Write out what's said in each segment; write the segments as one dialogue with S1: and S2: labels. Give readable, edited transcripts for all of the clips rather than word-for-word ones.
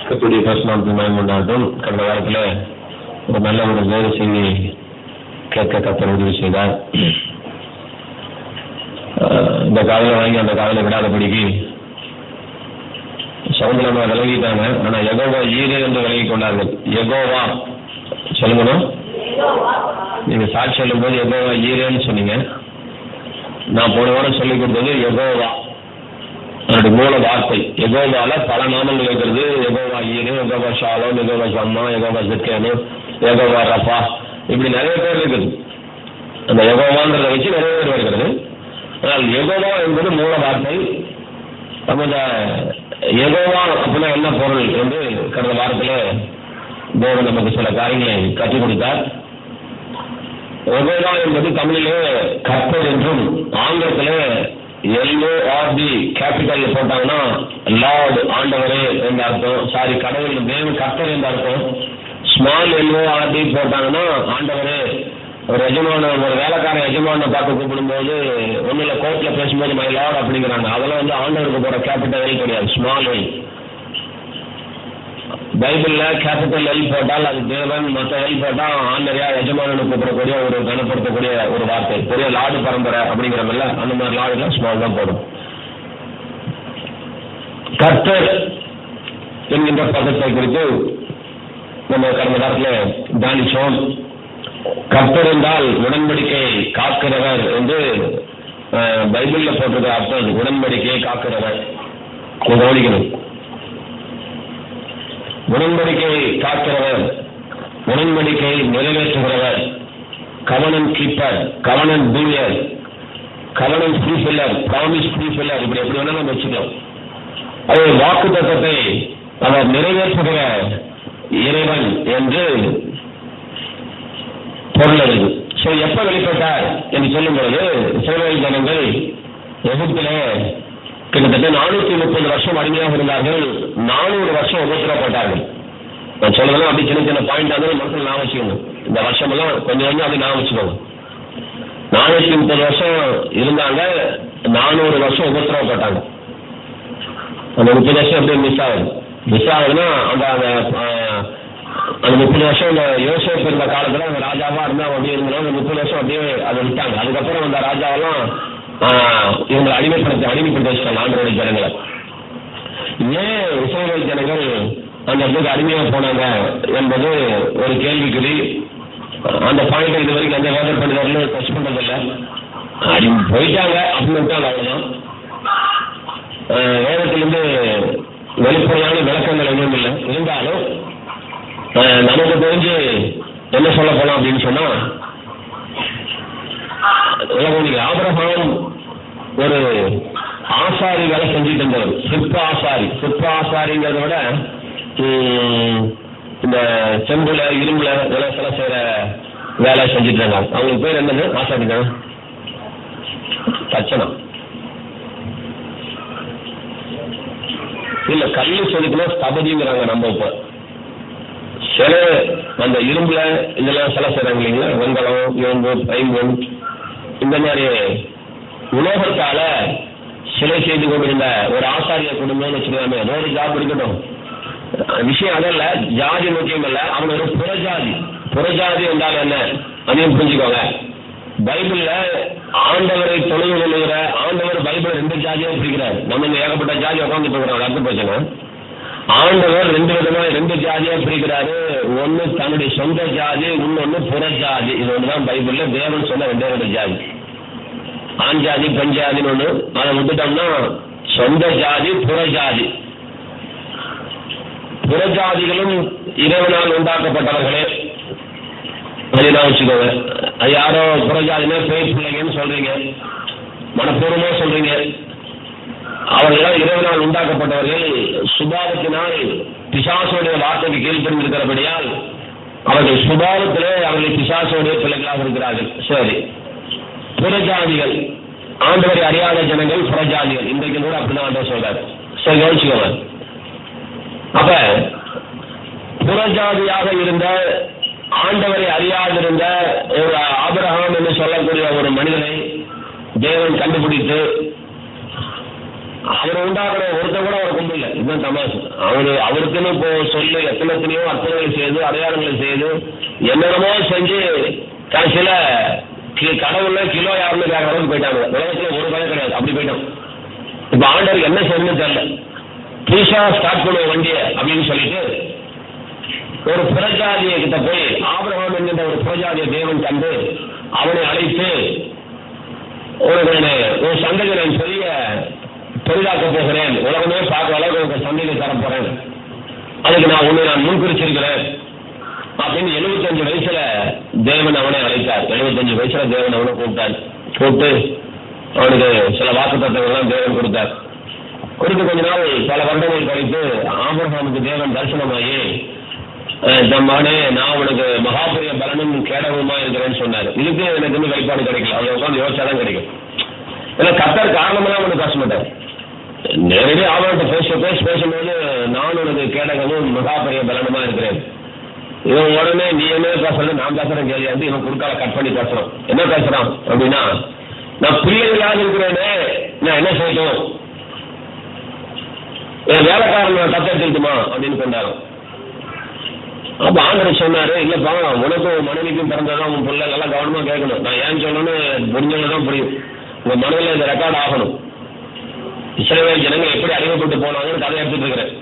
S1: கத்துடைய பரிசுநாமத்துக்கு மகிமை உண்டாகட்டும். கடந்த வாரத்தில் ஒரு நல்ல ஒரு வேறு செய்தி கேட்க கத்தர் உதவி செய்தார். இந்த காலையில் வாங்கி அந்த காலையில் விடாதபடிக்கு சவுந்தரமா விலகிட்டாங்க. ஆனா யெகோவா ஈரே என்று விலகி கொண்டார்கள். யெகோவா சொல்லுங்கணும். நீங்க சாட்சி சொல்லும் போது யெகோவா ஈரேன்னு சொன்னீங்க. நான் போன வாரம் சொல்லிக் கொடுத்தது யெகோவா, அதனுடைய மூல வார்த்தை. யெகோவால பல நாமங்கள் இருக்கிறது. யெகோவா ஈரே, யெகோவா ஷாலோம், யெகோவா ஷம்மா, யெகோவா ஜித்கேனு, யெகோவா ரஃபா, இப்படி நிறைய பேர் இருக்குது. அந்த யெகோவான்றதை வச்சு நிறைய பேர் வருகிறது. ஆனால் யெகோவா என்பது மூல வார்த்தை. நம்ம இந்த யெகோவா அப்படின்னா என்ன பொருள் என்று கடந்த வாரத்தில் தேவன் நமக்கு சில காரியங்களை கற்றுக் கொடுத்தார். யெகோவா என்பது தமிழிலே கர்த்தர் என்றும், ஆங்கிலத்திலே LORD கேபிட்டல் போட்டாங்கன்னா லார்டு ஆண்டவரே என்ற அர்த்தம். சாரி, கடவுள் தேவன் கர்த்தர் என்ற அர்த்தம். ஸ்மால் LORD போட்டாங்கன்னா ஆண்டவரே. ஒரு எஜமான, ஒரு வேலைக்கார எஜமான பார்த்து கூப்பிடும்போது ஒன்றும் இல்லை, கோர்ட்டில் பேசும்போது மை லார்ட் அப்படிங்கிறாங்க. அதெல்லாம் வந்து ஆண்டவருக்கு போகிற கேபிட்டல் எல் கிடையாது, ஸ்மால் எல். பைபிளில் கேபிட்டல் எல் போட்டால் அது தேவன், மற்ற எல் போட்டால் ஆண்டரையா எஜமானனு கூப்பிடக்கூடிய ஒரு கனப்படுத்தக்கூடிய ஒரு வார்த்தை. பெரிய லார்டு பரம்பரை அப்படிங்கிறவங்கள அந்த மாதிரி லார்டுல ஸ்மால் தான் போடும். கர்த்தர் என்கின்ற பதத்தை குறித்து நம்ம கடந்த காலத்தில் தியானிச்சோம். கர்த்தர் என்றால் உடன்படிக்கை காக்கிறவர் என்று பைபிளில் போட்டிருக்க அர்த்தம். உடன்படிக்கையை காக்கிறவர் கவனிக்கணும். உடன்படிக்கை காக்கிறவர், உடன்படிக்கை நிறைவேற்றுகிறவர், covenant keeper, covenant doer, covenant fulfiller, promise fulfiller, இப்படி எப்படி வேணா நம்ம வச்சுக்கலாம். அது வாக்கு தத்தத்தை அவர் நிறைவேற்றுகிற இறைவன் என்று பொருள் இருக்கு. ஸோ எப்ப வெளிப்பட்டார் என்று சொல்லும்போது இஸ்ரவேல் ஜனங்கள் எகிப்திலே கிட்டத்தட்ட 430 வருஷம் அடிமையாக இருந்தார்கள். 400 வருஷம் உபத்திரப்பட்டார்கள். நான் சொல்றதெல்லாம் அப்படி சின்ன சின்ன பாயிண்ட் ஆகுது, மக்கள் நான் வச்சுக்கணும். இந்த வருஷமெல்லாம் கொஞ்சம் கொஞ்சம் அப்படி நான் வச்சுக்கோங்க. 430 வருஷம் இருந்தாங்க, 400 வருஷம் உபத்திரப்பட்டாங்க. அந்த 30 வருஷம் எப்படி மிஸ் ஆகுதுன்னா அந்த 30 வருஷம் இந்த யோசேப்பு இருந்த காலத்துல அந்த ராஜாவா இருந்தா அப்படியே இருந்தாலும் அந்த 30 வருஷம் அப்படியே அதை விட்டாங்க. அதுக்கப்புறம் அந்த ராஜாவெல்லாம் இவங்களை அடிமைப்படுத்த வச்சுட்டாங்க ஆண்டவருடைய ஜனங்களை. ஏன் இஸ்ரவேல் ஜனங்கள் அந்த இடத்துக்கு அடிமையாக போனாங்க என்பது ஒரு கேள்விக்குறி. அந்த பாயிண்ட் இது வரைக்கும் எந்த வேத பண்டிதர்களும் டச் பண்றதில்லை. போயிட்டாங்க அப்படின்னு விட்டாங்க, அவ்வளவுதான். வேதத்திலிருந்து வெளிப்படையான விளக்கங்கள் எதுவும் இல்லை. இருந்தாலும் நமக்கு தெரிஞ்சு என்ன சொல்ல போலாம் அப்படின்னு சொன்னா, ஆபிரகாம் ஒரு ஆசாரி வேலை செஞ்சுட்டு இருந்தவர். சிற்ப ஆசாரிங்கிறத விட இந்த செம்புல இரும்புல சில செய்யற வேலை செஞ்சுட்டு இருந்தாங்க. அவங்களுக்கு பேர் என்னது? ஆசாரி தான். தச்சனம் இல்ல, கல்லு செதுக்கணும் ஸ்தபதிங்கிறாங்க. நம்ம இப்ப சில அந்த இரும்புல இதெல்லாம் சில செய்யறாங்க இல்லைங்களா, வெங்கலம், இரும்பு, பைம்பொன், இந்த மாதிரி உலோகத்தால சிலை செய்து கொண்டிருந்த ஒரு ஆசாரிய குடும்பம்னு வச்சுக்கலாமே. ஒரு ஜாப் இருக்கட்டும், விஷயம் அதல்ல, ஜாதி முக்கியம் இல்ல. அவங்க ஒரு புறஜாதி என்றால் என்ன அதையும் புரிஞ்சுக்கோங்க. பைபிள்ல ஆண்டவரை தொழில் கொள்ளுகிற ஆண்டவர் பைபிள் 2 ஜாதியா பிரிக்கிறார். நம்ம இந்த ஏகப்பட்ட ஜாதி உட்காந்துட்டு இருக்கிறோம், அர்த்தம் பிரச்சனை. ஆண்டவர் 2 விதமா 2 ஜாதியா பிரிக்கிறாரு. ஒன்னு தன்னுடைய சொந்த ஜாதி, இன்னொன்னு புறஜாதி. இது ஒண்ணுதான் பைபிள்ல தேவன் சொன்ன 2 ஜாதி. ஆண் ஜாதி பெண் ஜாதின்னு ஒண்ணு. அதை விட்டுட்டோம்னா சொந்த ஜாதி, புறஜாதி. புறஜாதிகளும் இறைவனால் உண்டாக்கப்பட்டவர்களே. அதுதான் வச்சுக்கோங்க. அது யாரோ புறஜாதினா பேய் பிள்ளைங்கன்னு சொல்றீங்க, மனப்பூர்வமா சொல்றீங்க. அவர்களால் இறைவனால் உண்டாக்கப்பட்டவர்கள். சுபாவத்தினால் பிசாசுடைய வார்த்தைக்கு கீழ்ப்படிந்திருக்கிறபடியால் அவர்கள் சுபாவத்திலே அவர்கள் பிசாசுடைய பிள்ளைகளாக இருக்கிறார்கள். சரி, புறஜாதிகள் ஆண்டவரை அறியாத ஜனங்கள் புறஜாதிகள். இன்றைக்கு கூட அப்படிதான் ஆண்டவர் சொல்றாரு. சரி, கவனிச்சுக்கோங்க. அப்ப புறஜாதியாக இருந்த ஆண்டவரை அறியாதிருந்த ஒரு ஆபிரகாம் என்று சொல்லக்கூடிய ஒரு மனிதனை தேவன் கண்டுபிடித்து அவர் உண்டாக்குற ஒருத்தர் கூட அவர் கும்பிடல. இதுதான் தமாசு. அவருக்குன்னு இப்போ சொல்லு எத்தனையோ அர்த்தங்களை செய்து அடையாளங்களை செய்து என்னென்னமோ செஞ்சு கடைசியில கடவுள்ல கிலோ யாருன்னு கேட்கற அளவுக்கு போயிட்டாங்க. உலகத்துல ஒரு பயம் கிடையாது, அப்படி போயிட்டோம். இப்ப ஆண்டவர் என்ன செய்யணும்னு தெரியல. புதுசா ஸ்டார்ட் பண்ணுவோம் வண்டிய அப்படின்னு சொல்லிட்டு ஒரு புறஜாதியை கிட்ட போய் ஆபிரகாம் என்கின்ற ஒரு புறஜாதிய தேவன் கண்டு அவனை அழைத்து ஒரு சந்ததி நான் பெரிதாக்க போகிறேன், உலகமே பார்க்க அளவுக்கு ஒரு சந்ததியை தரப்போறேன், அதுக்கு நான் முன்குறிச்சிருக்கிறேன் அப்படின்னு 75 வயசுல தேவன் அவனை அழைத்தார். 75 வயசுல தேவன் அவனை கூப்பிட்டு அவனுக்கு சில வாக்குத்தத்தங்கள்லாம் தேவன் கொடுத்தார். கொடுத்து கொஞ்ச நாள் பல வருடங்கள் கழித்து ஆபிரகாமுக்கு தேவன் தரிசனமாகி மகனே நான் உனக்கு மகாபெரிய பலனும் கேடகமா இருக்கிறேன்னு சொன்னார். இதுக்கு எனக்கு இன்னும் வெளிப்பாடு கிடைக்கல. அவங்க உட்காந்து யோசிச்சாதான் கிடைக்கும். ஏன்னா கர்த்தர் காரணமெல்லாம் அவனுக்கு பேச மாட்டார். நேரடி அவன்கிட்ட பேசும்போது நான் உனக்கு கேடகமும் மகாபெரிய பலனுமா இருக்கிறேன். இவன் உடனே நீ என்ன பேசுறது நான் பேசுறேன் கேள்வி இவன் குறுக்கால கட் பண்ணி பேசுறான். என்ன பேசுறான் அப்படின்னா நான் பிள்ளைகளாக இருக்கிறேனே நான் என்ன செய்யட்டும், என் வேலைக்காரன் தத்தெடுத்துமா அப்படின்னு கொண்டாடும். அப்ப ஆண்டவர் சொன்னாரு, இல்லப்பா உனக்கும் மனைவிக்கும் பிறந்ததான் உன் பிள்ளை நல்லா கவனமா கேட்கணும். நான் ஏன் சொல்லணும்னு புரிஞ்சவங்கதான் புரியும். உங்க மனதில் இந்த ரெக்கார்ட் ஆகணும். இஸ்ரவேல் ஜனங்கள் எப்படி அறிவுப்பட்டு போனாங்கன்னு கதை எடுத்துட்டு இருக்கிறேன்.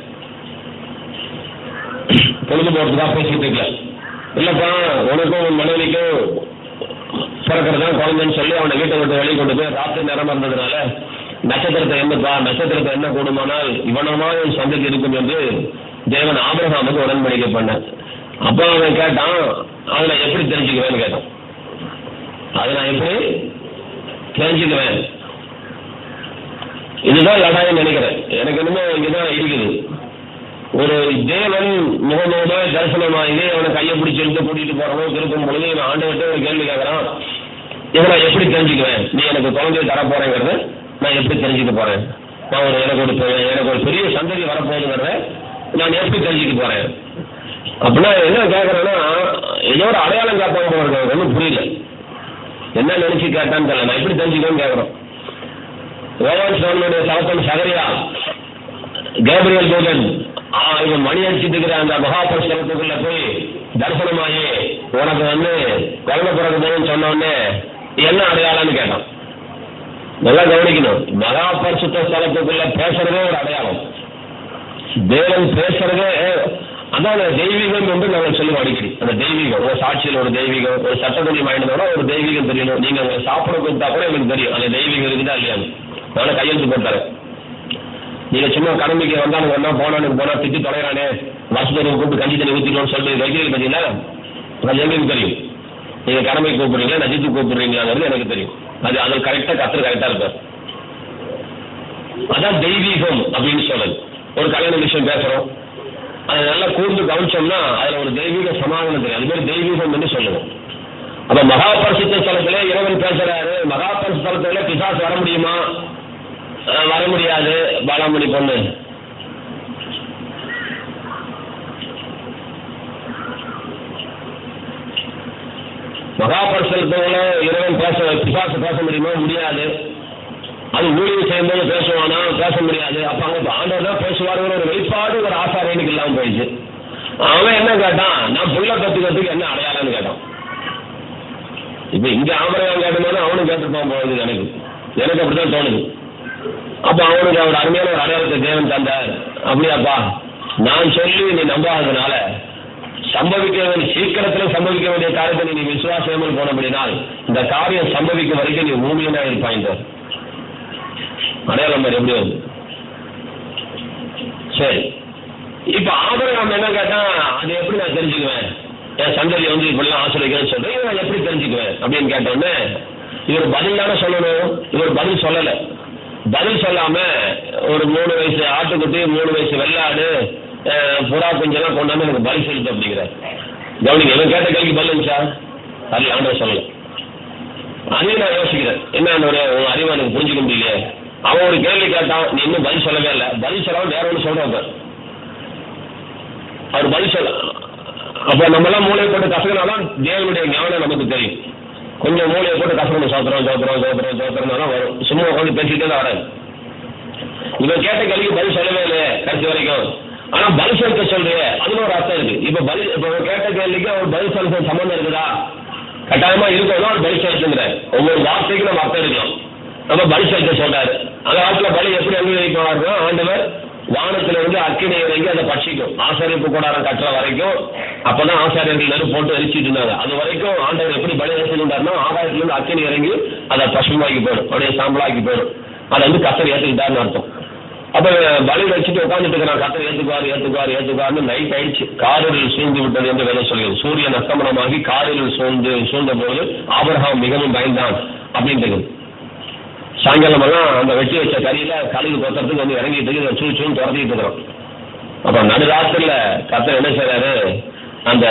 S1: பொழுதுபோக்குதான் பேசிட்டு இருக்கல. இல்லப்பா உனக்கும் உன் மனைவிக்கும் பிறக்கிறதான் குழந்தைன்னு சொல்லி அவனை வீட்டை விட்டு வெளியே கொண்டு போய் ராத்திரி நேரமா இருந்ததுனால நட்சத்திரத்தை என்னப்பா நட்சத்திரத்தை என்ன கூடுமானால் இவனமா என் சந்ததி இருக்கும் என்று தேவன் ஆபிரகாமுக்கு உடன்படிக்கை பண்ணார். அப்ப அவன் கேட்டான், அதை நான் எப்படி தெரிஞ்சுக்குவேன்னு கேட்டான். அதை நான் எப்படி தெரிஞ்சுக்குவேன்? இதுதான் லடாயின்னு நினைக்கிறேன். எனக்கு இன்னும் இங்கதான் இருக்குது. ஒரு தேவன் முகமோட தரிசனமாகி அவனை கையை பிடிச்சி எடுத்து கூட்டிட்டு போறவங்க இருக்கும் பொழுது இவன் ஆண்டவர்கிட்ட ஒரு கேள்வி கேட்கறான், இதை நான் எப்படி தெரிஞ்சுக்குவேன்? நீ எனக்கு குழந்தைய தரப்போறேங்கிறத நான் எப்படி தெரிஞ்சுக்க போறேன்? நான் எனக்கு ஒரு பெரிய சந்ததி வரப்போகுதுங்கிறத நான் எப்படி தெரிஞ்சுக்க போறேன்? அப்படின்னா என்ன கேட்கறேன்னா ஏதோ ஒரு அடையாளம் கேட்பாங்க போறது ஒன்றும் புரியல. என்ன நினைச்சு கேட்டான்னு தெரியல. நான் எப்படி தெரிஞ்சுக்கணும்னு கேட்கறோம். ரோமான் சோழனுடைய சகத்தன் சகரியா கேப்ரியல் தூதன் இவன் மணி அடிச்சுட்டு இருக்கிற அந்த மகாபரிசனத்துக்குள்ள போய் தரிசனமாகி உனக்கு குழந்தை பிறகுதுன்னு சொன்ன உடனே என்ன அடையாளம்னு கேட்டான். நல்லா கவனிக்கணும். மகாபரிசுத்த ஸ்தலத்துக்குள்ள பேசுறதே ஒரு அடையாளம். தேவன் பேசுறதே அதான் தெய்வீகம் என்று நாங்கள் சொல்லுவோம் அடிக்கடி. அந்த தெய்வீகம் ஒரு சாட்சியில் ஒரு தெய்வீகம், ஒரு சட்டத்துறை வாங்கினதோட ஒரு தெய்வீகம் தெரியணும். நீங்க சாப்பிட கொடுத்தா கூட எனக்கு தெரியும் அந்த தெய்வீகம் இருக்குதா இல்லையா. நானும் கையெழுத்து போட்டாரு. நீங்க சும்மா கடமைக்கு வந்தாலும் ஒன்னா போனா திட்டி தொலைறானே வருஷத்துக்கு கூப்பிட்டு கஞ்சி தண்ணி ஊற்றிக்கணும்னு சொல்லிட்டு வைக்கிறீங்க பார்த்தீங்களா, அது எங்களுக்கு தெரியும். நீங்க கடமைக்கு கூப்பிடுறீங்களா நஜித்து கூப்பிடுறீங்களாங்கிறது எனக்கு தெரியும். அது கரெக்டா கரெக்டா இருப்பார். அதான் தெய்வீகம் அப்படின்னு சொல்றது. ஒரு கல்யாண விஷயம் பேசுறோம், அதை நல்லா கூர்ந்து கவனிச்சோம்னா அதுல ஒரு தெய்வீக சமாதானம் தெரியும். அது மாதிரி தெய்வீகம் என்று சொல்லுவோம். அப்ப மகாபரிசுத்த ஸ்தலத்திலே இறைவன் பேசுறாரு. மகாபரிசுத்த ஸ்தலத்திலே பிசாசு வர முடியுமா? வர முடியாது. பாலாமணி பொண்ணு மகாபரிசுத்தத்துல இறைவன் பிசாசு பேச முடியுமா? முடியாது. அது ஊழியம் செய்யும்போது பேசுவானா? பேச முடியாது. அப்ப அங்க ஆண்டவர் தான் பேசுவாருங்கிற ஒரு வெளிப்பாடு ஒரு ஆசாரியனுக்கு இல்லாம போயிடுச்சு. அவன் என்ன கேட்டான், நான் புள்ள கத்துக்கிறதுக்கு என்ன அடையாளம்னு கேட்டான். இப்ப இங்க ஆமரையான் கேட்டதுனால அவனும் கேட்டுப்பான் போகுது. எனக்கு அப்படித்தான் தோணுது. அப்ப அவனுக்கு அவர் அருமையான ஒரு அடையாளத்தை தேவன் தந்தார். அப்படியாப்பா நான் சொல்லி நீ நம்பாததுனால சீக்கிரத்தில் சம்பவிக்க வேண்டிய காரியத்தை நீ விசுவாசம் போனபடினால் இந்த காரியம் சம்பவிக்கும் வரைக்கும் நீ ஊழியனா இருப்பாங்க. அடையாளம் எப்படி வருது? சரி, இப்ப ஆபிரகாம் என்ன கேட்டா அது எப்படி நான் தெரிஞ்சுக்குவேன்? என் சந்ததி இப்படிலாம் ஆசிரியர்கள்னு சொல்றேன், நான் எப்படி தெரிஞ்சுக்குவேன் அப்படின்னு கேட்டோன்னே இவர் பதில் தானே சொல்லணும். இவர் பதில் சொல்லல. பதில் சொல்லாம ஒரு 3 வயசு ஆட்டுக்குட்டி 3 வயசு வெள்ளாடு புறா குஞ்செல்லாம் கொண்டாந்து எனக்கு பலி செலுத்து அப்படிங்கிறார். கவனிங்க, இவன் கேட்ட கேள்வி பதில் இருந்துச்சா? அது ஆண்டவர் சொல்லல. அதையும் நான் யோசிக்கிறேன். என்ன உங்க அறிவு எனக்கு புரிஞ்சுக்க முடியலையே. அவன் ஒரு கேள்வி கேட்டான், நீ இன்னும் பதில் சொல்லவே இல்லை. பதில் சொல்லாம வேற ஒன்று சொல்றாங்க. அவர் பதில் சொல்ல அப்ப நம்ம எல்லாம் மூளையை போட்டு கசக்கினாதான் தேவனுடைய ஞானம் நமக்கு தெரியும். கொஞ்சம் மூளையை போட்டு கசக்கணும், சோத்திரம் வரும். சும்மா உட்காந்து பேசிட்டே தான் வராது. இவன் கேட்ட கேள்விக்கு பதில் சொல்லவே இல்லை கடைசி வரைக்கும். ஆனா பதில் சொல்ல சொல்றிய அதுல ஒரு அர்த்தம் இருக்கு. இப்ப கேட்ட கேள்விக்கு அவர் பதில் சொல்ல சம்பந்தம் இருக்குதா? கட்டாயமா இருக்கணும். அவர் பதில் சொல்லுங்கிற ஒவ்வொரு வார்த்தைக்கும் நம்ம அர்த்தம் இருக்கலாம். நம்ம பதில் சொல்ல சொல்றாரு. அந்த காலத்துல பலி எப்படி அனுபவிப்பாருன்னா, ஆண்டவர் வானத்துல இருந்து அக்கினி இறங்கி அதை பட்சிக்கும். ஆசாரியப்பு கூடாரம் கட்டுற வரைக்கும் அப்பதான் ஆசாரியர்கள் நெருப்பு போட்டு எரிச்சிட்டு இருந்தாங்க. அது வரைக்கும் ஆண்டவர் எப்படி பலி எரிச்சிருந்தாருன்னா, ஆகாயத்துல இருந்து அக்கினி இறங்கி அதை பசுமாக்கி போயிடும், அப்படியே சாம்பலாக்கி போயிடும். அதை வந்து கத்தர் ஏத்துக்கிட்டாருன்னு அர்த்தம். அப்ப பலி வச்சுட்டு உட்காந்துட்டு இருக்கிறான். கத்தர் ஏத்துக்குவாரு நைட் ஆயிடுச்சு. காரில் சூழ்ந்து விட்டது என்று வேலை சொல்லுது. சூரியன் அஸ்தமனமாகி காரில் சூழ்ந்த போது ஆபிரகாம் மிகவும் பயந்தான் அப்படின்ட்டு. சாயங்காலம் எல்லாம் அந்த வெட்டி வச்ச கறியில கழுகு கொத்துறதுக்கு வந்து இறங்கிட்டு சூழ்ச்சியும் துரத்திட்டு இருக்கிறோம். அப்ப நடுராத்திரில கத்தர் என்ன செய்யறாரு, அந்த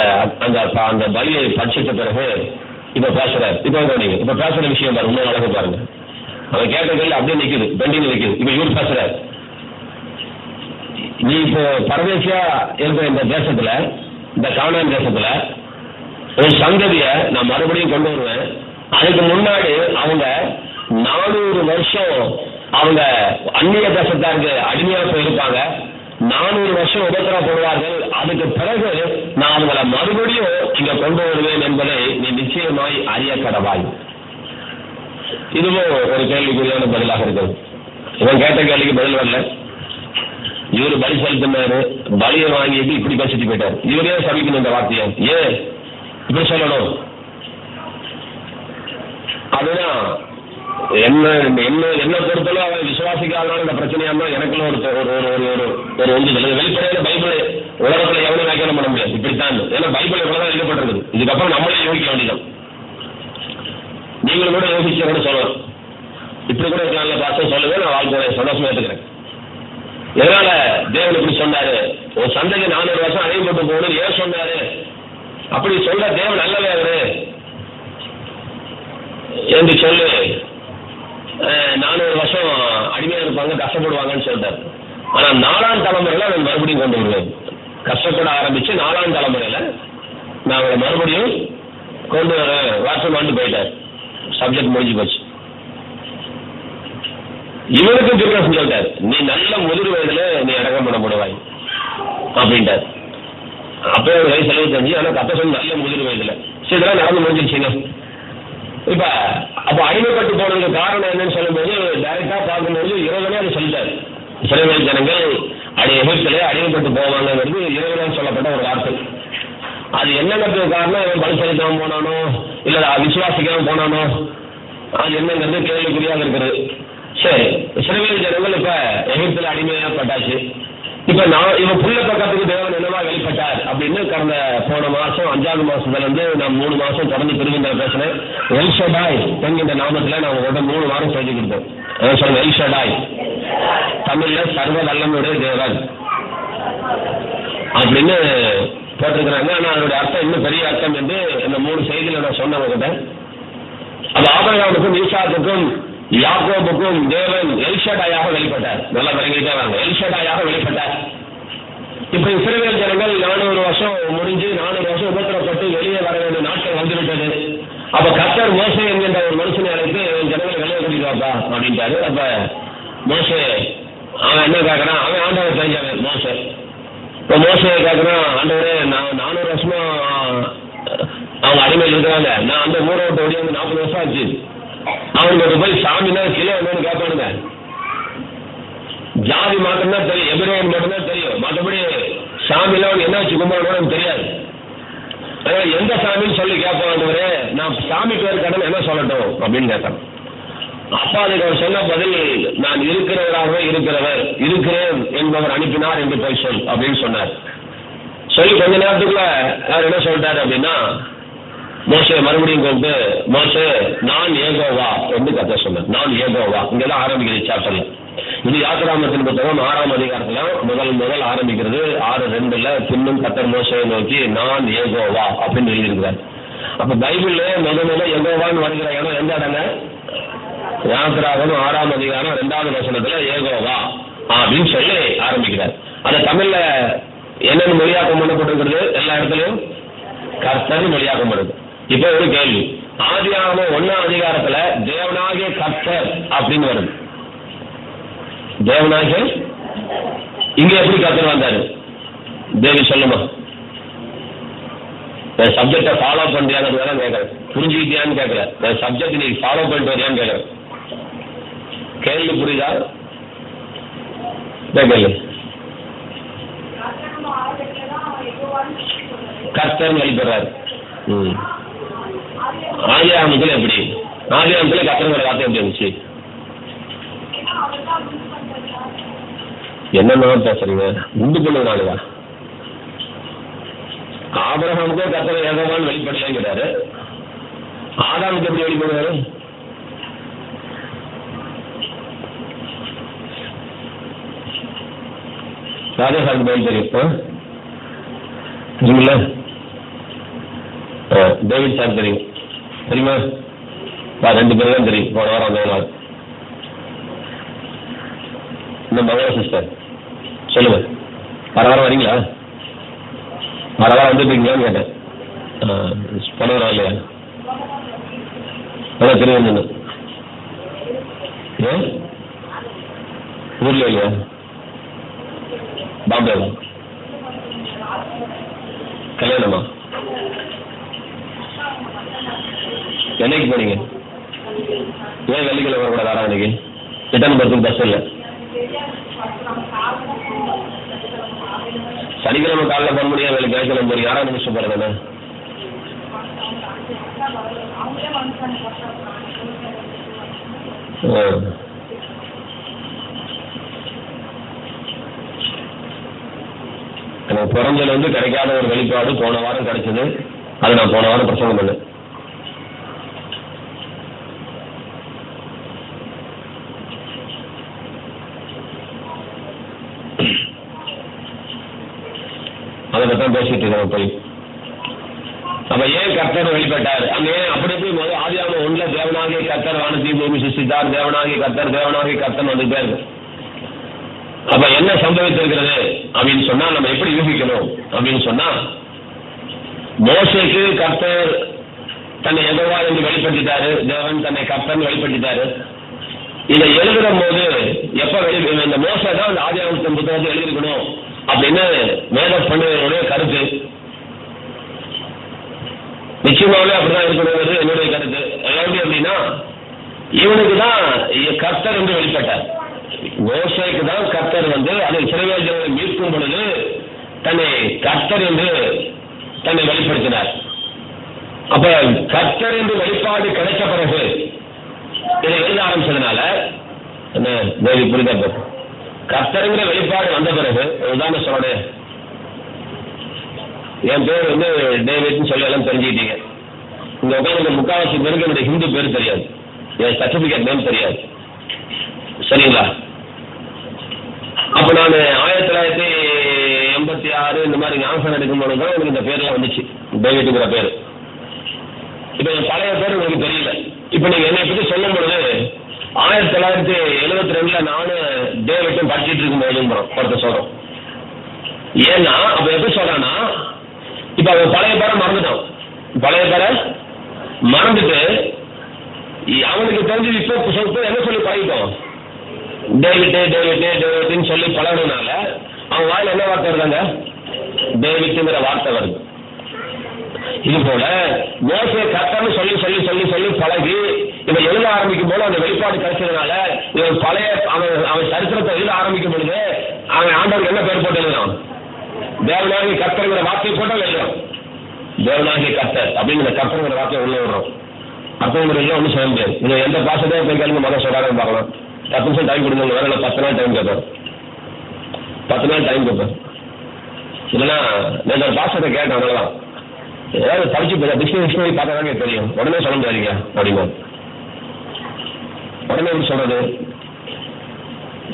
S1: அந்த அந்த பலியை பட்சித்த பிறகு இப்ப பேசுறாரு. இப்ப பேசுற விஷயம் பாருங்க, இன்னும் அழகு பாருங்க. அவன் கேட்ட கேள்வி அப்படியே நிக்குது, பெண்டிங் நிக்குது. இப்ப இவர் பேசுறாரு, நீ இப்போ பரதேசியா இருக்கிற இந்த தேசத்துல, இந்த கானான் தேசத்துல ஒரு சந்ததிய நான் மறுபடியும் கொண்டு வருவேன். அதுக்கு முன்னாடி அவங்க 400 வருஷம் அவங்க அந்நிய தேசத்தாருக்கு அடிமையா போயிருப்பாங்க. 400 வருஷம் உபத்திரப்படுவார்கள். அதுக்கு பிறகு நான் அவங்களை மறுபடியும் இங்க கொண்டு வருவேன் என்பதை நீ நிச்சயமாய் அறிய கடவாய். இதுவும் ஒரு கேள்விக்குரியான பதிலாக இருக்கிறது. இவன் கேட்ட கேள்விக்கு பதில் வரல. இவரு பலி செலுத்தினாரு, பலியை வாங்கிட்டு இப்படி பேசிட்டு போயிட்டார். இவரே சபிக்கணும் இந்த வார்த்தையை, ஏன் இப்படி சொல்லணும்? அதுதான் என்ன பொறுத்தளவு அவன் விசுவாசிக்காதனால இந்த பிரச்சனையா இருந்தா எனக்குள்ள ஒரு உந்துதல். வெளிப்படையில பைபிள் உலகத்துல எவனும் வியாக்கியானம் பண்ண முடியாது இப்படித்தான். ஏன்னா பைபிள் இவ்வளவுதான் எழுதப்பட்டிருக்குது. இதுக்கப்புறம் நம்மளே யோசிக்க வேண்டியதான். நீங்களும் கூட யோசிச்ச கூட சொல்லலாம், இப்படி கூட இருக்கலாம் பாசம் சொல்லுங்க, நான் வாழ்க்கை சந்தோஷமா ஏற்றுக்கிறேன். எதனால தேவன் இப்படி சொன்னாரு, ஒரு சந்தைக்கு 400 வருஷம் அழைப்பட்டு போகணும் ஏன் சொன்னாரு? அப்படி சொல்ற தேவன் நல்லவே அவரு என்று சொல்லு. 400 வருஷம் அடிமையா இருப்பாங்க, கஷ்டப்படுவாங்கன்னு சொல்லிட்டாரு. ஆனா 4ஆம் தலைமுறையில அவன் மறுபடியும் கொண்டு வருவேன். கஷ்டப்பட ஆரம்பிச்சு 4ஆம் தலைமுறையில நான் அவங்களை மறுபடியும் கொண்டு வர வாசம் ஆண்டு போயிட்டார். சப்ஜெக்ட் முடிஞ்சு போச்சு. இவனுக்கும் திருக்கசம் சொல்லிட்டார், நீ நல்ல முதிர் வயதுல நீ அடக்கம் பண்ணப்படுவாய் அப்படின்ட்டார். அப்ப வயசு 75. ஆனா கத்த சொல்லி நல்ல முதிர் வயதுல. சரி, இதெல்லாம் நடந்து முடிஞ்சிருச்சுங்க. இப்ப அப்ப அடிமைப்பட்டு போனதுக்கு காரணம் என்னன்னு சொல்லும்போது டைரக்டா பார்க்கும்போது இறைவனே அதை சொல்லிட்டாரு. இஸ்ரவேல் ஜனங்கள் எகிப்திலே அடிமைப்பட்டு போவாங்கிறது இறைவனால் சொல்லப்பட்ட ஒரு வார்த்தை. அது என்னங்கிறதுக்கு காரணம் இவன் பலி செலுத்தாம போனானோ இல்ல விசுவாசிக்காம போனானோ அது என்னங்கிறது கேள்விக்குறியாக இருக்கிறது. சரி, இஸ்ரவேல் ஜனங்கள் இப்ப எகிப்தில அடிமையாப்பட்டாச்சு. இப்ப இவன் புள்ள பக்கத்துக்கு தேவன் என்னவா வெளிப்பட்டார் அப்படின்னு கடந்த போன மாசம் 5வது மாசத்துல இருந்து நான் 3 மாசம் தொடர்ந்து திருவிழா பேசினேன். எல்ஷடாய் என்கின்ற நாமத்துல நான் உங்கள்கிட்ட 3 வாரம் சொல்லி கொடுத்தேன். எல்ஷடாய் தமிழ்ல சர்வ வல்லமையுடைய தேவன் அப்படின்னு போட்டிருக்கிறாங்க. ஆனா அதனுடைய அர்த்தம் இன்னும் பெரிய அர்த்தம் என்று இந்த 3 செய்தியில நான் சொன்ன உங்ககிட்ட. அது ஆபிரகாமுக்கும் ஈசாக்குக்கும் யாக்கோபுக்கும் தேவன் எல்ஷடாயாக வெளிப்பட்டார். நல்லா விளங்கிட்டே வாங்க, எல்ஷடாயாக வெளிப்பட்டார். இப்ப இஸ்ரவேல் ஜனங்கள் 400 வருஷம் முடிஞ்சு 400 வருஷம் உபத்திரப்பட்டு வெளியே வர வேண்டிய நாட்கள் வந்துவிட்டது. அப்ப கர்த்தர் மோசே என்கின்ற ஒரு மனுஷனை அழைத்து ஜனங்களை வெளியே கூட்டிட்டு அப்படின்ட்டாரு. அப்ப மோசே அவன் என்ன கேட்கறான், அவன் ஆண்டவர் தெரிஞ்சவன் மோசே. இப்ப மோசையை கேட்கறான், ஆண்டவரே நான் 400 வருஷமா அவங்க அடிமையில் இருக்கிறாங்க, நான் அந்த ஊரை விட்டு ஓடி வந்து 40 வருஷம் ஆச்சு, அவனுக்கு போய் சாமினா கிலோ என்னன்னு கேட்பானுங்க. ஜாதி மட்டும்தான் தெரியும், எபிரேயன் மட்டும்தான் தெரியும், மற்றபடி சாமியில அவன் என்ன வச்சு கும்பிடணும்னு தெரியாது. அதனால எந்த சாமின்னு சொல்லி கேட்பான், நான் சாமி பேர் கடன் என்ன சொல்லட்டும் அப்படின்னு கேட்டான். அப்பா அதுக்கு அவர் சொன்ன பதில், நான் இருக்கிறவராகவே இருக்கிறேன் என்பவர் அனுப்பினார் என்று போய் சொல் அப்படின்னு சொன்னார். சொல்லி கொஞ்ச நேரத்துக்குள்ள அவர் என்ன சொல்லிட்டாரு அப்படின்னா, மோசே மறுபடியும் கூப்பிட்டு, மோசே நான் ஏகோவா என்று கத்த சொன்னார். நான் ஏகோவா இங்கெல்லாம் ஆரம்பிக்கிறது சாப்டர்ல. இது யாத்திராமத்தின் புத்தகம் 6ஆம் அதிகாரத்துல முதல் ஆரம்பிக்கிறது 6:2 பின்னும் கர்த்தர் மோசேயை நோக்கி நான் ஏகோவா அப்படின்னு எழுதியிருக்கிறார். அப்ப பைபிள்ல முதல்ல ஏகோவான்னு வருகிற இடம் எந்த இடங்க? யாத்திராகம் 6ஆம் அதிகாரம் 2வது வசனத்துல ஏகோவா அப்படின்னு சொல்லி ஆரம்பிக்கிறார். அந்த தமிழ்ல என்னென்ன மொழியாக்கம் பண்ணப்பட்டிருக்கிறது? எல்லா இடத்துலயும் கர்த்தர் மொழியாக்கம் பண்ணுது. இப்ப ஒரு கேள்வி, ஆதியாகமம் 1ஆம் அதிகாரத்துல தேவனாகிய கர்த்தர் அப்படின்னு வருது. தேவனாகிய இங்க எப்படி கர்த்தர் வந்தாரு? தேவி சொல்லுமா? என் சப்ஜெக்டை ஃபாலோ பண்றியான்னு வேற கேட்கறேன். புரிஞ்சுக்கிட்டியான்னு கேட்கறேன். என் சப்ஜெக்ட் நீ ஃபாலோ பண்ணிட்டு வரியான்னு கேட்கறேன். கேள்வி புரியுதா? கேள்வி கர்த்தர் வெளிப்படுறாரு. ஆதியாகமத்துல எப்படி? ஆதியாகமத்துல கர்த்தருங்கிற வார்த்தை எப்படி இருந்துச்சு? என்னென்ன பேசுறீங்க? உண்டு பண்ணுனாலுதா? ஆபிரகாமுக்கே கர்த்தர் ஏகமான வெளிப்படையாங்கிறாரு. ஆதாமுக்கு எப்படி வெளிப்படுறாரு? ராஜேஷாவுக்கு பதில் தெரியும். தெரியுமில்ல? டேவிட் சார் தெரியும். தெரியுமா? 2 பேர் தான் தெரியும். போன வாரம் அந்த நாள் இந்த மங்கள சிஸ்டர் சொல்லுங்க. வர வாரம் வரீங்களா? வர வாரம் வந்துருக்கீங்களான்னு கேட்டேன். போன வாரம் இல்லையா? அதான் தெரியும். ஏன் ஊர்ல இல்லையா? பாம்பே கல்யாணமா? என்னைக்கு போனீங்க? ஏன் வெள்ளிக்கிழமை வரக்கூடாது? ஆறாவதுக்கு எத்தனை பேருக்கு பஸ் இல்லை? சனிக்கிழமை காலையில் போக முடியாது. வெள்ளிக்கிழமை போறீங்க. 6 நிமிஷம் போறதானே? எனக்கு பிறந்ததுல கிடைக்காத ஒரு வெளிப்பாடு போன வாரம் கிடைச்சது. அது நான் போன வாரம் பிரசங்கம் பண்ணேன். அதை பற்றி பேசிட்டு இருக்கோம். போய் அப்ப ஏன் கர்த்தர் வெளிப்பட்டார்? அங்க ஏன் அப்படி போய் ஆதியாகமம் 1 தேவனாகிய கர்த்தர் வானத்தையும் பூமி சிருஷ்டித்தார். தேவனாகிய கர்த்தர் வந்துட்டே இருக்கு. அப்ப என்ன சம்பவித்திருக்கிறது அப்படின்னு சொன்னா நம்ம எப்படி யூகிக்கணும் அப்படின்னு சொன்னா, மோசேக்கு கர்த்தர் தன்னை யெகோவா என்று வெளிப்படுத்திட்டாரு. தேவன் தன்னை கர்த்தர் வெளிப்படுத்திட்டாரு. இதை எழுதுற போது எப்ப இந்த மோசே தான் அந்த ஆதியாகமத்தின் புத்தகத்தை எழுதிருக்கணும் அப்படின்னு வேத பண்டிதர்களுடைய கருத்து. நிச்சயமாவே அப்படிதான் இருக்கணும் என்னுடைய கருத்து. எப்படி அப்படின்னா, இவனுக்கு தான் கர்த்தர் என்று வெளிப்பட்டார். மோசேக்கு தான் கர்த்தர் அதை சிறைவேஜனை மீட்கும் பொழுது தன்னை கர்த்தர் என்று தன்னை வெளிப்படுத்தினார். அப்ப கர்த்தர் என்று வெளிப்பாடு கிடைச்ச பிறகு இதை எழுத ஆரம்பிச்சதுனால என்ன தேவி புரிதா? கர்த்தருங்கிற வெளிப்பாடு வந்த பிறகு உதாரணம் சொல்றேன். என் பேர் டேவிட்னு சொல்லி எல்லாம் தெரிஞ்சுக்கிட்டீங்க. இங்க உட்காந்து முக்காவாசி பேருக்கு என்னுடைய ஹிந்து பேர் தெரியாது, என் சர்டிபிகேட் நேம் தெரியாது. சரிங்களா? அப்ப நான் 1986 இந்த மாதிரி ஞாபகம் எடுக்கும்போது தான் எனக்கு இந்த பேர்லாம் வந்துச்சு, டேவிட்டுங்கிற பேர். இப்ப என் பழைய பேர் உங்களுக்கு தெரியல. இப்ப நீங்க என்னை பத்தி சொல்லும் பொழுது 1972 நானும் டேவிட்டும் படிச்சுட்டு இருக்கும் போது ஒருத்தர் சொல்றோம். ஏன்னா அப்ப எப்படி சொல்றான்னா, இப்ப அவன் பழைய பேரை மறந்துட்டான். பழைய பேரை மறந்துட்டு அவனுக்கு தெரிஞ்சு இப்ப சொல்லிட்டு என்ன சொல்லி பழகிட்டோம், டேவிட்னு சொல்லி பழகினால அவன் வாயில என்ன வார்த்தை வருதாங்க? டேவிட்ங்கிற வார்த்தை வருது. இது போல மோசே கர்த்தர்னு சொல்லி சொல்லி சொல்லி சொல்லி பழகி இவன் எழுத ஆரம்பிக்கும் போது அந்த வெளிப்பாடு கிடைச்சதுனால இவன் பழைய அவன் சரித்திரத்தை எழுத ஆரம்பிக்கும் பொழுது அவன் ஆண்டவருக்கு என்ன பேர் போட்டு எழுதுறான்? தேவனாகிய கர்த்தர்ங்கிற வார்த்தையை போட்டு எழுதுறான். தேவனாகிய கர்த்தர் அப்படிங்கிற கர்த்தர்ங்கிற வார்த்தையை உள்ள விடுறோம். அர்த்தங்கிறது ஒன்றும் சொல்ல முடியாது. இது எந்த பாசத்தையும் போய் கேளுங்க, மதம் சொல்றாருன்னு பார்க்கலாம். 10 நிமிஷம் டைம் கொடுங்க, வேற 10 நாள் டைம் கேட்பேன். 10 நாள் டைம் கேட்பேன். இல்லைன்னா நான் ஒரு பாசத்தை கேட்டேன், அதனாலதான் ஏதாவது படிச்சு டிக்ஷனரி பார்த்தாதாங்க தெரியும். உடனே சொல்ல முடியாதீங்க அப்படின்னா உடனே எப்படி சொல்றது?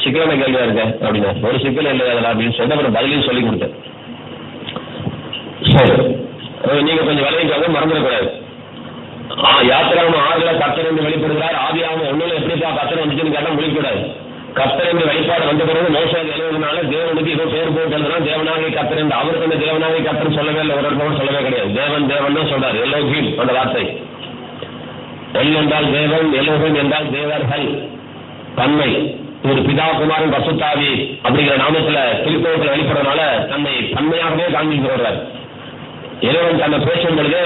S1: சிக்கலான கேள்வியா இருக்க அப்படின்னா ஒரு சிக்கல் இல்லை அதில் அப்படின்னு சொல்லிட்டு அப்புறம் பதிலையும் சொல்லி கொடுத்தேன். சரி, நீங்க கொஞ்சம் விளைவிக்காக மறந்துடக்கூடாது. யாத்திராம 6 கர்த்தர் என்று வெளிப்படுகிறார். ஆதியாகமம் 1 எப்படிப்பா கர்த்தர் வந்துச்சுன்னு கேட்டா முடிக்கூடாது. கர்த்தர் என்று வெளிப்பாடு வந்த பிறகு மோசே எழுதுனால தேவனுக்கு ஏதோ பேர் போட்டு எழுதுனா தேவனாகிய கர்த்தர் என்று அவருக்கு அந்த தேவனாகிய கர்த்தர் சொல்லவே இல்லை, ஒரு இடத்துல சொல்லவே கிடையாது. தேவன் தேவன் தான் சொல்றாரு. எலோஹிம் அந்த வார்த்தை. எல் என்றால் தேவன், எலோஹிம் என்றால் தேவர்கள், தன்மை. ஒரு பிதா குமாரன் பசுத்தாவி அப்படிங்கிற நாமத்துல திருப்பத்தில் வெளிப்படுறதுனால தன்னை பன்மையாகவே காண்பிக்கிறார். இறைவன் தன்னை பேசும் பொழுது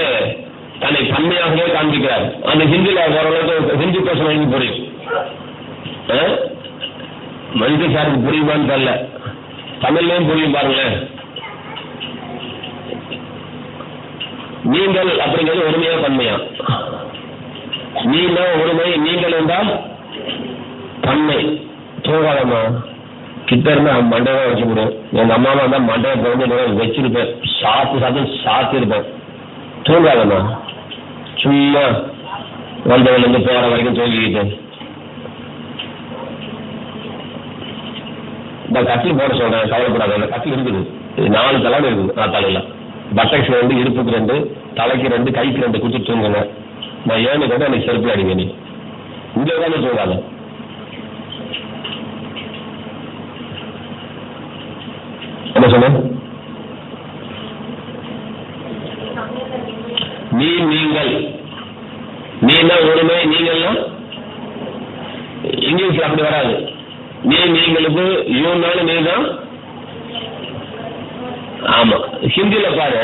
S1: தன்னை பன்மையாகவே காண்பிக்கிறார். அந்த ஹிந்தியில ஓரளவுக்கு ஹிந்தி பேசுறவங்களுக்கு புரியும். மனித சாருக்கு புரியுமான்னு தெரியல, தமிழ்லயும் புரியும் பாருங்களேன். நீங்கள் அப்படிங்கிறது ஒருமையா பன்மையா? நீங்க ஒருமை, நீங்கள் என்றால் பன்மை. தூங்காதம்மா கிட்ட இருந்தா மண்டையை வச்சு விடும். எங்க அம்மாவை தான் மண்டையை பிறந்து வச்சிருப்பேன், சாத்து இருப்பேன். தூங்காதம்மா, சும்மா வந்தவங்க இருந்து போற வரைக்கும் தூங்கிக்கிட்டேன். இந்த கட்டில் போட சொல்றேன், கவலைப்படாத. அந்த கட்டில் இருக்குது, 4 தலை இருக்குது. தலையில பட்டக்ஸ் 2, இடுப்புக்கு 2, தலைக்கு 2, கைக்கு 2 குச்சி தூங்குங்க. நான் ஏன்னு கூட எனக்கு செருப்பு அடிங்க. நீ இங்க உட்காந்து தூங்காத. என்ன சொன்ன? நீங்கள் நீனா ஒருமை, நீங்கள்னா இங்கிலீஷ்ல அப்படி வராது. நீங்களுக்கு யூனாலும் நீ தான். ஆமா, ஹிந்தியில பாரு,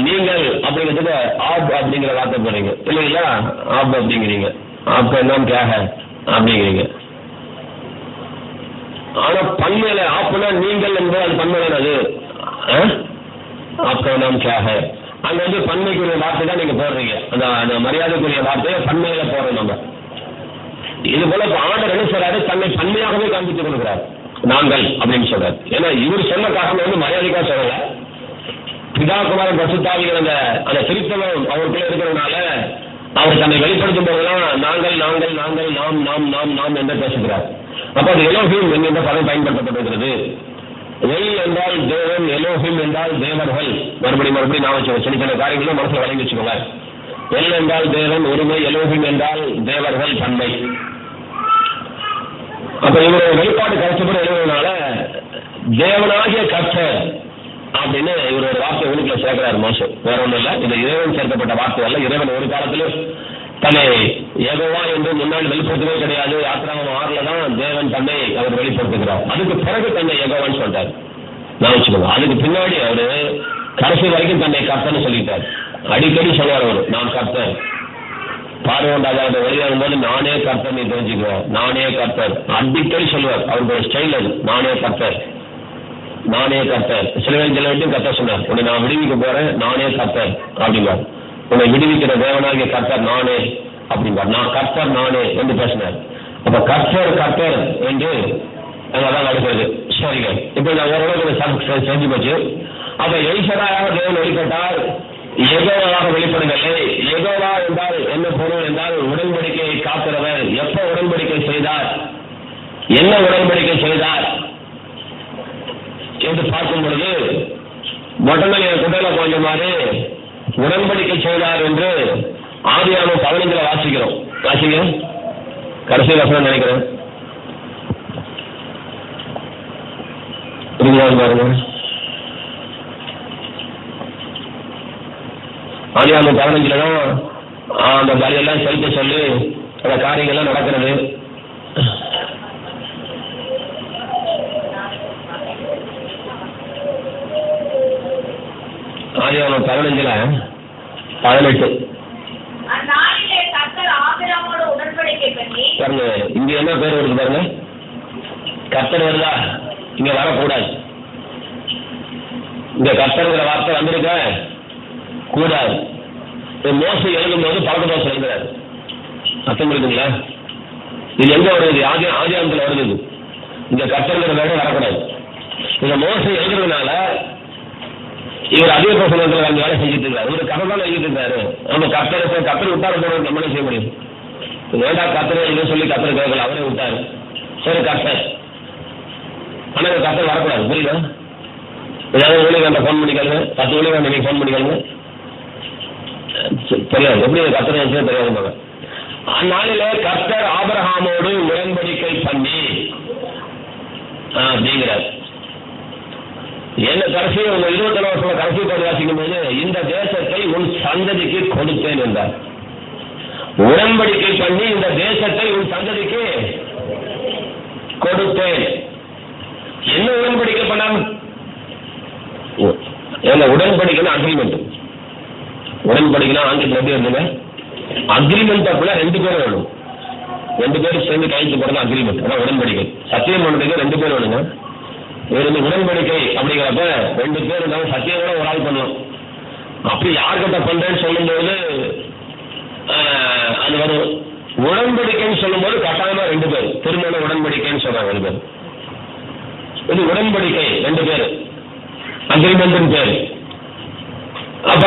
S1: நீங்கள் அப்படிங்கிறதுக்கு ஆப் அப்படிங்கிற வார்த்தை போறீங்க இல்லைங்களா? ஆப் அப்படிங்கிறீங்க, ஆப் என்ன கேக அப்படிங்கிறீங்க. ஆனா பன்மையில ஆப்னா நீங்கள் என்பது அது பன்மையான, அது ஆப்கா நாம் கேக. அங்க வந்து பன்மைக்குரிய வார்த்தை தான் நீங்க போடுறீங்க. அந்த மரியாதைக்குரிய வார்த்தையை பன்மையில போடுறோம் நம்ம. இது போல ஆண்டவர் என்ன சொல்றாரு? தன்னை பன்மையாகவே காண்பித்துக் கொடுக்கிறார். நாங்கள் அப்படின்னு சொல்றாரு. ஏன்னா இவர் சொன்ன காரணம் வந்து மரியாதைக்கா சொல்லல, பிதா குமாரன் பசுத்தாவிகள் அந்த திருத்தலம் அவருக்குள்ள இருக்கிறதுனால அவர் தன்னை வெளிப்படுத்தும் போதெல்லாம் நாங்கள் நாங்கள் நாங்கள் நாம் நாம் நாம் நாம் என்று பேசுகிறார். அப்ப அது எலோஹிம் என்கின்ற பதம் பயன்படுத்தப்பட்டிருக்கிறது. எல் என்றால் தேவன், எலோஹிம் என்றால் தேவர்கள். மறுபடியும் நான் வச்சுக்கோங்க, சின்ன சின்ன காரியங்களும் மனசுல வழங்கி வச்சுக்கோங்க. எல் என்றால் தேவன் ஒருமை, எலோஹிம் என்றால் தேவர்கள் பன்மை. அப்ப இவருடைய வெளிப்பாடு கஷ்டப்பட எழுதுறதுனால தேவனாகிய கர்த்தர் அப்படின்னு இவரோட வார்த்தை உனக்குள்ள சேர்க்கிறார் மோசே. வேற ஒன்றும் இல்லை, இது இறைவன் சேர்க்கப்பட்ட வார்த்தை அல்ல. இறைவன் ஒரு காலத்திலும் தன்னை யெகோவா என்று முன்னாடி வெளிப்படுத்தவே கிடையாது. யாத்திராகமம் 6ல தான் தேவன் தன்னை அவர் வெளிப்படுத்துகிறார். அதுக்கு பிறகு தன்னை யெகோவான்னு சொல்றாரு. நான் வச்சுக்கோங்க, அதுக்கு பின்னாடி அவரு கடைசி வரைக்கும் தன்னை கர்த்தர்னு சொல்லிட்டார். அடிக்கடி சொல்வார் அவர், நான் கர்த்தர். பார்வோண்டாக வெளியாகும் போது நானே கர்த்தர், நீ தெரிஞ்சுக்குவேன், நானே கர்த்தர் அடிக்கடி சொல்லுவார். அவருடைய ஸ்டைல் அது, நானே கர்த்தர், நானே கர்த்தர். சிலவரையும் கர்த்தர் சொன்னார், உன்னை நான் விடுவிக்க போறேன், நானே கர்த்தர் அப்படிங்கிறார். உன்னை விடுவிக்கிற தேவனாகிய கர்த்தர் நானே அப்படிங்கிறார். நான் கர்த்தர் நானே என்று பேசினார். அப்ப கர்த்தர் கர்த்தர் என்று அங்கதான் நடக்கிறது. சரிங்க, இப்ப நான் ஓரளவுக்கு செஞ்சு போச்சு. அப்ப எலிசராக தேவன் வெளிப்பட்டார், யெகோவாவாக வெளிப்படவில்லை. யெகோவா என்றால் என்ன பொருள் என்றால் உடன்படிக்கையை காக்கிறவர். எப்ப உடன்படிக்கை செய்தார், என்ன உடன்படிக்கை செய்தார் என்று பார்க்கும் பொழுது மொட்டங்கள் என் குட்டையில கொஞ்சமாறு உடன்படிக்கை செய்தார் என்று ஆதியாகமம் 15 வாசிக்கிறோம். வாசிங்க, கடைசி வசனம் நினைக்கிறேன். பாருங்க, ஆதியாகமம் 15 தான் அந்த பலியெல்லாம் செலுத்த சொல்லி அந்த காரியங்கள்லாம் நடக்கிறது. ஆதியாகமம் 15 18 பாருங்க. இங்க என்ன பேர் வருது பாருங்க, கர்த்தர் வருதா? இங்க வரக்கூடாது. இங்க கர்த்தருங்கிற வார்த்தை வந்திருக்க கூடாது. மோசை எழுதும் போது பழக்க தோசை எழுதுறாரு. அர்த்தம் இருக்குங்களா? இது எங்க வருது? ஆதியாகமத்துல வருது. இங்க கர்த்தருங்கிற வேடம் வரக்கூடாது. இந்த மோசை எழுதுறதுனால இவர் அதே பிரசனத்தில் அந்த வேலை செஞ்சுட்டு இருக்காரு. இவர் கதை தான் எழுதிட்டு இருக்காரு. நம்ம கர்த்தர் விட்டாரு போன நம்மளே செய்ய முடியும். வேண்டா கர்த்தரை எழுத சொல்லி கர்த்தர் கேட்கல, அவரே விட்டாரு. சரி கர்த்தர், ஆனா கர்த்தர் வரக்கூடாது. புரியுதா? ஏதாவது ஊழியர்கிட்ட ஃபோன் பண்ணிக்கலுங்க, 10 ஊழியர்கிட்ட நீங்க ஃபோன் பண்ணிக்கலுங்க. தெரியாது எப்படி கர்த்தர் தெரியாது. அந்நாளில கர்த்தர் ஆபிரகாமோடு உடன்படிக்கை பண்ணி அப்படிங்கிறார். என்ன கடைசி 21 வருஷம் கடைசி படி வாசிக்கும் போது இந்த தேசத்தை உன் சந்ததிக்கு கொடுத்தேன் என்றார். உடன்படிக்கை பண்ணி இந்த தேசத்தை உன் சந்ததிக்கு கொடுத்தேன். என்ன உடன்படிக்கை பண்ணாம? உடன்படிக்கைன்னா அக்ரிமெண்ட். உடன்படிக்கைனா ஆங்கிலம் எப்படி இருந்தது? அக்ரிமெண்ட் அப்படின்னா 2 பேரும் வேணும். 2 பேரும் சேர்ந்து கையெழுத்து போடுறது அக்ரிமெண்ட். அதான் உடன்படிக்கை. சத்தியம் பண்ணுறதுக்கு 2 பேர் வேணுங்க. இது உடன்படிக்கை அப்படிங்கிறப்ப 2 பேர் இருந்தாலும் சத்தியம் கூட ஒரு ஆள் பண்ணலாம். அப்படி யார்கிட்ட பண்றேன்னு சொல்லும்போது அது வரும். உடன்படிக்கைன்னு சொல்லும்போது கட்டாயமா 2 பேர். திருமண உடன்படிக்கைன்னு சொல்றாங்க 2 பேர். இது உடன்படிக்கை 2 பேர், அக்ரிமெண்ட் பேர். அப்ப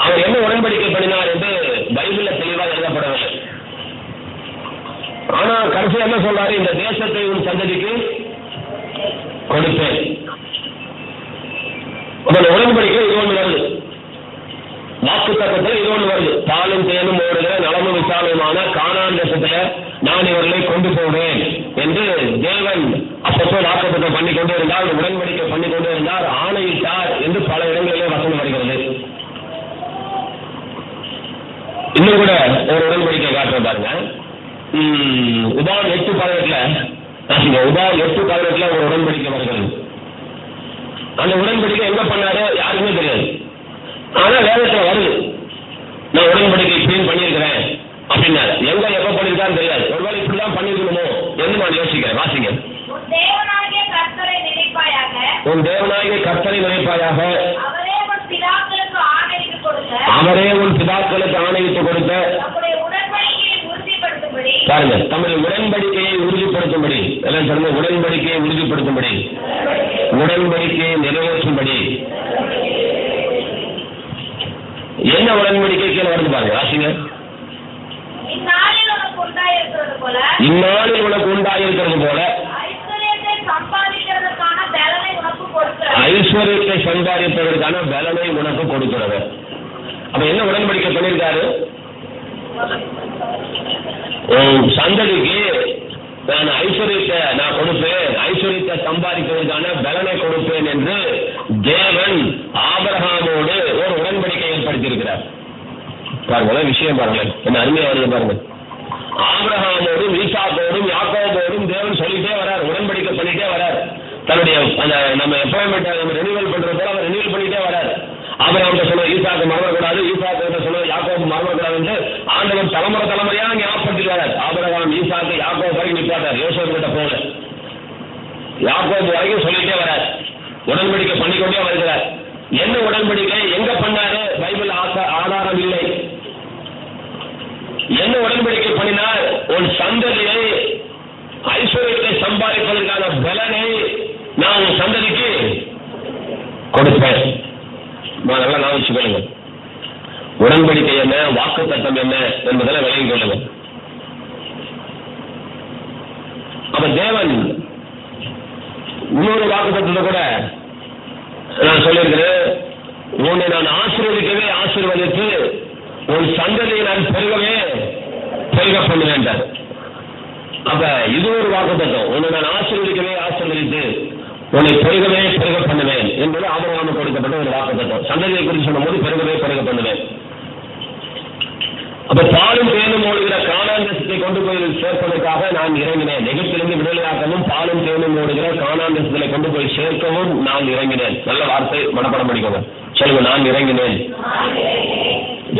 S1: அவர் என்ன உடன்படிக்கை பண்ணினார் என்று பைபிள்ல தெளிவாக எழுதப்படவில்லை. ஆனா கடைசி என்ன சொல்றாரு? இந்த தேசத்தை உன் சந்ததிக்கு கொடுத்தேன். உடன்படிக்கை இது ஒன்று வருது. வாக்கு தத்தத்தில் இது ஒன்று வருது. பாலும் தேனும் ஓடுகிற நலமும் விசாலமான கானான் தேசத்துல நான் இவர்களை கொண்டு போவேன் என்று தேவன் அப்பப்போ வாக்குத்தத்தம் பண்ணி கொண்டே இருந்தார், உடன்படிக்கை பண்ணி கொண்டே இருந்தார், ஆணையிட்டார் என்று பல இடங்களிலே வசனம் வருகிறது. இன்னும் கூட ஒரு உடன்படிக்கை காட்டுற பாருங்க. உபாகம் 8:18 உபாகம் 8:18 ஒரு உடன்படிக்கை வருகிறது. அந்த உடன்படிக்கை எங்க பண்ணாரு யாருக்குமே தெரியாது. ஆனா வேதத்துல வருது, நான் உடன்படிக்கை இப்படின்னு பண்ணியிருக்கிறேன் அப்படின்னாரு. எங்க எப்ப பண்ணிருக்கான்னு தெரியாது. ஒருவேளை இப்படிதான் பண்ணிருக்கணுமோ என்று நான் யோசிக்கிறேன். வாசிங்க. உன் தேவனாகிய கர்த்தரை நினைப்பாயாக, அவரே உன் பிதாக்களுக்கு ஆணையிட்டு கொடுத்த பாருங்க, தம்முடைய உடன்படிக்கையை உறுதிப்படுத்தும்படி, எல்லாம் சொல்லுங்க, உடன்படிக்கையை உறுதிப்படுத்தும்படி, உடன்படிக்கையை நிறைவேற்றும்படி. என்ன உடன்படிக்கை கீழே வருது பாருங்க, வாசிங்க. இந்நாளில் உனக்கு உண்டாயிருக்கிறது போல ஐஸ்வர்யத்தை சம்பாதிப்பதற்கான பலனை உனக்கு கொடுக்கிறது. அப்ப என்ன உடன்படிக்கை பண்ணியிருக்காரு? சந்ததிக்கு நான் ஐஸ்வர்யத்தை நான் கொடுப்பேன், ஐஸ்வர்யத்தை சம்பாதிப்பதற்கான பலனை கொடுப்பேன் என்று தேவன் ஆபிரகாமோடு ஒரு உடன்படிக்கை ஏற்படுத்தியிருக்கிறார். பாருங்க விஷயம், பாருங்க என்ன அருமையா வருது பாருங்க. ஆபிரகாமோடும் ஈசாக்கோடும் யாக்கோபோடும் தேவன் சொல்லிட்டே வரார், உடன்படிக்கை பண்ணிட்டே வரார். தன்னுடைய அந்த நம்ம எப்பாயின்மெண்ட் நம்ம ரெனிவல் பண்றது போல அவர் ரெனிவல் பண்ணிட்டே வரார். ஆபிரகாம் சொன்ன ஈசாக்கு மறந்துக்கூடாது, ஈசாக்கு சொன்ன யாக்கோபு மறந்துக்கூடாது என்று ஆண்டவன் தலைமுறையா ஞாபகப்படுத்திட்டு ஆபிரகாம் ஈசாக்கு யாக்கோபு வரைக்கும் நிப்பாட்டார். யோசேப்பு கிட்ட போல யாக்கோபு வரைக்கும் சொல்லிட்டே வரார், உடன்படிக்கை பண்ணிக்கொண்டே வருகிறார். என்ன உடன்படிக்கை எங்க பண்ணாரு? பைபிள் ஆதாரம் இல்லை. என்ன உடன்படிக்கை பண்ணினார்? உன் சந்ததியை ஐஸ்வர்யத்தை சம்பாதிப்பதற்கான பலனை நான் உன் சந்ததிக்கு கொடுப்பேன். நல்லா நான் வச்சுக்கொள்ளுங்க. உடன்படிக்கை என்ன, வாக்கு தத்தம் என்ன என்பதெல்லாம் விளங்கிக் கொள்ளுங்க. அப்ப தேவன் இன்னொரு வாக்கு தத்தத்தை கூட நான் சொல்லியிருக்கிறேன், உன்னை நான் ஆசீர்வதிக்கவே ஆசீர்வதித்து உன் சந்ததியை நான் பெருக பண்ணுவேன். அப்ப இது ஒரு வாக்கு தத்தம். உன்னை நான் ஆசீர்வதிக்கவே ஆசீர்வதித்து உன்னை பெருக பண்ணுவேன் என்பது ஆபிரகாமுக்கு கொடுக்கப்பட்ட ஒரு வாக்கு தத்தம். சந்ததியை குறித்து சொன்ன போது பெருக பண்ணுவேன். அப்ப பாலும் தேனும் ஓடுகிற கானான் தேசத்தை கொண்டு போய் சேர்ப்பதற்காக நான் இறங்கினேன். எகிப்திலிருந்து விடுதலையாக்கவும் பாலும் தேனும் ஓடுகிற கானான் தேசத்தை கொண்டு போய் சேர்க்கவும் நான் இறங்கினேன். நல்ல வார்த்தை, மனப்பாடம் பண்ணிக்கோங்க. சொல்லுங்க, நான் இறங்கினேன்.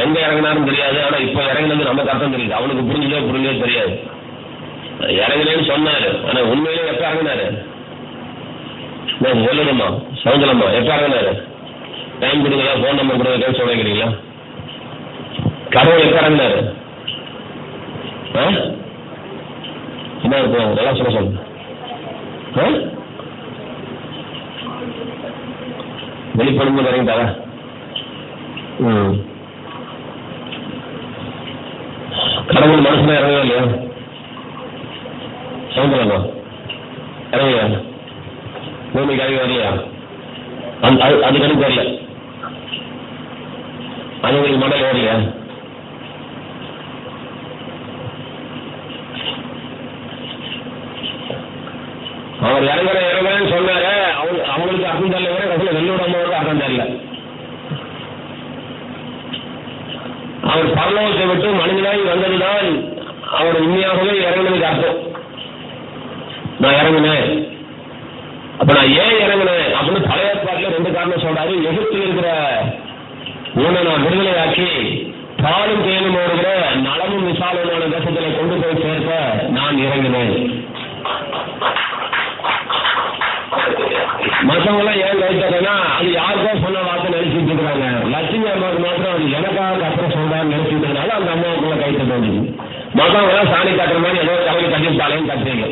S1: எங்க இறங்கினாரும் தெரியாது, ஆனா இப்ப இறங்கினது நமக்கு அர்த்தம் தெரியுது. அவனுக்கு புரிஞ்சதே தெரியாது. இறங்கினேன்னு சொன்னாரு, ஆனா உண்மையிலே எப்ப இறங்கினாரு? சொல்லணுமா சவுந்தரமா எப்ப இறங்கினாரு? டைம் கொடுங்க, போன் நம்பர் கொடுங்க சொல்றீங்களா? கடவுள் எப்ப இறங்கினாரு? என்ன இருக்கும் நல்லா சொல்லுங்க. வெளிப்படும்போது இறங்கிட்டாரா? கடவுள் மனசுல இறங்கவே இல்லையா? சவுந்தரமா இறங்கலையா? பூமிக்கு அழகு வரலையா? அது கணக்கு வரல. அது உங்களுக்கு மண்டல் வரலையா? அவர் இறங்குறேன்னு சொன்னாரு. அவங்களுக்கு அர்த்தம் தெரியல, கடைசியில் வெள்ளோட அம்மாவுக்கு அர்த்தம் தெரியல. அவர் பரலோகத்தை விட்டு மனிதனாய் வந்ததுதான் அவர் உண்மையாகவே இறங்கினதுக்கு அர்த்தம். நான் இறங்கினேன். அப்ப நான் ஏன் இறங்கினேன் அப்படின்னு பழைய ஏற்பாட்டில் 2 காரணம் சொல்றாரு. எகிப்தில் இருக்கிற உன்னை நான் விடுதலையாக்கி பாலும் தேனும் ஓடுகிற நலமும் விசாலமான தேசத்திலே கொண்டு போய் சேர்க்க நான் இறங்கினேன். மற்றவங்க எல்லாம் ஏன் கைத்தறேன்னா அது யாருக்கோ சொன்ன வார்த்தை நினைச்சிட்டு இருக்கிறாங்க. லட்சுமி அம்மாவுக்கு மாத்திரம் அது எனக்காக கத்துற சொல்றான்னு நினைச்சிட்டதுனால அந்த அம்மாவுக்குள்ள கைத்தட்ட வேண்டியது. மற்றவங்க எல்லாம் சாணி கட்டுற மாதிரி ஏதோ தலையை கட்டிட்டாலேன்னு கட்டுறீங்க.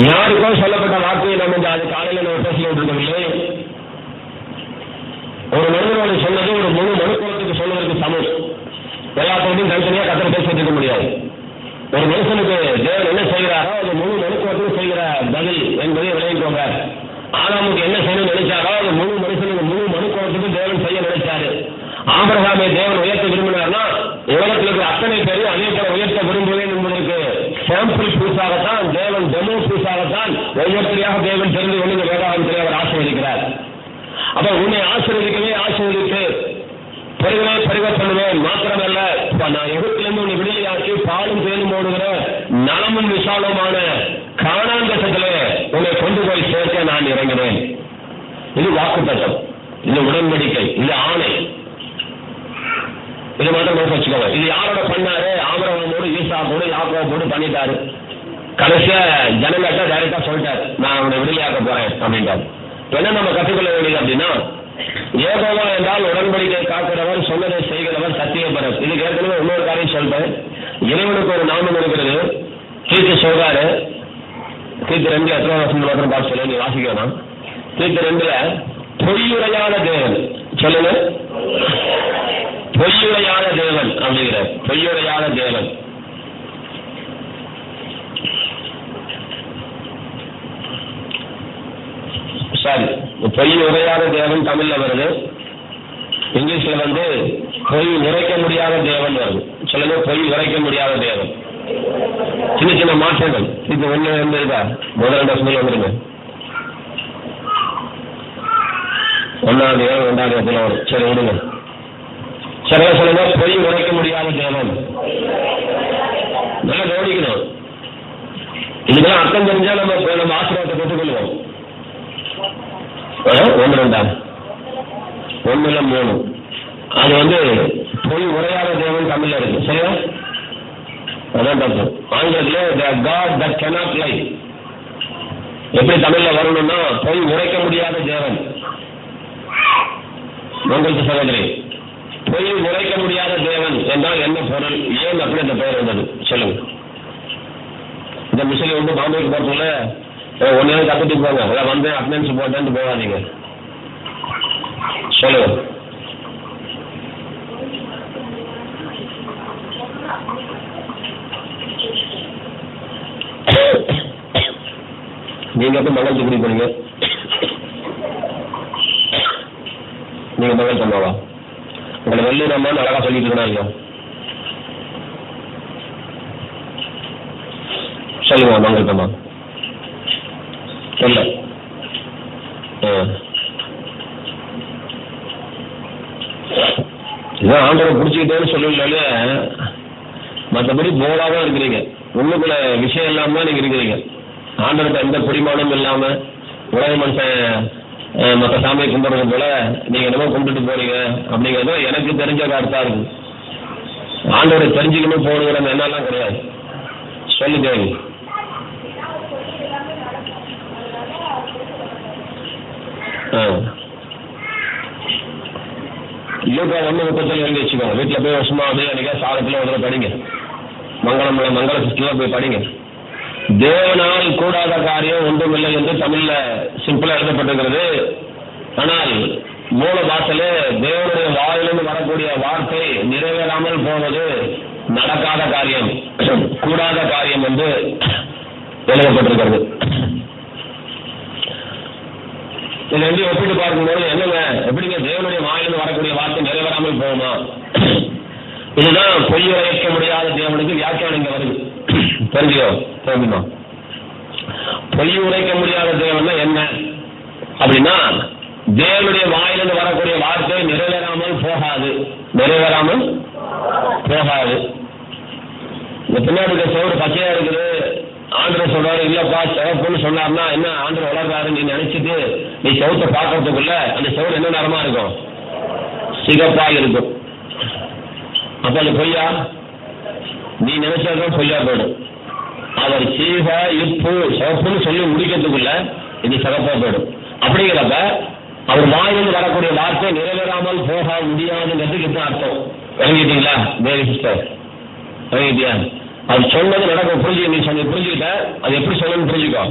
S1: யாருக்கோ சொல்லப்பட்ட வார்த்தையை நம்ம அது காலையில் நம்ம பேசிக்கிட்டு இருக்கவில்லை. ஒரு மனிதனோட சொன்னது ஒரு முழு மனுக்குலத்துக்கு சொல்வதற்கு சமம். எல்லாத்தையும் தனித்தனியா கத்தரை பேசிட்டு இருக்க முடியாது. ஒரு மனுஷனுக்கு தேவன் என்ன செய்கிறாரோ அது முழு மனுக்குலத்துக்கு செய்கிற பதில் என்பதை விளைவிக்கோங்க. ஆதாமுக்கு என்ன செய்யணும்னு நினைச்சாரோ அது முழு மனுஷனுக்கு முழு மனுக்குலத்துக்கு தேவன் செய்ய நினைச்சாரு. ஆபிரகாமை தேவன் உயர்த்த விரும்பினார்னா உலகத்தில் இருக்கிற அத்தனை பேரும் அதே போல உயர்த்த விரும்புவேன் என்பதற்கு சாம்பிள் பீஸாகத்தான் தேவன் டெமோ பீஸாகத்தான் ஒவ்வொருத்தரையாக தேவன் தெரிந்து கொண்டு வேதாகமத்திலே அவர் ஆசீர்வதிக்கிறார். அப்ப உன்னை ஆசீர்வதித்து பெருகவே பெருக பண்ணுவேன். மாத்திரமல்ல நான் எகிப்திலிருந்து உன்னை விடுதலையாக்கி பாலும் தேனும் ஓடுகிற நலமும் விசாலமான கானான் தேசத்திலே உன்னை கொண்டு போய் சேர்க்க நான் இறங்கினேன். இது வாக்குத்தத்தம், இது உடன்படிக்கை, இது ஆணை. இது மட்டும் வச்சுக்கோங்க. இது யாரோட பண்ணாரு? ஆபிரகாமோடு ஈசாக்கோடு யாக்கோபோடு பண்ணிட்டாரு. கடைசியா ஜனங்கட்ட டைரக்டா சொல்லிட்டாரு நான் உன்னை விடுதலையாக்க போறேன் அப்படின்ட்டாரு. என்ன நம்ம கற்றுக்கொள்ள வேண்டியது அப்படின்னா யெகோவா என்றால் உடன்படிக்கை காக்கிறவர், சொன்னதை செய்கிறவர், சத்தியப்பரர். இதுக்கு ஏற்கனவே இன்னொரு காரியம் சொல்றேன். இறைவனுக்கு ஒரு நாமம் இருக்கிறது. கீர்த்தி சொல்றாரு. கீர்த்தி 2 எத்தனை வருஷம் மாத்திரம் பார்த்து சொல்ல நீ வாசிக்கணும். கீர்த்தி 2 பொய்யுரையான தேவன் சொல்லுங்க. பொய்யுரையான தேவன் அப்படிங்கிற பொய்யுரையான தேவன். சாரி, பொய் உரையாத தேவன் தமிழ்ல வருது. இங்கிலீஷ்ல பொய் உரைக்க முடியாத தேவன் வருது. சொல்லுங்க, பொய் உரைக்க முடியாத தேவன். சின்ன சின்ன மாற்றங்கள். இது 1 இருக்கா? முதல் 2 வருஷத்துல வந்துருங்க. 1ஆவது 2ஆவது இடத்துல வரும். சரி விடுங்க. சரி சொல்லுங்க, பொய் உரைக்க முடியாத தேவன். நல்லா கவனிக்கணும். இதுக்கெல்லாம் அர்த்தம் தெரிஞ்சா நம்ம ஆசீர்வாதத்தை பெற்றுக்கொள்வோம். 1 2 1 இல்ல 3. அது பொய் உரையாத தேவன் தமிழ்ல இருக்கு. சரியா? அதான் தப்பு. ஆங்கிலத்தில் God that cannot lie. எப்படி தமிழ்ல வரணும்னா பொய் உரைக்க முடியாத தேவன். உங்களுக்கு சகோதரி, பொய் உரைக்க முடியாத தேவன் என்றால் என்ன பொருள்? ஏன் அப்படி அந்த பெயர் வந்தது சொல்லுங்க. இந்த மிஷின் பாம்பேக்கு போறதுல 1 நாள் கத்துட்டு போங்க. அதான் அட்டெண்டன்ஸ் போட்டேன்னு போகாதீங்க. சொல்லுங்க. நீங்க எப்ப மகள் குடி போறீங்க? நீங்க மகள் சொன்னாவா? உங்களை வெள்ளிடம்மான்னு அழகா சொல்லிட்டு இருக்கா? சொல்லுங்க மங்கள் தம்மா. சொல்ல இதான் ஆண்டரை பிடிச்சிக்கிட்டேன்னு சொல்லல. மற்றபடி போலாதான் இருக்கிறீங்க. உள்ளுக்குள்ள விஷயம் இல்லாம தான் நீங்க இருக்கிறீங்க. ஆண்டருக்கு எந்த பிடிமானமும் இல்லாம உலக மனுஷன் மற்ற சாமியை கும்பிடுறது போல நீங்க என்னமோ கும்பிட்டு போறீங்க அப்படிங்கிறது எனக்கு தெரிஞ்ச கருத்தா இருக்கு. ஆண்டவரை தெரிஞ்சுக்கணும் போகணுங்கிற எண்ணெல்லாம் கிடையாது. சொல்லுங்க. லூக்கா 1:30 எழுதி வச்சுக்கோங்க. வீட்டில் போய் வருஷமா அன்னைக்கா சாதத்துல ஒரு படிங்க. மங்கள சிஸ்டம்ல போய் படிங்க. தேவனால் கூடாத காரியம் ஒன்றுமில்லை என்று தமிழ்ல சிம்பிளா எழுதப்பட்டிருக்கிறது. ஆனால் மூல பாஷையில தேவனுடைய வாயிலிருந்து வரக்கூடிய வார்த்தை நிறைவேறாமல் போவது நடக்காத காரியம், கூடாத காரியம் என்று எழுதப்பட்டிருக்கிறது. இதை எப்படி ஒப்பிட்டு பார்க்கும்போது என்னங்க, எப்படிங்க தேவனுடைய வாயிலிருந்து வரக்கூடிய வார்த்தை நிறைவேறாமல் போகுமா? இதுதான் பொய் உரைக்க முடியாத தேவனுக்கு வியாக்கியானம் இங்க வருது. தெரிஞ்சுமா? பொய் உரைக்க முடியாத தேவன் என்ன அப்படின்னா தேவனுடைய வாயிலிருந்து வரக்கூடிய வார்த்தை நிறைவேறாமல் போகாது. நிறைவேறாமல் போகாது. இந்த பின்னாடி இருக்க சோறு பச்சையா இருக்குது, ஆண்டவர் சொல்றாரு இல்லப்பா சிவப்புன்னு சொன்னார்னா என்ன ஆண்டவர் வளர்றாரு நீ நினைச்சிட்டு நீ செவத்தை பார்க்கறதுக்குள்ள அந்த செவரு என்ன நேரமா இருக்கும், சிகப்பா இருக்கும். அப்ப அது பொய்யா, நீ நினைச்சதுதான் பொய்யா போயிடும். அவர் சீக இப்பு சிவப்புன்னு சொல்லி முடிக்கிறதுக்குள்ள இது சிறப்பா போயிடும். அப்படிங்கிறப்ப அவர் வாயிலிருந்து வரக்கூடிய வார்த்தை நிறைவேறாமல் போக முடியாதுங்கிறதுக்கு இதுதான் அர்த்தம். விளங்கிட்டீங்களா தேவி சிஸ்டர்? விளங்கிட்டியா? அது சொன்னது நடக்கும். புரிஞ்சுக்க, நீ சொன்ன புரிஞ்சுக்கிட்ட, அது எப்படி சொல்லணும்னு புரிஞ்சுக்கோ.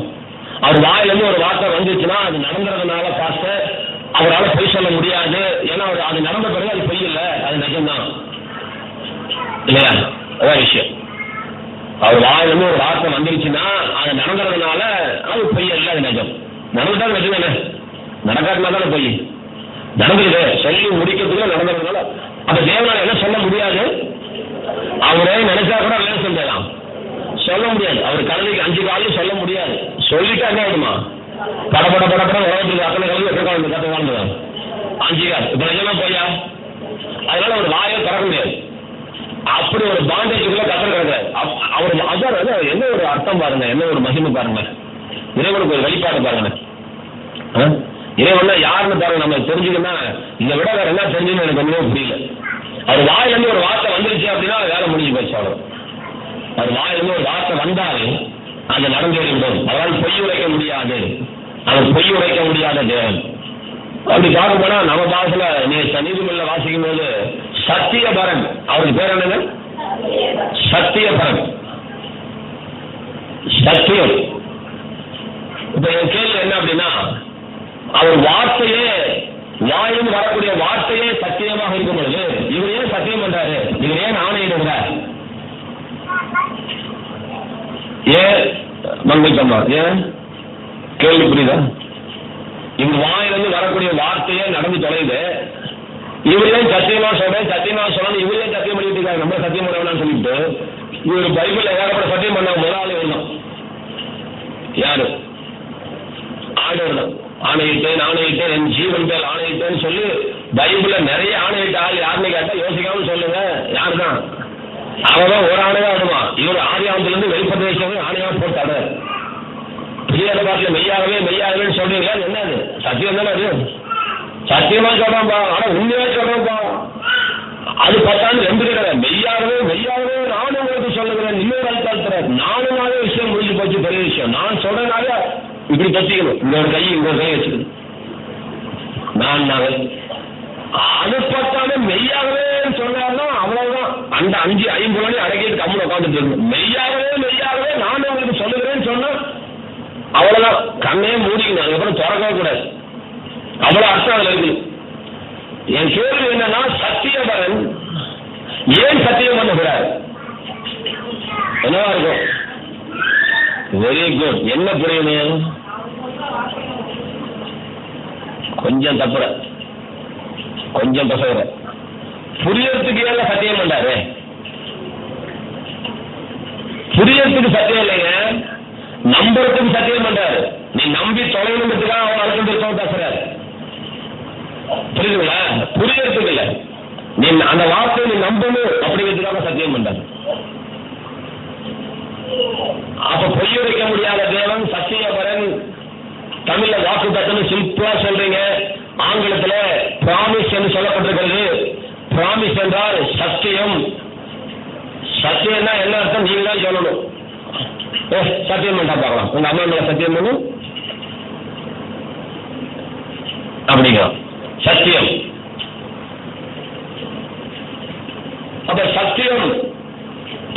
S1: அவர் வாயிலிருந்து ஒரு வார்த்தை வந்துச்சுன்னா அது நடந்துறதுனால பாஸ்டர் அவரால் பொய் சொல்ல முடியாது. ஏன்னா அவர் அது நடந்த பிறகு அது பொய் இல்லை, அது நிஜம்தான் இல்லையா? அதான் விஷயம். அவர் வாயிலிருந்து ஒரு வார்த்தை வந்துருச்சுன்னா அது நடந்துறதுனால அது பொய் இல்லை, அது நிஜம். நடந்துட்டா நிஜம் தானே, நடக்காதுனா தானே பொய். நடந்துருது சொல்லி முடிக்கிறதுக்குள்ள நடந்துறதுனால அப்ப தேவனால என்ன சொல்ல முடியாது, அவரே நினைச்சா கூட வேலை செஞ்சலாம், சொல்ல முடியாது. அவர் கல்விக்கு 5 காலையும் சொல்ல முடியாது. சொல்லிட்டா என்ன ஆயிடுமா, படப்பட உலகத்துக்கு அத்தனை கல்வி எத்தனை காலம் கத்த வாழ்ந்துதான் 5 கால். இப்ப நிஜமா போயா? அதனால ஒரு வாயை திறக்க முடியாது. அப்படி ஒரு பாண்டேஜுக்குள்ள கத்தல் கிடக்காது. அவர் அதான் என்ன ஒரு அர்த்தம் பாருங்க, என்ன ஒரு மகிமை பாருங்க, இறைவனுக்கு ஒரு வெளிப்பாடு பாருங்க. இறைவன்னா யாருன்னு பாருங்க, நம்ம தெரிஞ்சுக்கணும்னா இதை விட வேற என்ன தெரிஞ்சுன்னு எனக்கு ஒண்ணுமே புரியல. அவர் வாயிலிருந்து ஒரு வார்த்தை வந்துருச்சு அப்படின்னா வேலை முடிஞ்சு போச்சு. அவர் வாயிலிருந்து ஒரு வார்த்தை வந்தாலே அது நடந்துவிடும். அவரால் பொய் உரைக்க முடியாது, அவர் பொய் உரைக்க முடியாத தேவன். அப்படி பார்க்க போனா நம்ம பாசல நீதிமன்ற வாசிக்கும் போது சத்தியபரன், அவருக்கு பேர் என்னங்க? சத்தியபரன், சத்தியம். இப்ப என் கேள்வி என்ன அப்படின்னா, அவர் வார்த்தையே வாயிலிருந்து வரக்கூடிய வார்த்தையே சத்தியமாக இருக்கும் பொழுது இவர் ஏன் சத்தியம் பண்றாரு, இவர் ஏன் ஆணையிடுகிறார்? ஏன் மங்கிட்டமா, ஏன் கேள்வி புரியுதா? இவர் வாயிலிருந்து வரக்கூடிய வார்த்தையே நடந்து தொலைது, இவர் ஏன் சத்தியமா சொல்றேன் சத்தியமா சொல்லணும், இவர் ஏன் சத்தியம் பண்ணிட்டு இருக்காரு, நம்ம சத்தியம் பண்ணலாம் சொல்லிட்டு இவர் பைபிள்ல ஏகப்பட்ட சத்தியம் பண்ண முதலாளி வரணும். யாரு? ஆண்டவர் தான். ஆணையிட்டேன் என் ஜீவன் மேல் ஆணையிட்டேன்னு சொல்லி பைபிள்ல நிறைய ஆணையிட்ட ஆள் யாருன்னு கேட்டா யோசிக்காம சொல்லுங்க, யாருதான்? அவதான் ஒரு ஆணையா விடுவான். இவர் ஆதியாமத்துல இருந்து வெளிப்பட்டு ஆணையா போட்டாரு. புதிய பாட்டில் மெய்யாகவே சொல்றீங்களா? என்னது சத்தியம் தானே? அது சத்தியமா சொல்றோம்பா, ஆனா உண்மையா சொல்றோம்பா. அது 10 ஆண்டு 2 கிடையாது. மெய்யாகவே நானும் உங்களுக்கு சொல்லுகிறேன். இன்னொரு அழுத்தாத்துற நானும் விஷயம் முடிஞ்சு போச்சு, பெரிய விஷயம். நான் சொல்றதுனால இப்படி பத்திக்கணும், இன்னொரு கை வச்சுக்கணும். நான் அது 10 ஆண்டு மெய்யாகவே சொன்னார்னா அவ்வளவுதான். அந்த 5 ஐம்புலனையும் அடக்கிட்டு கம்முன்னு உட்காந்துட்டு இருக்கணும். மெய்யாகவே நானும் உங்களுக்கு சொல்லுகிறேன்னு சொன்னா அவ்வளவுதான், கண்ணையே மூடிக்கணும், அதுக்கப்புறம் திறக்கவே கூடாது. அவ்வளவு அர்த்தம் அதுல இருக்கு. என் கேள்வி என்னன்னா, சத்தியபரன் ஏன் சத்தியம் பண்ணுகிறார்? என்னவா இருக்கும்? Very good. என்ன புரியணும்? கொஞ்சம் தப்புற, கொஞ்சம் பசங்க புரியறதுக்கு ஏன் சத்தியம் பண்றாரு? புரியறதுக்கு சத்தியம் இல்லைங்க, நம்புறதுக்கு சத்தியம் பண்றாரு. நீ நம்பி தொலைணுன்றதுக்காக அவன் அழுத்தம் பேசுறாரு. புரியுதுங்களா? புரியறதுக்கு இல்ல, நீ அந்த வார்த்தையை நீ நம்பணும் அப்படிங்கிறதுக்காக சத்தியம் பண்றாரு. அப்ப பொய் வைக்க முடியாத தேவன் சத்தியபரன். தமிழ்ல வாக்கு தத்துவம் சிம்பிளா சொல்றீங்க, ஆங்கிலத்துல பிராமிஸ் என்று சொல்லப்பட்டிருக்கிறது. பிராமிஸ் என்றால் சத்தியம். சத்தியம்னா என்ன அர்த்தம் நீங்க தான் சொல்லணும். சத்தியம் பண்ணா பார்க்கலாம், உங்க அம்மா மேல சத்தியம் பண்ணும் அப்படிங்க சத்தியம். அப்ப சத்தியம்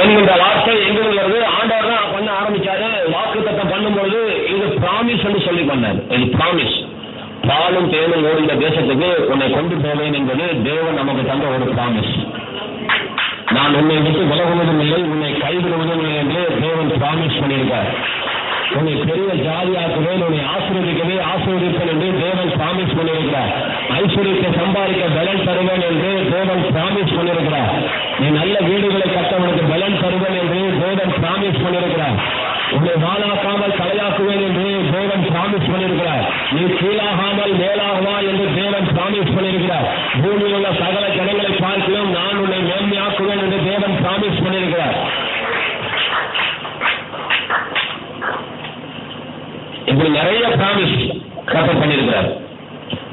S1: என்கின்ற வார்த்தை எங்கிருந்து ஆண்டவர் தான் பண்ண ஆரம்பிச்சாரு. வாக்கு தத்தம் பண்ணும்போது இது பிராமிஸ் என்று சொல்லி பண்ணாரு. இது பிராமிஸ். பாலும் தேனும் ஓடுகிற தேசத்துக்கு உன்னை கொண்டு போவேன் என்பது தேவன் நமக்கு தந்த ஒரு பிராமிஸ். நான் உன்னை விட்டு விலகுவதும் இல்லை, உன்னை கைவிடுவதும் இல்லை என்று தேவன் பிராமிஸ் பண்ணியிருக்கார். உன்னை பெரிய ஜாதியாக்குவேன், உன்னை ஆசீர்வதிப்பேன் என்று தேவன் பிராமிஸ் பண்ணியிருக்கிறார். ஐஸ்வர்யத்தை சம்பாதிக்க பலன் தருவேன் என்று தேவன் பிராமிஸ் பண்ணியிருக்கிறார். நீ நல்ல வீடுகளை கட்டவனுக்கு பலன் தருவேன் என்று தேவன் பிராமிஸ் பண்ணியிருக்கிறார். உன்னை வாழாக்காமல் தலையாக்குவேன் என்று தேவன் பிராமிஸ் பண்ணியிருக்கிறார். நீ கீழாகாமல் மேலாகுவா என்று தேவன் பிராமிஸ் பண்ணியிருக்கிறார். பூமியில் உள்ள சகல ஜனங்களை பார்க்கலாம் நான் உன்னை மேன்மையாக்குவேன் பண்ணியிருக்கிறார். இப்படி நிறைய பிராமிஸ் கர்த்தர் பண்ணியிருக்கிறார்.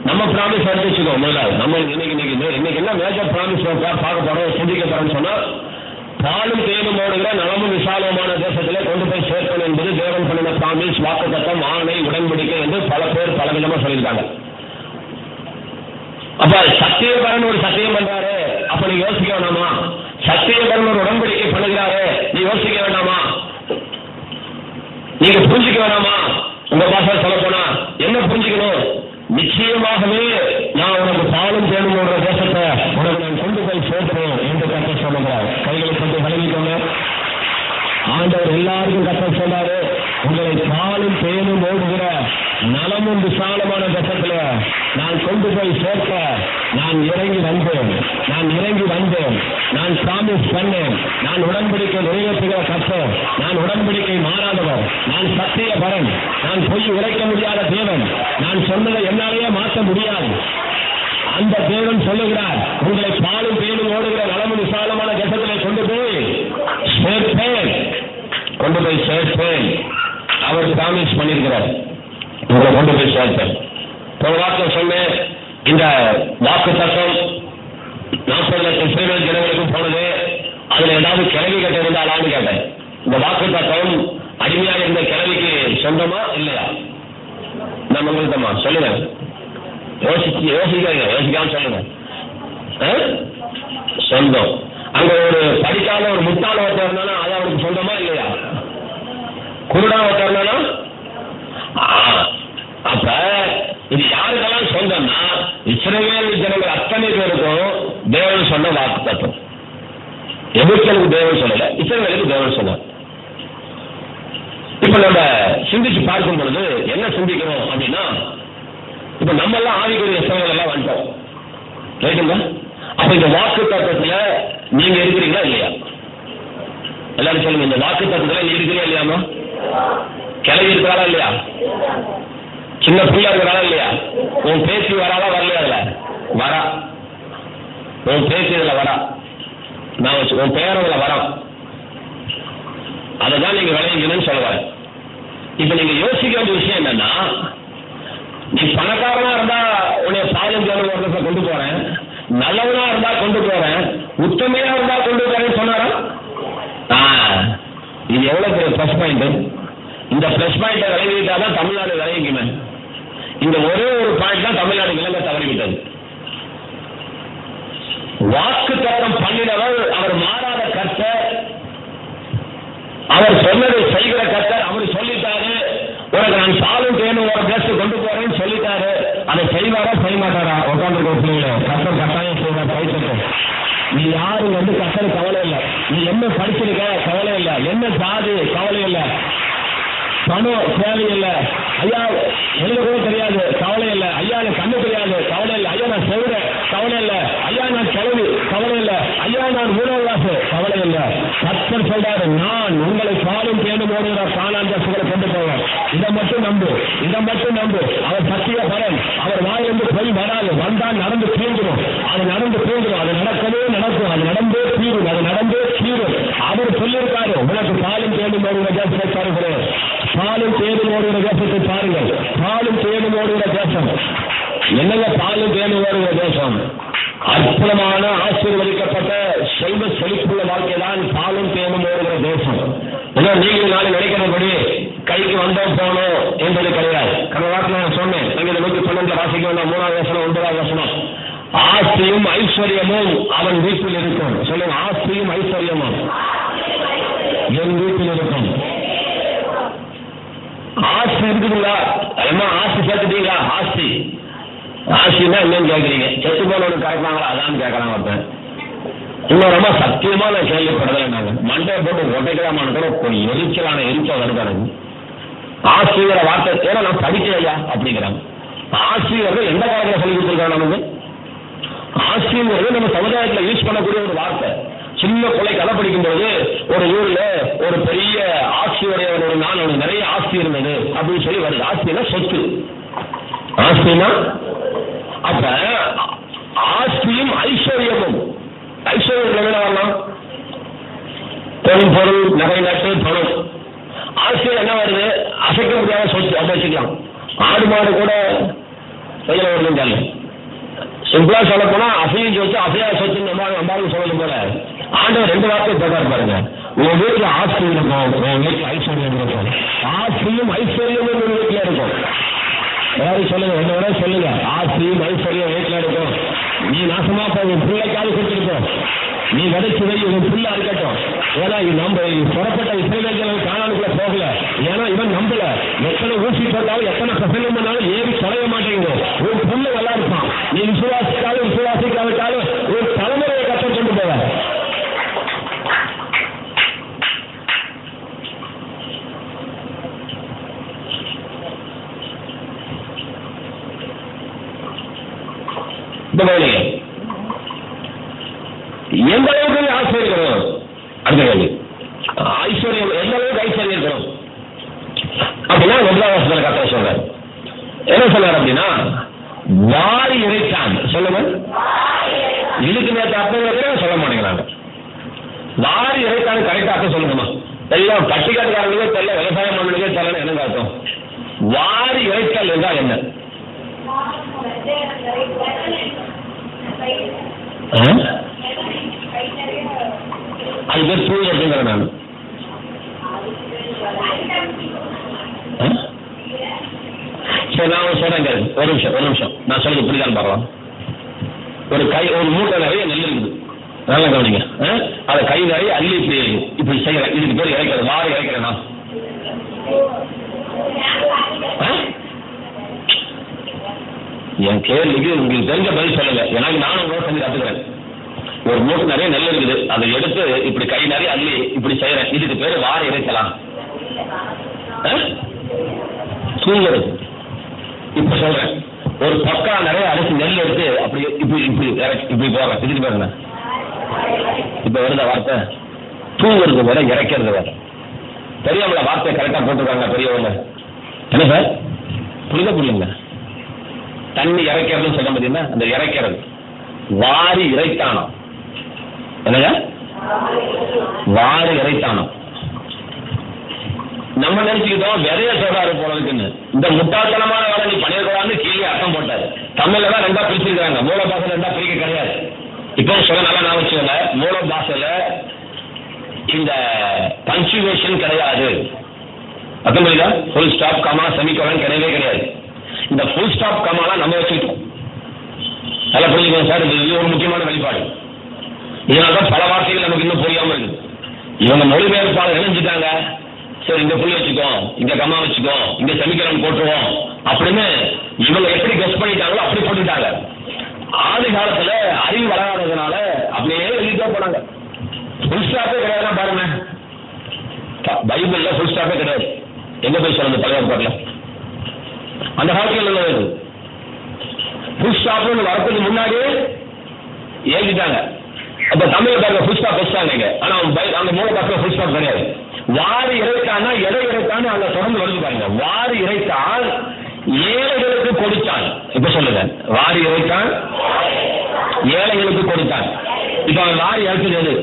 S1: நம்ம பிராமிஸ் எடுத்து வச்சுக்கோ. முதல்ல நம்ம இன்னைக்கு என்ன மேஜர் பிராமிஸ் பார்க்க போறோம், சிந்திக்க போறோம்னு சொன்னா, பாலும் தேனும் ஓடுகிற நலமும் விசாலமான தேசத்திலே கொண்டு போய் சேர்க்கணும் என்பது தேவன் பண்ணின பிராமிஸ், வாக்குத்தத்தம், ஆணை, உடன்படிக்கை என்று பல பேர் பல விதமா சொல்லியிருக்காங்க. அப்ப சத்தியபரன் ஒரு சத்தியம் பண்றாரு, அப்ப நீ யோசிக்க வேண்டாமா? சத்தியபரன் ஒரு உடன்படிக்கை பண்ணுகிறாரு, நீ யோசிக்க வேண்டாமா? நீங்க புரிஞ்சுக்க வேண்டாமா? உங்க பாஷை சொல்ல போனா என்ன புரிஞ்சுக்கணும்? நிச்சயமாகவே நான் உனக்கு பாலும் தேனும் ஓடுற தேசத்தை உனக்கு நான் கொண்டு போய் சேர்க்கிறேன் என்று கர்த்தர் சொல்லுகிறார். கைகளை கொண்டு வழங்கிக்கோங்க. ஆண்டவர் எல்லாருக்கும் கர்த்தர் சொன்னாரு, உங்களை பாலும் தேனும் ஓடுகிற நலமும் விசாலமான தேசத்துல நான் கொண்டு போய் சேர்க்க நான் இறங்கி வந்தேன். நான் பிராமிஸ் பண்ணேன். நான் உடன்படிக்கை நிறைவேற்றுகிற கர்த்தர். நான் உடன்படிக்கை மாறாதவர். நான் சத்தியபரன். நான் பொய் உரைக்க முடியாத தேவன். நான் சொன்னதை என்னாலேயே மாற்ற முடியாது. அந்த தேவன் சொல்லுகிறார், உங்களை பாலும் தேனும் ஓடுகிற நலமும் விசாலமான தேசத்திலே கொண்டு போய் சேர்ப்பேன். அவர் பிராமிஸ் பண்ணியிருக்கிறார், உங்களை கொண்டு போய் சேர்ப்பேன். ஒரு வார்த்தை சொன்னேன், இந்த வாக்கு தத்துவம் 40 லட்சம் இஸ்ரவேல் ஜனங்களுக்கும் போனது. அதுல ஏதாவது கிளவி கட்ட இருந்தாலான்னு கேட்டேன். இந்த வாக்கு தத்துவம் அடிமையாக இருந்த கிளவிக்கு சொந்தமா இல்லையா? நம்ம உங்கள்கிட்டமா சொல்லுங்க. யோசிக்காம சொல்லுங்க. சொந்தம். அங்க ஒரு படிக்காத ஒரு முட்டாள ஒருத்தர் இருந்தாலும் அது அவருக்கு சொந்தமா இல்லையா? குருடா ஒருத்தர் இருந்தாலும். அப்ப இது யாருக்கெல்லாம் சொந்தம்னா இஸ்ரவேல் ஜனங்கள் அத்தனை பேருக்கும் தேவன் சொன்ன வாக்கு தத்துவம். எதிர்க்கலுக்கு தேவன் சொல்லல, இஸ்ரவேலுக்கு தேவன் சொன்னார். இப்ப நம்ம சிந்திச்சு பார்க்கும் பொழுது என்ன சிந்திக்கிறோம் அப்படின்னா, இப்ப நம்ம எல்லாம் ஆவிக்குரிய இஸ்ரவேல் எல்லாம் வந்துட்டோம், ரைட்டுங்களா? அப்ப இந்த வாக்கு தத்துவத்துல நீங்க இருக்கிறீங்களா இல்லையா? எல்லாரும் சொல்லுங்க, இந்த வாக்கு தத்துவத்துல நீ இருக்கிறீங்களா இல்லையாமா? கிளவி இருக்கிறாளா இல்லையா? சின்ன பிள்ளை இருக்கிறாளா இல்லையா? உன் பேச்சு வராளா வரலையா? அதுல வரா. உன் பேச்சு இதுல வரா. நான் உன் பேர் அதுல வரா. அதைதான் நீங்க விளைவிக்கணும்னு சொல்லுவாங்க. இப்ப நீங்க யோசிக்க வேண்டிய விஷயம் என்னன்னா, நீ பணக்காரனா இருந்தா உன்னை பாலும் தேனும் ஓடுறத கொண்டு போறேன், நல்லவனா இருந்தா கொண்டு போறேன், உத்தமையா இருந்தா கொண்டு போறேன்னு சொன்னாரா? இது எவ்வளவு பெரிய பிளஸ் பாயிண்ட். இந்த பிளஸ் பாயிண்ட விளைவிட்டாதான் தமிழ்நாடு விளைவிக்குமே. இந்த ஒரே ஒரு பாயிண்ட் தான் தமிழ்நாடு விலங்க தவறிவிட்டது. வாக்கு தத்தம் பண்ணினவர் அவர் மாறாத கர்த்தர், அவர் சொன்னதை செய்கிற கர்த்தர். அவர் சொல்லிட்டாரு, உனக்கு நான் பாலும் தேனும் ஒரு பேச கொண்டு போறேன்னு சொல்லிட்டாரு. அதை செய்வாரா செய்ய மாட்டாரா? உட்காந்து கர்த்தர் கட்டாயம் செய்வார். கைத்தட்டும். நீ யாரும் கர்த்தர் கவலை இல்லை. நீ என்ன படிச்சிருக்க கவலை இல்லை, என்ன ஜாதி கவலை இல்லை, பணம் தேவையில்லை, ஐயா எழுத கூட தெரியாது கவலை இல்லை, ஐயா எனக்கு கண்ணு தெரியாது கவலை இல்லை, ஐயா நான் சொல்றேன் கவலை இல்லை, ஐயா நான் கிளவி கவலை இல்லை, ஐயா நான் ஊழல்வாசு கவலை இல்லை. கர்த்தர் சொல்றாரு, நான் உங்களை பாலும் தேனும் ஓடுகிற கானான் தேசங்களை கொண்டு போவேன். இதை மட்டும் நம்பு. அவர் சத்தியபரன். அவர் வாயிலிருந்து போய் வராது. வந்தால் நடந்து தீர்ந்துடும். அது நடந்து தீர்ந்துடும். அது நடக்கவே நடக்கும். அது நடந்தே தீரும். அவர் சொல்லியிருக்காரு, உனக்கு பாலும் தேனும் ஓடுகிற தேசத்தை தருகிறேன். பாலும் தேனும் ஓடுகிற தேசத்தை பாருங்கள். பாலும் தேனும் ஓடுகிற தேசம் என்னங்க? பாலும் தேனும் ஓடுகிற தேசம் அற்புதமான ஆசீர்வதிக்கப்பட்ட செல்வ செழிப்புள்ள வாழ்க்கைதான் பாலும் தேனும் ஓடுகிற தேசம். ஏதோ நீங்கள் நாளை நினைக்கிறபடி கைக்கு வந்தோம் போனோம் என்பது கிடையாது. கடந்த வாரத்தில் நான் சொன்னேன், 112 வாசிக்க வேண்டாம், 3வது வசனம் 9வது வசனம். ஆஸ்தியும் ஐஸ்வர்யமும் அவன் வீட்டில் இருக்கும். சொல்லுங்க, ஆஸ்தியும் ஐஸ்வர்யமும் என் வீட்டில் இருக்கும். ஆஸ்தி இருக்குதுங்களா? என்ன ஆஸ்தி சேர்த்துட்டீங்களா? ஆஸ்தினா என்னன்னு கேட்குறீங்க. செத்து போனவனுக்கு கரெக்டாங்களா? அதான் கேட்கலாம் ஒருத்தன். இன்னும் ரொம்ப சத்தியமா நான் கேள்விப்படலை. நாங்கள் மண்டையை போட்டு ஒட்டைக்கலாமான்னு கூட எரிச்சலான எரிச்சல் வருகிறாங்க. ஆஸ்திங்கிற வார்த்தை ஏன்னா நான் படிக்கலையா அப்படிங்கிறாங்க. ஆஸ்திங்கிறது எந்த காலத்தில் சொல்லி கொடுத்துருக்காங்க நமக்கு? ஆஸ்திங்கிறது நம்ம சமுதாயத்தில் யூஸ் பண்ணக்கூடிய ஒரு வார்த்தை. சின்ன பிள்ளை கதை படிக்கும்போது ஒரு ஊர்ல ஒரு பெரிய ஆட்சியுடைய ஒரு நாள் அவனுக்கு நிறைய ஆஸ்தி இருந்தது அப்படின்னு சொல்லி வருது. ஆஸ்தினா சொத்து. ஆஸ்தினா அப்ப ஆஸ்தியும் ஐஸ்வர்யமும். ஐஸ்வர்யம் என்ன வரலாம்? பொருள் பொருள் நகை நட்டு பணம். ஆசையில் என்ன வருது? அசைக்க முடியாத சொத்து, அப்படி வச்சுக்கலாம். ஆடு மாடு கூட கையில் வருதுன்னு தெரியல. சிம்பிளா சொல்ல போனா அசையும் சொத்து அசையா சொத்து நம்மளுக்கு சொல்லணும் போல ஆண்டவர் 2 வார்த்தை போட்டார் பாருங்க. உன் வீட்டுல ஆசை இருக்கும், உன் வீட்டுல ஐஸ்வர்யம் இருக்கும். ஆசையும் ஐஸ்வர்யமும் உங்க வீட்டுல இருக்கும். யாரும் சொல்லுங்க, என்ன வேணா சொல்லுங்க. ஆசையும் ஐஸ்வர்யம் வீட்டுல இருக்கும். நீ நாசமா உன் பிள்ளைக்காவது கொடுத்துருக்கோம். நீ விதைச்சு வை, உன் பிள்ளை இருக்கட்டும். ஏன்னா நம்ம புறப்பட்ட இசைகள் காணானுக்குள்ள போகல. ஏன்னா இவன் நம்பல. எத்தனை ஊசி போட்டாலும் எத்தனை பிரசங்கம் பண்ணாலும் ஏறி தொலைய மாட்டேங்குது. உன் பிள்ளை நல்லா இருப்பான். நீ விசுவாசிக்காலும் விசுவாசிக்காவிட்டாலும் ஒரு தலைமுறையை கற்று கொண்டு போவ. எந்த அளவுக்கு ஆசை இருக்கணும்? அடுத்த கேள்வி, ஐஸ்வர்யம் எந்த அளவுக்கு ஐஸ்வர்யம் இருக்கணும் அப்படின்னா 1ஆம் வசனத்துல கர்த்தர் சொல்றாரு. என்ன சொல்றாரு அப்படின்னா, வாரி இறைத்தான். சொல்லுங்க, இதுக்கு நேற்று அர்த்தம் சொல்ல மாட்டேங்கிறாங்க. வாரி இறைத்தான் கரெக்டா அர்த்தம் சொல்லுங்கம்மா. எல்லாம் பட்டிக்காட்டுக்காரங்களுக்கே தெரியல, விவசாயம் பண்ணுறதுக்கே தெரியல. என்னங்க அர்த்தம்? வாரி இறைத்தல் என்றால் என்ன? அது பேர் தூயதுங்கிற நான். சரி, நான் சொல்றேன், ஒரு நிமிஷம் நான் சொல்றது புரிதான் பார்க்கலாம். ஒரு மூட்டை நிறைய நெல் இருக்குது, நல்லா கவனிங்க. அதை கை நிறைய அள்ளி இப்படி செய்யறேன். இதுக்கு பேர் இறைக்கிறது, வாரி இறைக்கிறேன்னா. என் கேள்விக்கு உங்களுக்கு தெரிஞ்ச பதில் சொல்லுங்க. எனக்கு நானும் உங்களோட செஞ்சு கத்துக்கிறேன். ஒரு மூட்டை நிறைய நெல் இருக்குது, அதை எடுத்து இப்படி கை நிறைய அள்ளி இப்படி செய்யறேன். இதுக்கு பேரு வாரி இறைக்கலாம். தூங்குறது. இப்ப சொல்றேன், ஒரு பக்கா நிறைய அரிசி நெல் எடுத்து அப்படி இப்படி இப்படி இப்படி போறேன். இதுக்கு பேருங்க இப்ப வருத வார்த்தை. தூங்குறது வேற, இறைக்கிறது வேற. பெரியவங்கள வார்த்தை கரெக்டா போட்டிருக்காங்க பெரியவங்க. என்ன சார் புரியுங்க? தண்ணி இறைக்கிறதுன்னு சொல்ல முடியுமா? அந்த இறைக்கிறது வாரி இறைத்தானோ. என்னங்க வாரி இறைத்தானோ? நம்ம நினைச்சுக்கிட்டோம் விதைய சொல்றாரு போனதுக்குன்னு. இந்த முட்டாள்தனமான வேலை நீ பண்ணிருக்கலாம்னு கீழே அர்த்தம் போட்டாரு. தமிழ்ல தான் 2ஆ பிரிச்சிருக்காங்க. மூல பாஷையில 2ஆ பிரிக்க கிடையாது. இப்போ சொல்ல நல்லா நான் வச்சுக்கோங்க, மூல பாஷையில இந்த பங்க்சுவேஷன் கிடையாது. அர்த்தம் புரியுதா? ஃபுல் ஸ்டாப் கமா செமிகோலன் கிடையவே கிடையாது. இந்த ஃபுல் ஸ்டாப் கமாலாம் நம்ம வச்சுக்கிட்டோம். நல்லா புரிஞ்சுக்கோங்க சார், இது ஒரு முக்கியமான வெளிப்பாடு. இதனால்தான் பல வார்த்தைகள் நமக்கு இன்னும் புரியாம இருக்கு. இவங்க மொழிபெயர்ப்பாளர் நினைஞ்சிட்டாங்க, சரி இங்க புள்ளி வச்சுக்கோ, இங்க கம்மா வச்சுக்கோ, இங்க செமிகோலன் போட்டுருவோம் அப்படின்னு இவங்க எப்படி கெஸ் பண்ணிட்டாங்களோ அப்படி போட்டுட்டாங்க. ஆதி காலத்துல அறிவு வராததுனால அப்படியே எழுதிட்டே போனாங்க. ஃபுல் ஸ்டாப்பே கிடையாது பாருங்க. பைபிள்ல ஃபுல் ஸ்டாப்பே கிடையாது. எங்க போய் சொல்லுங்க பழைய ஏற்பாடுல அந்த காலத்தில் உள்ளது ஃபுல் ஸ்டாப்னு வரதுக்கு முன்னாடியே எழுதிட்டாங்க. அப்ப தமிழ் பாருங்க ஃபுல் ஸ்டாப் வச்சாங்க. ஆனா அந்த மூல பாட்டில் ஃபுல் ஸ்டாப் கிடையாது. வாரி இறைத்தான்னா எதை இறைத்தான்னு அங்க தொடர்ந்து வருது பாருங்க. வாரி இறைத்தான் ஏழைகளுக்கு கொடுத்தான். இப்ப சொல்லுங்க, வாரி இறைத்தான் ஏழைகளுக்கு கொடுத்தான். இப்ப அவன் வாரி இறைச்சது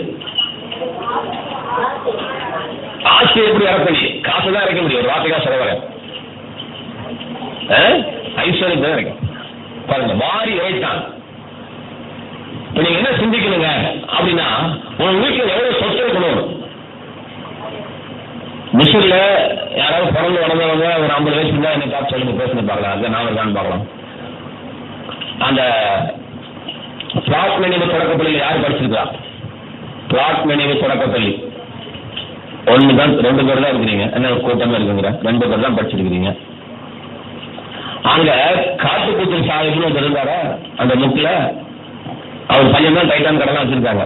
S1: ஆட்சி எப்படி இறக்கணும்? காசு தான் இறக்க முடியும். ஒரு வார்த்தைக்கா சொல்ல வரேன், ஐஸ்வர்யத்தை தான் இறக்கும் பாருங்க. வாரி இறைத்தான். இப்ப நீங்க என்ன சிந்திக்கணுங்க அப்படின்னா, உங்க வீட்டுல எவ்வளவு சொத்து இருக்கணும்? மிஷின்ல யாராவது பிறந்து வளர்ந்தவங்க ஒரு 50 வயசு இருந்தா என்ன பார்த்து சொல்லுங்க, பேசுன்னு பார்க்கலாம். அது நான் இருக்கான்னு பார்க்கலாம். அந்த பிளாட் நினைவு தொடக்கப்பள்ளியில் யார் படிச்சிருக்கா? பிளாட் நினைவு தொடக்கப்பள்ளி 1 தான், 2 பேர் தான் இருக்கிறீங்க. என்ன கூட்டமே இருக்குங்கிற 2 பேர் தான் படிச்சிருக்கிறீங்க. அங்க காட்டுக்கூத்தல் சாஹிப்னு இருந்தாரா அந்த முக்கில, அவர் பையன் தான் டைட்டான் கடலாம் வச்சிருக்காங்க.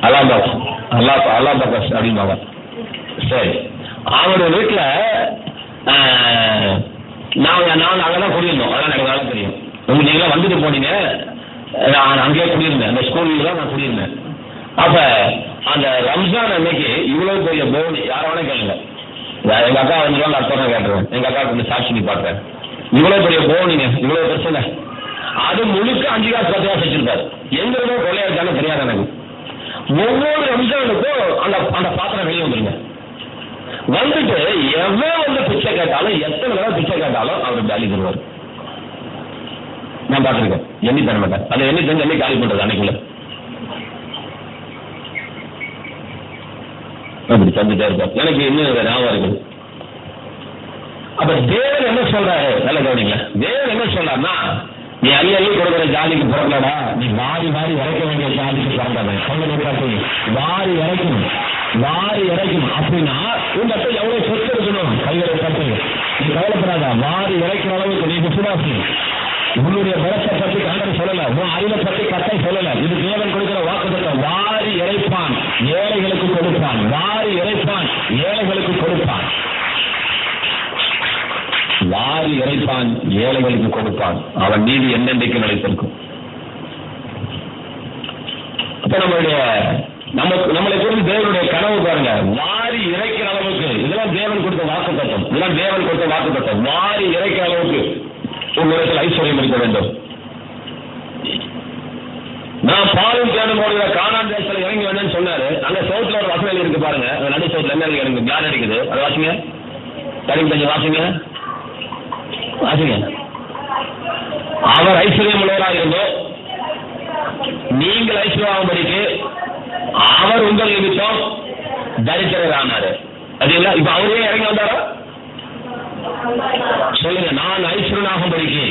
S1: அல்லாபாஸ் அப்படின்பாங்க. சரி, அவருடைய வீட்டுல நான் அங்கதான் குடியிருந்தோம். அதான் எனக்கு நல்லா தெரியும். நீங்களாம் வந்துட்டு போனீங்க, நான் அங்கேயே குடியிருந்தேன். அந்த ஸ்கூல்ல தான் நான் குடியிருந்தேன். அப்ப அந்த ரம்ஜான் அன்னைக்கு இவ்வளவு பெரிய போனி, யார வேணா கேளுங்க. எங்க அக்கா வந்து அர்த்தம் கேட்டுருவேன். எங்க அக்கா கொஞ்சம் சாட்சி பாக்குறேன். இவ்வளவு பெரிய போனீங்க, இவ்வளவு பிரச்சனை. அது முழுக்க 5 காசு 10 காசு வச்சிருக்காரு. எங்க கொள்ளையாச்சானு தெரியாது எனக்கு. ஒவ்வொரு ரம்ஜானுக்கும் அந்த அந்த பாத்திரம் வெளியே வந்துருங்க. வந்துட்டு எவ்வளவு வந்து பிச்சை கேட்டாலும், எத்தனை தடவை பிச்சை கேட்டாலும் அவர் காலி தருவார். நான் பார்த்துருக்கேன். எண்ணி தர மாட்டேன். அதை எண்ணி தந்து எண்ணி காலி பண்றது அன்னைக்குள்ள அப்படி தந்துட்டே இருப்பார். எனக்கு இன்னும் ஞாபகம் இருக்குது. அப்ப தேவன் என்ன சொல்றாரு, நல்ல கவனிங்க. தேவன் என்ன சொல்றாருன்னா, நீ அள்ளி கொடுக்குற ஜாதிக்கு பிறந்தடா, நீ வாரி வாரி இறக்க வேண்டிய ஜாதிக்கு பிறந்தவன். வாரி இறக்கணும், வாரி இறக்கணும். அப்படின்னா உங்கள்கிட்ட எவ்வளவு சொத்து இருக்கணும், கைகளை தட்டு. நீ கவலைப்படாத, வாரி இறக்கிற அளவுக்கு நீ விசுவாசி. உன்னுடைய பலத்தை பற்றி கண்டனம் சொல்லல, உன் அறிவை பற்றி கட்டை சொல்லல. இது தேவன் கொடுக்கிற வாக்குத்தத்தம். வாரி இறைப்பான், ஏழைகளுக்கு கொடுப்பான். வாரி இறைப்பான், ஏழைகளுக்கு கொடுப்பான். வாரி இறைப்பான், ஏழைகளுக்கு கொடுப்பான். அவன் நீதி என்னென்றைக்கு நிலைத்திருக்கும். அப்ப நம்மளை குறித்து தேவனுடைய கனவு பாருங்க. வாரி இறைக்கிற அளவுக்கு, இதெல்லாம் தேவன் கொடுத்த வாக்குத்தத்தம். இதெல்லாம் தேவன் கொடுத்த வாக்குத்தத்தம். வாரி இறைக்கிற அளவுக்கு உங்களிடத்தில் ஐஸ்வர்யம் இருக்க வேண்டும். நான் பாலும் தேடும் போடுகிற கானான் தேசத்தில் இறங்கி வேணும்னு சொன்னாரு. அங்க சவுத்துல ஒரு வசனம் இருக்கு பாருங்க. நடு சவுத்துல என்ன இருக்கு, யார் அடிக்குது, அதை வாசிங்க. தனி கொஞ்சம் வாசிங்க, வாசிங்க. அவர் ஐஸ்வர்யம் உள்ளவராக இருந்தோம், நீங்கள் ஐஸ்வர்யாகும்படிக்கு அவர் உங்கள் நிமித்தம் தரித்திரர் ஆனாரு. அது இல்ல, இப்ப அவரே இறங்கி வந்தாரா சொல்லுங்க. நான் ஐஸ்வரனாகும்படிக்கு.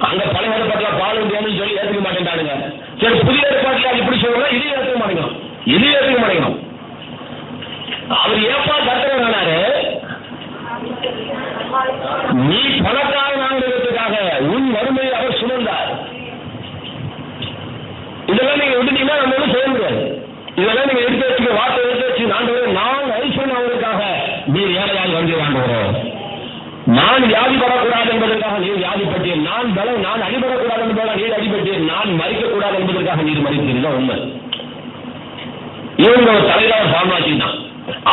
S1: அங்க பழைய ஏற்பாட்டுல பாலும் தேனும் சொல்லி ஏற்றுக்க மாட்டேன்டானுங்க. சரி, புதிய ஏற்பாட்டுல இப்படி சொல்லலாம், இதையும் ஏற்றுக்க மாட்டேங்கிறோம், இதையும் ஏற்றுக்க மாட்டேங்கிறோம். அவர் ஏப்பா தரித்திரர் ஆனாரு, நீ பணக்காரனாகிறதுக்காக உன் வறுமையை அவர் சுமந்தார். இதெல்லாம் நீங்க விட்டுட்டீங்கன்னா நம்ம ஒன்றும் செய்ய முடியாது. இதெல்லாம் நீங்க எடுத்து வச்சுக்க, வார்த்தை எடுத்து வச்சு, நான் ஐஸ்வரன் அவருக்காக நீர் ஏழையாய் வந்து வாழ்கிறோம். நான் வியாதிப்படக்கூடாது என்பதற்காக நீர் வியாதிப்பட்டீர். நான் அடிபடக்கூடாது என்பதற்காக நீர் அடிபட்டீர். நான் மறிக்கக்கூடாது என்பதற்காக நீர் மறித்தீர்கள். உண்மை. இவங்க ஒரு தலைவர் சாமாஜி தான்.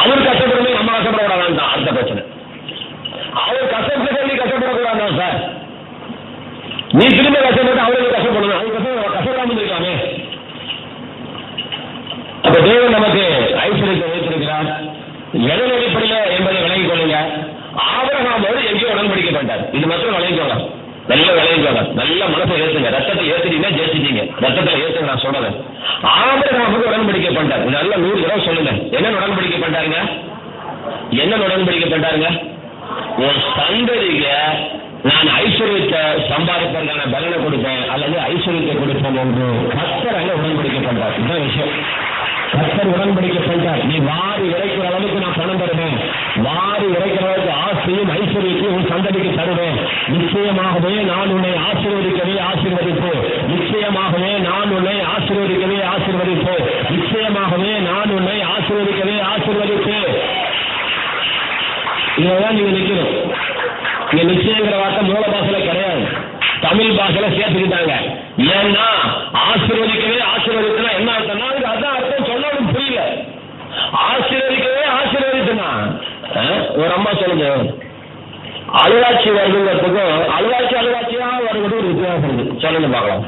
S1: அவர் கஷ்டப்படுறது நம்ம கஷ்டப்படக்கூடாதான் தான் அடுத்த பிரச்சனை. அவர் கஷ்டப்பட்டு நீ கஷ்டப்படக்கூடாதான் சார். நீ திரும்ப கஷ்டப்பட்டு அவருக்கு கஷ்டப்படணும். அது கஷ்டப்படாமல் இருக்காமே. அப்ப தேவன் நமக்கு ஐஸ்வர்யத்தை வைத்திருக்கிறார். எதன் அடிப்படையில் என்பதை விளங்கிக் கொள்ளுங்க. ஆபிரகாமோடு எங்கேயோ உடன்படிக்கை பண்ணிட்டார். இது மட்டும் விளங்கிக்கோங்க, நல்ல விளங்கிக்கோங்க, நல்ல மனசை ஏற்றுங்க. ரத்தத்தை ஏற்றுட்டீங்கன்னா ஜெயிச்சிட்டீங்க. ரத்தத்தில் ஏற்றுங்க, நான் சொல்றேன். ஆபிரகாமுக்கு உடன்படிக்கை பண்ணிட்டார். நல்ல 100 தடவை சொல்லுங்க. என்ன உடன்படிக்கை பண்ணிட்டாருங்க? என்ன உடன்படிக்கை பண்ணிட்டாருங்க? உன் சந்ததிக்கு நான் ஐஸ்வர்யத்தை சம்பாதிப்பதற்கான பலனை கொடுப்பேன் அல்லது ஐஸ்வர்யத்தை கொடுப்பேன் என்று கர்த்தர் அங்க உடன்படிக்கை பண்றார். இதுதான் விஷயம். கர்த்தர் உடன்படிக்கை பண்ணிட்டார். நீ வாரி இறைக்கிற அளவுக்கு நான் பணம் தருவேன், வாரி இறைக்கிற அளவுக்கு ஆசையும் ஐஸ்வர்யத்தையும் உன் சந்ததிக்கு தருவேன். நிச்சயமாகவே நான் உன்னை ஆசீர்வதிக்கவே ஆசீர்வதிப்பு. நிச்சயமாகவே நான் உன்னை ஆசீர்வதிக்கவே ஆசீர்வதிப்பு. நிச்சயமாகவே நான் உன்னை ஆசீர்வதிக்கவே ஆசீர்வதிப்பு. இதெல்லாம் நீங்க நிக்கணும். இங்க நிச்சயங்கிற வார்த்தை மூல பாஷையில கிடையாது, தமிழ் பாஷையில சேர்த்துக்கிட்டாங்க. ஏன்னா ஆசீர்வதிக்கவே ஆசீர்வதித்துனா என்ன அர்த்தம்னா, அதான் அர்த்தம் சொன்னாலும் புரியல. ஆசீர்வதிக்கவே ஆசீர்வதித்துனா ஒரு அம்மா சொல்லுங்க, அழுகாட்சி வருதுங்கிறதுக்கும் அழுகாட்சியா வருவது ஒரு வித்தியாசம் இருக்கு. சொல்லுங்க பார்க்கலாம்,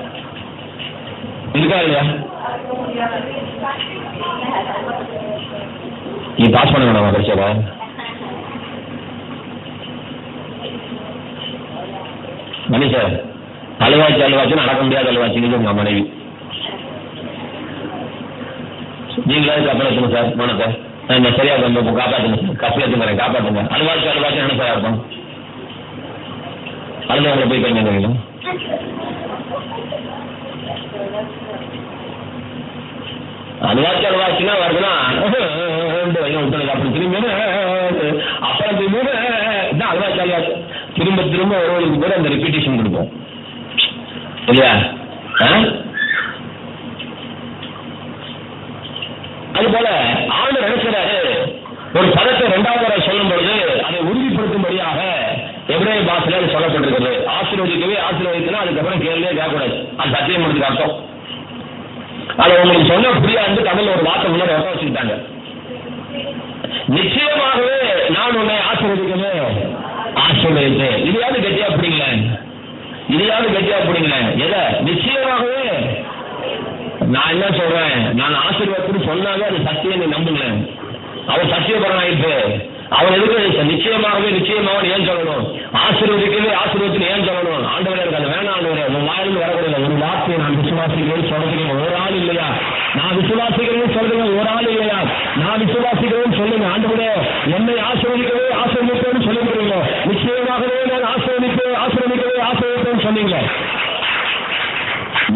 S1: இருக்கா இல்லையா? நீ பாஸ் பண்ண வேணாமா பரிசோட? மனுஷன் அழுவாச்சு நடக்க முடியாத அழுவாச்சு உங்க மனைவி. நீங்களாவது காப்பாற்றுங்க சார், மனத்தை நான் சரியா காப்பாற்றுங்க சார், கஷ்டத்துங்கிறேன் காப்பாற்றுங்க. அழுவாச்சு என்ன சார் இருக்கும்? அழுதவங்களை போய் கைங்க அழுவாச்சுன்னா வருதுன்னா அப்படி திரும்பி அப்புறம் திரும்ப அழுவாச்சு திரும்ப ஒருவருக்கு கூட அந்த ரிப்பீட்டேஷன் கொடுப்போம் இல்லையா? அது போல ஆண்டு நினைக்கிறாரு ஒரு பதத்தை 2வது முறை சொல்லும் பொழுது அதை உறுதிப்படுத்தும்படியாக எபிரேய பாஷையில சொல்லப்பட்டிருக்கிறது. ஆசீர்வதிக்கவே ஆசீர்வதிக்கணும், அதுக்கப்புறம் கேள்வியே கேட்கக்கூடாது. அது சத்தியம் பண்ணுறதுக்கு அர்த்தம். அதை உங்களுக்கு சொன்ன புரியாது தமிழ் ஒரு வார்த்தை முன்னாடி ஒட்ட வச்சுக்கிட்டாங்க. நிச்சயமாகவே நான் உன்னை ஆசீர்வதிக்கவே ஆசீர்வதித்தேன். இதையாவது கட்டியா பிடிங்களேன், எதை நிச்சயமாகவே நான் என்ன சொல்றேன், நான் ஆசீர்வாதத்துன்னு சொன்னாலே அது சத்தியம், நீ நம்புங்களேன். அவன் சத்தியபரன் ஆயிட்டு அவன் எதுக்கு நிச்சயமாகவே ஏன் சொல்லணும்? ஆசீர்வதிக்கவே ஏன் சொல்லணும்? ஆண்டவரே எனக்கு அது வேணாம் ஆண்டவரே, உன் வாயிலிருந்து வரக்கூடிய ஒரு வார்த்தையை நான் விசுவாசிக்கிறேன்னு சொல்றதுக்கு ஒரு ஆள் இல்லையா? நான் விசுவாசிக்கிறேன்னு சொல்றதுக்கு ஒரு ஆள் இல்லையா? நான் விசுவாசிக்கிறேன்னு சொல்லுங்க. ஆண்டவரே என்னை ஆசீர்வதிப்பேன்னு சொல்லிக்கிறீங்க. நிச்சயமாகவே நான் ஆசீர்வதிப்பேன்னு சொன்னீங்க.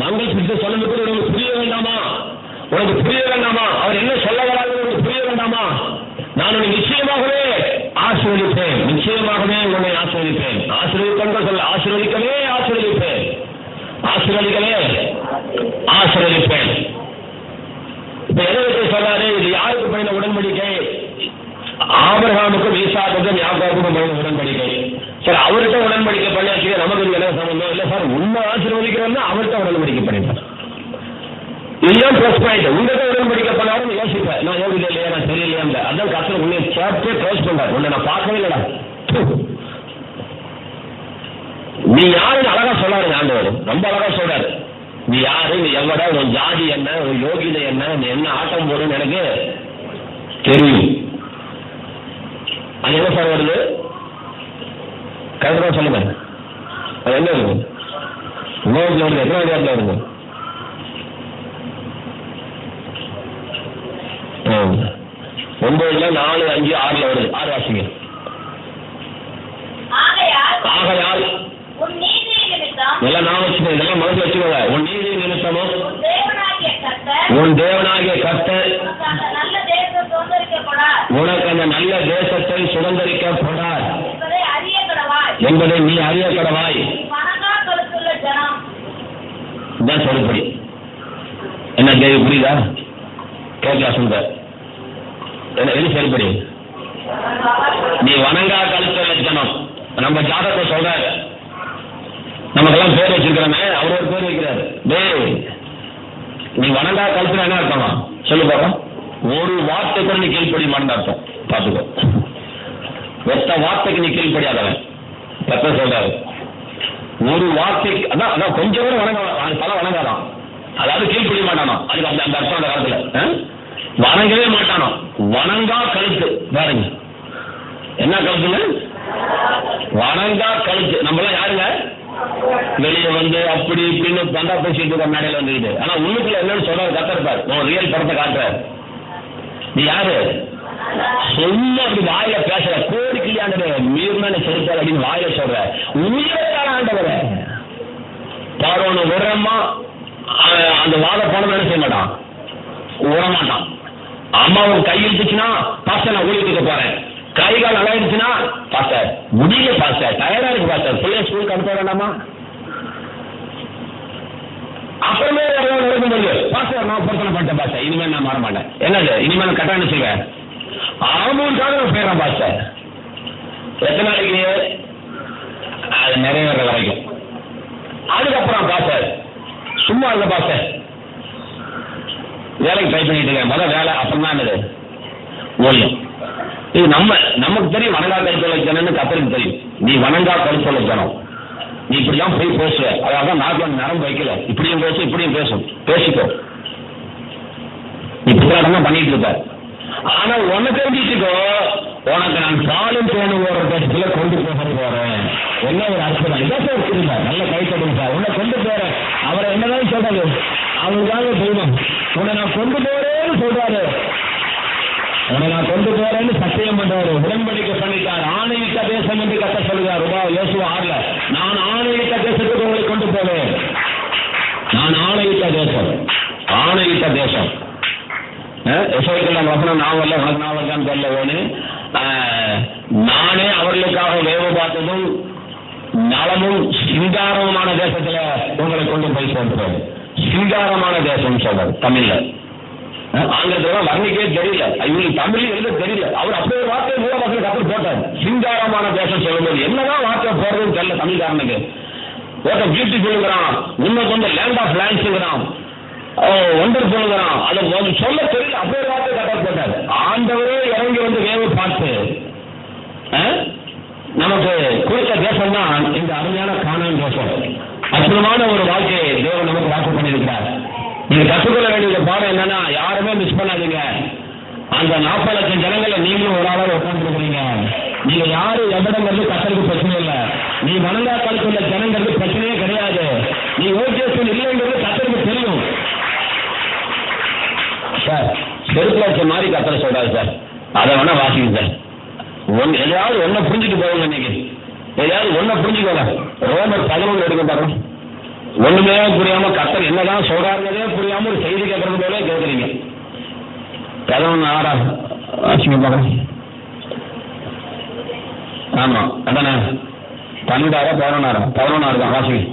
S1: மங்கள் சித்த சொல்லும்போது உனக்கு புரிய வேண்டாமா? அவர் என்ன சொல்ல வராது உனக்கு புரிய வேண்டாமா? நான் உன்னை நிச்சயமாகவே ஆசீர்வதிப்பேன், உன்னை ஆசீர்வதிப்பேன். ஆசீர்வதிப்பேன் சொல்ல, ஆசீர்வதிக்கவே. இப்ப எதை சொல்றாரு? இது யாருக்கு பயண உடன்படிக்கை? ஆபிரகாமுக்கும் ஈசாக்குக்கும் யாக்கோபுக்கும் பயண உடன்படிக்கை. சரி, அவர்கிட்ட உடன்படிக்கை பண்ணியாச்சு, நமக்கு என்ன சம்பந்தம் இல்லை சார். உண்மை ஆசீர்வதிக்கிறோம்னா அவர்கிட்ட உடன்படிக்கை பண்ணிட்டார். இதுதான் ப்ளஸ் பாயிண்ட். உங்கள்கிட்ட உடன்படிக்கை பண்ணாலும் யோசிப்பேன், நான் யோகிதை இல்லையா, நான் சரியில்லையா. அதான் கஷ்டம். உன்னை சேர்த்தே க்ளோஸ் பண்றாரு. உன்னை நான் பார்க்கவே இல்லடா, நீ யாருன்னு அழகா சொல்லாரு ஆண்டவர். ரொம்ப அழகா சொல்றாரு. நீ யாரு, நீ எவ்வளோ, உன் ஜாதி என்ன, உன் யோகிதை என்ன, நீ என்ன ஆட்டம் போடுன்னு எனக்கு தெரியும். அது என்ன சார் வருது? கரெக்டாக சொல்லுங்க. அது என்ன வருது? உலகத்தில் வருது. எத்தனை அதிகாரத்தில் வருது? 9, 4, 5, 6 வருது. 6 வாசிங்க. ஆகையால் எல்லாம் நான் வச்சுக்கோங்க, இதெல்லாம் மனசுல வச்சுக்கோங்க. உன் நீதி நிமித்தமும் உன் தேவனாகிய கர்த்தர் உனக்கு அந்த நல்ல தேசத்தை சுதந்திரிக்கப்படார் என்பதை நீ அறிய கடவாய். இதான் சொல்லுபடி. என்ன தேவி புரியுதா? கேட்கலா சொல்ற என்ன சரிப்படி? நீ வணங்கா கழுத்துல ஜனம். நம்ம ஜாதகத்தை சொல்ற, நமக்கெல்லாம் பேர் வச்சிருக்கிறோமே, அவர் ஒரு பேர் வைக்கிறாரு. டேய், நீ வணங்கா கழுத்துல என்ன அர்த்தம் சொல்லு பாப்போம். ஒரு வார்த்தைக்கு நீ கீழ்ப்படி மாட்டேன் அர்த்தம். பார்த்துக்கோ, ஒத்த வார்த்தைக்கு நீ கீழ்ப்படியாதவன் கத்த சொல்றாரு. ஒரு வார்த்தைக்கு அதான் கொஞ்சம் கூட வணங்க பல வணங்காதான், அதாவது கீழ்ப்படிய மாட்டானோ. அதுக்கு அந்த அர்த்தம் அந்த காலத்துல வணங்கவே மாட்டானோ. வணங்கா கழுத்து பாருங்க, என்ன கழுத்துங்க? வணங்கா கழுத்து. நம்மளாம் யாருங்க? வெளியே வந்து அப்படி இப்படின்னு பந்தா பேசிட்டு இருக்க மேடையில வந்துக்கிட்டு, ஆனா உள்ளுக்குள்ள என்னன்னு சொல்றாரு கத்திருப்பாரு. உன் ரியல் படத்தை காட்டுறாரு. நீ யாரு? சொல்ல அப்படி வாயில பேசுற, கோடிக்கு ஆண்டவரே மீர்மேல செலுத்தார் அப்படின்னு வாயில சொல்ற. உயிரத்தான ஆண்டவரே பாரோன்னு விடுறமா, அந்த வாழ போன என்ன செய்ய மாட்டான், விடமாட்டான். அம்மாவும் கை இருந்துச்சுன்னா பாஸ்டர் நான் ஊழியத்துக்கு போறேன், கை கால் நல்லா இருந்துச்சுன்னா பாஸ்டர் முடியல, பாஸ்டர் டயர்டா இருக்கு, பாஸ்டர் பிள்ளைய ஸ்கூலுக்கு அனுப்ப வேண்டாமா? அப்புறமே நடக்க முடியும். பாஸ்டர் நான் பிரச்சனை பண்ணிட்டேன் பாஸ்டர், இனிமேல் நான் மாற மாட்டேன். என்னது இனிமேல் கட்டாயம் செய்வேன், ஆமூன்றாக நான் போயிடுறேன் பாஸ்டர். எத்தனை நாளைக்கு? அது நிறைவேற வரைக்கும். அதுக்கப்புறம் பாஸ்டர் சும்மா இல்லை பாஸ்டர், வேலைக்கு ட்ரை பண்ணிட்டு இருக்கேன், மொதல் வேலை அப்புறம் தான் என்னது ஓடியும். இது நமக்கு தெரியும் வணங்கா கருத்து வைக்கணும்னு கத்தருக்கு தெரியும். நீ வணங்கா கருத்து வைக்கணும், நீ இப்படிதான் போய் பேசுவ. அதாவது நாட்டில் நரம்பு வைக்கல, இப்படியும் பேசு இப்படியும் பேசிக்கோ. நீ புத்தகம் தான் பண்ணிட்டு இருக்க. ஆனா உனக்கு தெரிஞ்சிச்சுக்கோ, உனக்கு நான் காலம் தேணும் ஒரு கட்சியில கொண்டு போறேன். என்ன ஒரு அர்த்தம் இதான் சார் இருக்குங்க. நல்ல கை கொடுங்க சார், உன்னை கொண்டு போறேன். அவரை என்னதான் சொல்றாரு, அவருக்காக தெய்வம் உன்னை நான் கொண்டு போறேன்னு சொல்றாரு. உன்னை நான் கொண்டு போறேன்னு சத்தியம் பண்றாரு, உடன்படிக்கை பண்ணிட்டார். ஆணையிட்ட தேசம் என்று கத்த சொல்லுகிறார். யோசுவா 6 நான் ஆணையிட்ட தேசத்துக்கு உங்களை கொண்டு போவேன். நான் ஆணையிட்ட தேசம். வசனம் நாவல்ல, உனக்கு நாவல்தான் தெரியல வேணு. நானே அவர்களுக்காக வேவு பார்த்ததும் நலமும் சிங்காரமான தேசத்துல உங்களை கொண்டு போய் சேர்க்கிறேன். சிங்காரமான தேசம் சொல்றாரு தமிழ்ல. ஆங்கிலத்துல வர்ணிக்கவே தெரியல, இவங்களுக்கு தமிழ் எழுத தெரியல. அவர் அப்படியே வார்த்தை மூலமாக கப்பல் போட்டார். சிங்காரமான தேசம் சொல்லும்போது என்னதான் வார்த்தை போறதுன்னு தெரியல தமிழ்காரனுக்கு. ஓட்ட பியூட்டிஃபுல்ங்கிறான், உன்னுக்கு வந்து லேண்ட் ஆஃப் லேண்ட்ஸுங்கிறான், ஒண்டர்ஃபுல்ங்கிறான். அதை சொல்ல தெரியல, அப்படியே வார்த்தை கப்பல் போட்டார். ஆண்டவரே இறங்கி வந்து வேவு பார்த்து நமக்கு குறித்த தேசம் தான் இந்த அருமையான கானான் தேசம். அற்புதமான ஒரு வாழ்க்கையை தேவன் நமக்கு வாக்கு பண்ணியிருக்கிறார். நீங்க கற்றுக்கொள்ள வேண்டிய பாடம் என்னன்னா, யாருமே மிஸ் பண்ணாதீங்க. அந்த 40 லட்சம் ஜனங்களை நீங்களும் ஒரு ஆளாக உட்காந்துருக்கிறீங்க. நீங்க யாரு எவ்வளவுங்கிறது கத்தருக்கு பிரச்சனை இல்லை. நீ வணங்கா காலத்துள்ள ஜனங்கிறது பிரச்சனையே கிடையாது. நீ ஓகேஷன் இல்லைங்கிறது கத்தருக்கு தெரியும். சார் செருப்புல வச்ச மாதிரி கத்தரை சொல்றாரு சார். அதை வேணா வாசிங்க சார். எதையாவது ஒன்ன புரிஞ்சுட்டு போவாங்க. இன்னைக்கு எதையாவது ஒன்ன புரிஞ்சுக்கோங்க. ரோமர் 11 எடுக்க பாருங்க. ஒண்ணுமே புரியாம கத்தர் என்னதான் சொல்றாருன்னதே புரியாம ஒரு செய்தி கேட்கறது போல கேட்கறீங்க. 11:6 வாசிங்க பாருங்க. ஆமா அதானே 12 11 தான் வாசிங்க.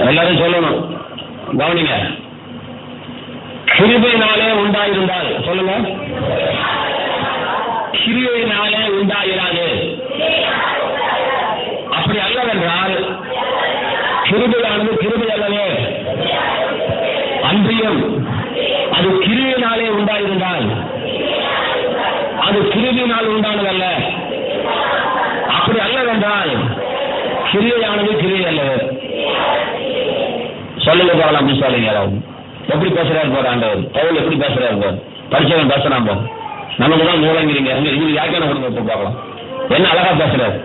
S1: எல்லாரும் சொல்லணும், கவனிங்க. கிருபையினாலே உண்டாயிருந்தால் சொல்லுங்க. கிருபையினாலே உண்டாயிராது. அப்படி அல்லவென்றால் கிருபையானது கிருபை அல்லவே, அன்றியும் அது கிருபையினாலே உண்டாயிருந்தால் அது கிருபையினால் உண்டானதல்ல. அப்படி அல்லவென்றால் கிருபையானது கிருபை அல்லவே. சொல்லுங்க போகலாம். அப்படி சொல்லுங்க. எப்படி பேசுறாரு போற ஆண்டவர் பவுல், எப்படி பேசுறாரு போற படிச்சவன் பேசுறான் போ. நமக்கு தான் மூலங்கிறீங்க. இது யாருக்கான கொடுங்க பார்க்கலாம். என்ன அழகா பேசுறாரு.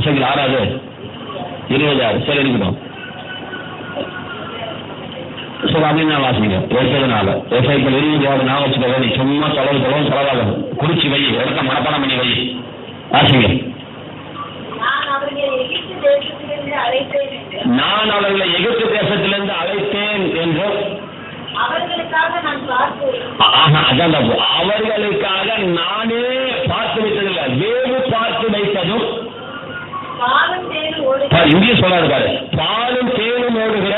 S1: சரி 6 20 சரி இருக்கட்டும். சரி அப்படின்னு வாசிங்க. 20 நான் வச்சுக்கோ. நீ சும்மா செலவாக குறிச்சு வை, எடுக்க மனப்பாடம் பண்ணி வை. வாசிங்க. நான் அவர்களை எகிப்து தேசத்திலிருந்து அழைத்தேன் என்றும் அவர்களுக்காக நானே பார்த்து வைத்ததில்லை, வேறு பார்த்து வைத்ததும். இங்கேயும் சொல்லாரு, பாலும் தேனும் ஓடுகிற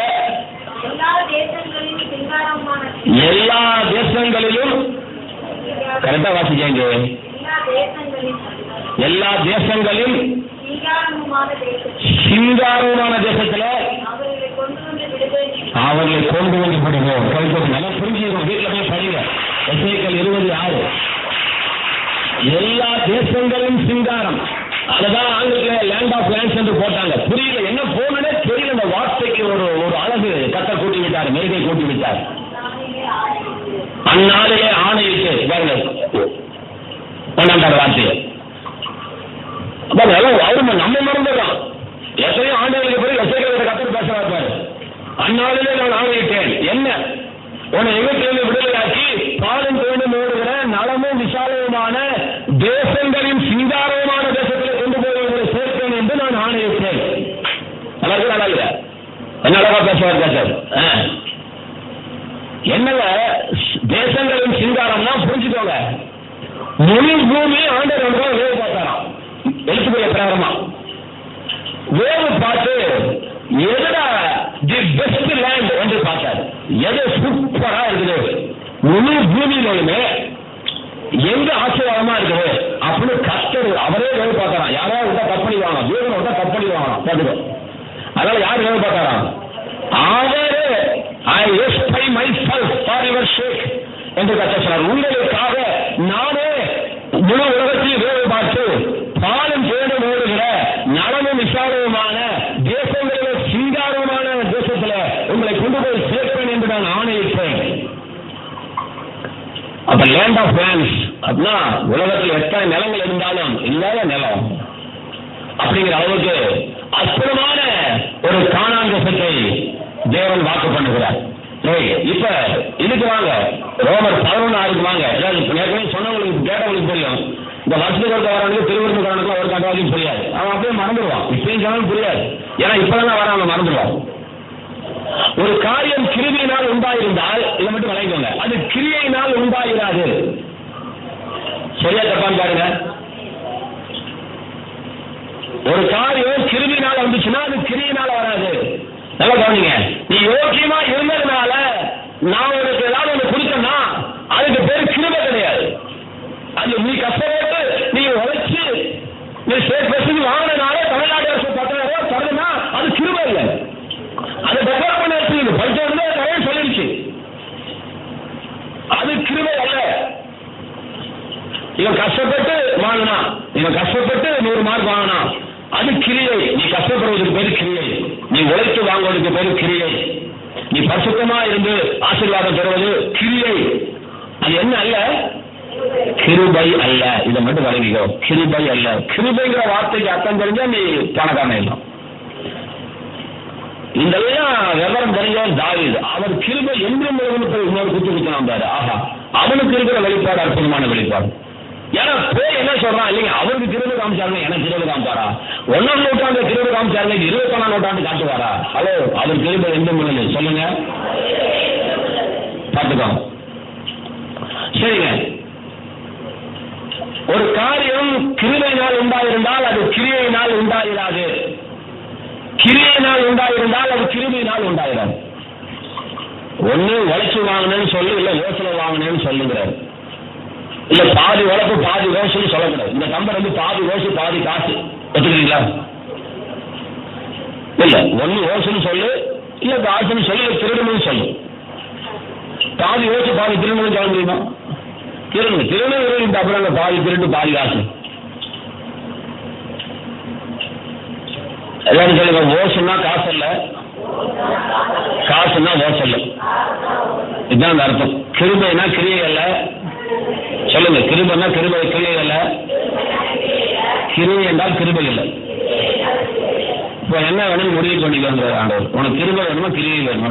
S1: எல்லா தேசங்களிலும். கரெக்டா வாசிக்கங்க. எல்லா தேசங்களிலும் சிங்காரமான தேசத்துல அவர்களை கொண்டு வந்து விடுவோம். நல்லா புரிஞ்சுக்கணும். வீட்டுல போய் படிங்க. எசேக்கியேல் 20:6. எல்லா தேசங்களும் சிங்காரம். அதுதான் ஆங்கிலத்தில் லேண்ட் ஆஃப் லேண்ட்ஸ் என்று போட்டாங்க. புரியல, என்ன போனே தெரியல. அந்த வார்த்தைக்கு ஒரு அழகு கத்தர் கூட்டி விட்டார், மெருகை கூட்டி விட்டார். அந்நாளிலே ஆணையிட்டு பாருங்க 1ஆம் வார்த்தையை. அவரு நம்ம மறந்துடுறான். எத்தனையோ ஆண்டுகளுக்கு பிறகு எசேக்கியேல் கத்தர் பேசுறாரு பாரு. அந்நாளிலே நான் ஆணையிட்டேன். என்ன? உன்னை எகிப்திலிருந்து விடுதலையாக்கி பாலும் தேனும் ஓடுகிற நலமும் விசாலமுமான தேசங்களின் சிங்காரமான தேசத்தில் கொண்டு போய் உங்களை சேர்ப்பேன் என்று நான் ஆணையிட்டேன். நல்லா இல்ல? என்ன அழகா பேசுவார் கத்தர். என்னங்க தேசங்களின் சிங்காரம்னா புரிஞ்சுக்கோங்க. முழு பூமி ஆண்டவர் வேவு பார்த்தாராம். எழுத்துக்குரிய பிரகாரமா வேவு பார்த்து எதுடா தி பெஸ்ட் லேண்ட் என்று பார்த்தார். எது சூப்பரா இருக்குது, முழு பூமியிலுமே எங்க ஆசீர்வாதமா இருக்குது அப்படின்னு கத்தர் அவரே வேவு பார்த்தாராம். யாராவது விட்டா கப்பலி வாங்கலாம், வீரன் விட்டா கப்பலி வாங்கலாம் பார்த்துக்கோ. அதனால யார் வேவு பார்த்தாராம்? அவரே I espy myself for your sake என்று கத்தர் சொன்னார். உங்களுக்காக நானே முழு உலகத்தையும் வேவு பார்த்து பாலும் தேனும் ஓடுகிற நலமும் விசாலமுமான தேசங்களில் சிங்காரமான தேசத்துல உங்களை கொண்டு போய் சேர்ப்பேன் என்று நான் ஆணையிட்டேன். அப்ப லேண்ட் ஆஃப் லேண்ட்ஸ் அப்படின்னா உலகத்தில் எத்தனை நிலங்கள் இருந்தாலும் இல்லாத நிலம் அப்படிங்கிற அளவுக்கு அற்புதமான ஒரு கானான் தேசத்தை தேவன் வாக்கு பண்ணுகிறார். இப்ப இதுக்கு வாங்க, ரோமர் 11:6 வாங்க. ஏற்கனவே சொன்னவங்களுக்கு கேட்டவங்களுக்கு தெரியும். இந்த வருஷத்துக்கு வரவனுக்கு திருவிருந்துக்காரனுக்கு ஒரு கட்டாயம் புரியாது. அவன் அப்படியே மறந்துடுவான். இப்பயும் சொன்னாலும் புரியாது. ஏன்னா இப்பதான் வர அவன் மறந்துடுவான். ஒரு காரியம் கிருபையினால் உண்டாயிருந்தால் இதை மட்டும் விளைவிக்கோங்க, அது கிரியையினால் உண்டாயிராது. சரியா தப்பான்னு பாருங்க. ஒரு காரியம் கிருபையினால் வந்துச்சுன்னா அது கிரியினால் வராது. நல்லா கவனிங்க. நீ யோக்கியமா இருந்ததுனால நான் உனக்கு ஏதாவது ஒன்று கொடுத்தேன்னா அதுக்கு பேர் கிருபை கிடையாது. அது நீ கஷ்டப்பட்டு நீ உழைச்சு நீ சேர்த்து வாங்கினால தமிழ்நாடு அரசு 10,000 ரூபாய் தருதுன்னா அது கிருபை இல்லை. அது டெவலப் பண்ணி வச்சு படிச்சவங்க நிறைய சொல்லிடுச்சு. அது கிருபை அல்ல. இவன் கஷ்டப்பட்டு வாங்கினா, இவன் கஷ்டப்பட்டு 100 மார்க் வாங்கினா அது கிரியை. நீ கஷ்டப்படுவதற்கு பேரு கிரியை. நீ நீ உழைத்து வாங்குவதற்கு பேரு கிரியை. நீ பரிசுத்தமா இருந்து ஆசீர்வாதம் பெறுவது கிரியை. அது என்ன அல்ல? கிருபை அல்ல. இதை மட்டும் வழங்கிக்கோ, கிருபை அல்ல. கிருபைங்கிற வார்த்தைக்கு அர்த்தம் தெரிஞ்சா நீ பணக்காரன் இல்லை. இதெல்லாம் விவரம் தெரிஞ்சவர் தாவீது. அவர் கிருபை என்றும் இன்னொரு குத்து குத்தினான் பாரு. ஆஹா, அவனுக்கு இருக்கிற வெளிப்பாடு அற்புதமான வெளிப்பாடு. ஏன்னா போய் என்ன சொல்றான் இல்லைங்க, அவருக்கு கிருபை காமிச்சாருங்க, எனக்கு கிருபை காமிச்சாரா? 1ஆம் நூற்றாண்டு கிருபை காமிச்சாருங்க, 21ஆம் நூற்றாண்டு காட்டுவாரா? ஹலோ, அவர் கிருபை என்றும் இல்லை. சொல்லுங்க, பார்த்துக்கோ. சரிங்க, ஒரு காரியம் கிருபையினால் உண்டாயிருந்தால் அது கிரியையினால் உண்டாயிராது. கிரியையினால் உண்டாயிருந்தால் அது கிருபையினால் உண்டாயிராது. ஒண்ணு உழைச்சு வாங்கினேன்னு சொல்லு, இல்ல யோசனை வாங்கினேன்னு சொல்லுங்கிறார். இல்ல பாதி உழைப்பு பாதி யோசனை சொல்லக்கூடாது. இந்த நம்பர் வந்து பாதி யோசி பாதி காசு, ஒத்துக்கிறீங்களா? இல்ல, ஒண்ணு யோசனை சொல்லு, இல்ல காசுன்னு சொல்லு, திருடணும்னு சொல்லு. பாதி யோசி பாதி திருடணும்னு சொல்ல முடியுமா? திருடணும் அப்புறம் பாதி திருட்டு பாதி காசு. எல்லாரும் சொல்லுங்க, ஓசுன்னா காசு இல்ல, காசுன்னா ஓசு இல்ல. இதுதான் அந்த அர்த்தம். கிருபைனா கிரியை அல்ல. சொல்லுங்க, கிருபைனா கிருபை கிரியை அல்ல. கிரியை என்றால் கிருபை இல்லை. இப்போ என்ன வேணும் முடிவு பண்ணிக்கோங்க ஆண்டவர். உனக்கு கிருபை வேணுமா கிரியை வேணுமா?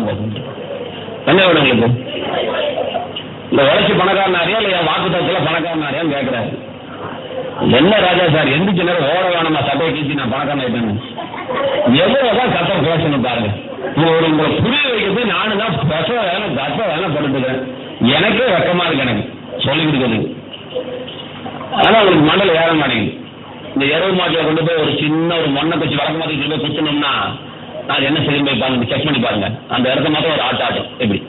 S1: என்ன வேணும் உங்களுக்கு? இந்த உழைச்சி பணக்காரனாரியா இல்ல என் வாக்குத்தத்துல பணக்காரனாரியான்னு கேட்கிறாரு. என்ன ராஜா சார், எந்திரிச்ச நேரம் ஓட வேணுமா சட்டையை கீழ்ச்சி நான் பணக்காரன் ஆயிட்டேன்னு? எவ்வளவுதான் கஷ்டம் பேசணும் பாருங்க. உங்களை புரிய வைக்கிறது நானும் தான் பெச வேலை கஷ்ட வேலை படுத்துக்கிறேன். எனக்கே வெக்கமா இருக்கு எனக்கு சொல்லி கொடுக்குறது. ஆனா உங்களுக்கு மண்டல ஏற மாட்டேங்குது. இந்த எருவு மாட்டில கொண்டு போய் ஒரு சின்ன ஒரு மண்ணை வச்சு வழக்க மாட்டி போய் குத்தணும்னா அது என்ன செய்ய போய் பாருங்க, செக் பண்ணி பாருங்க. அந்த இடத்த மாத்திரம் ஒரு ஆட்டம் எப்படி,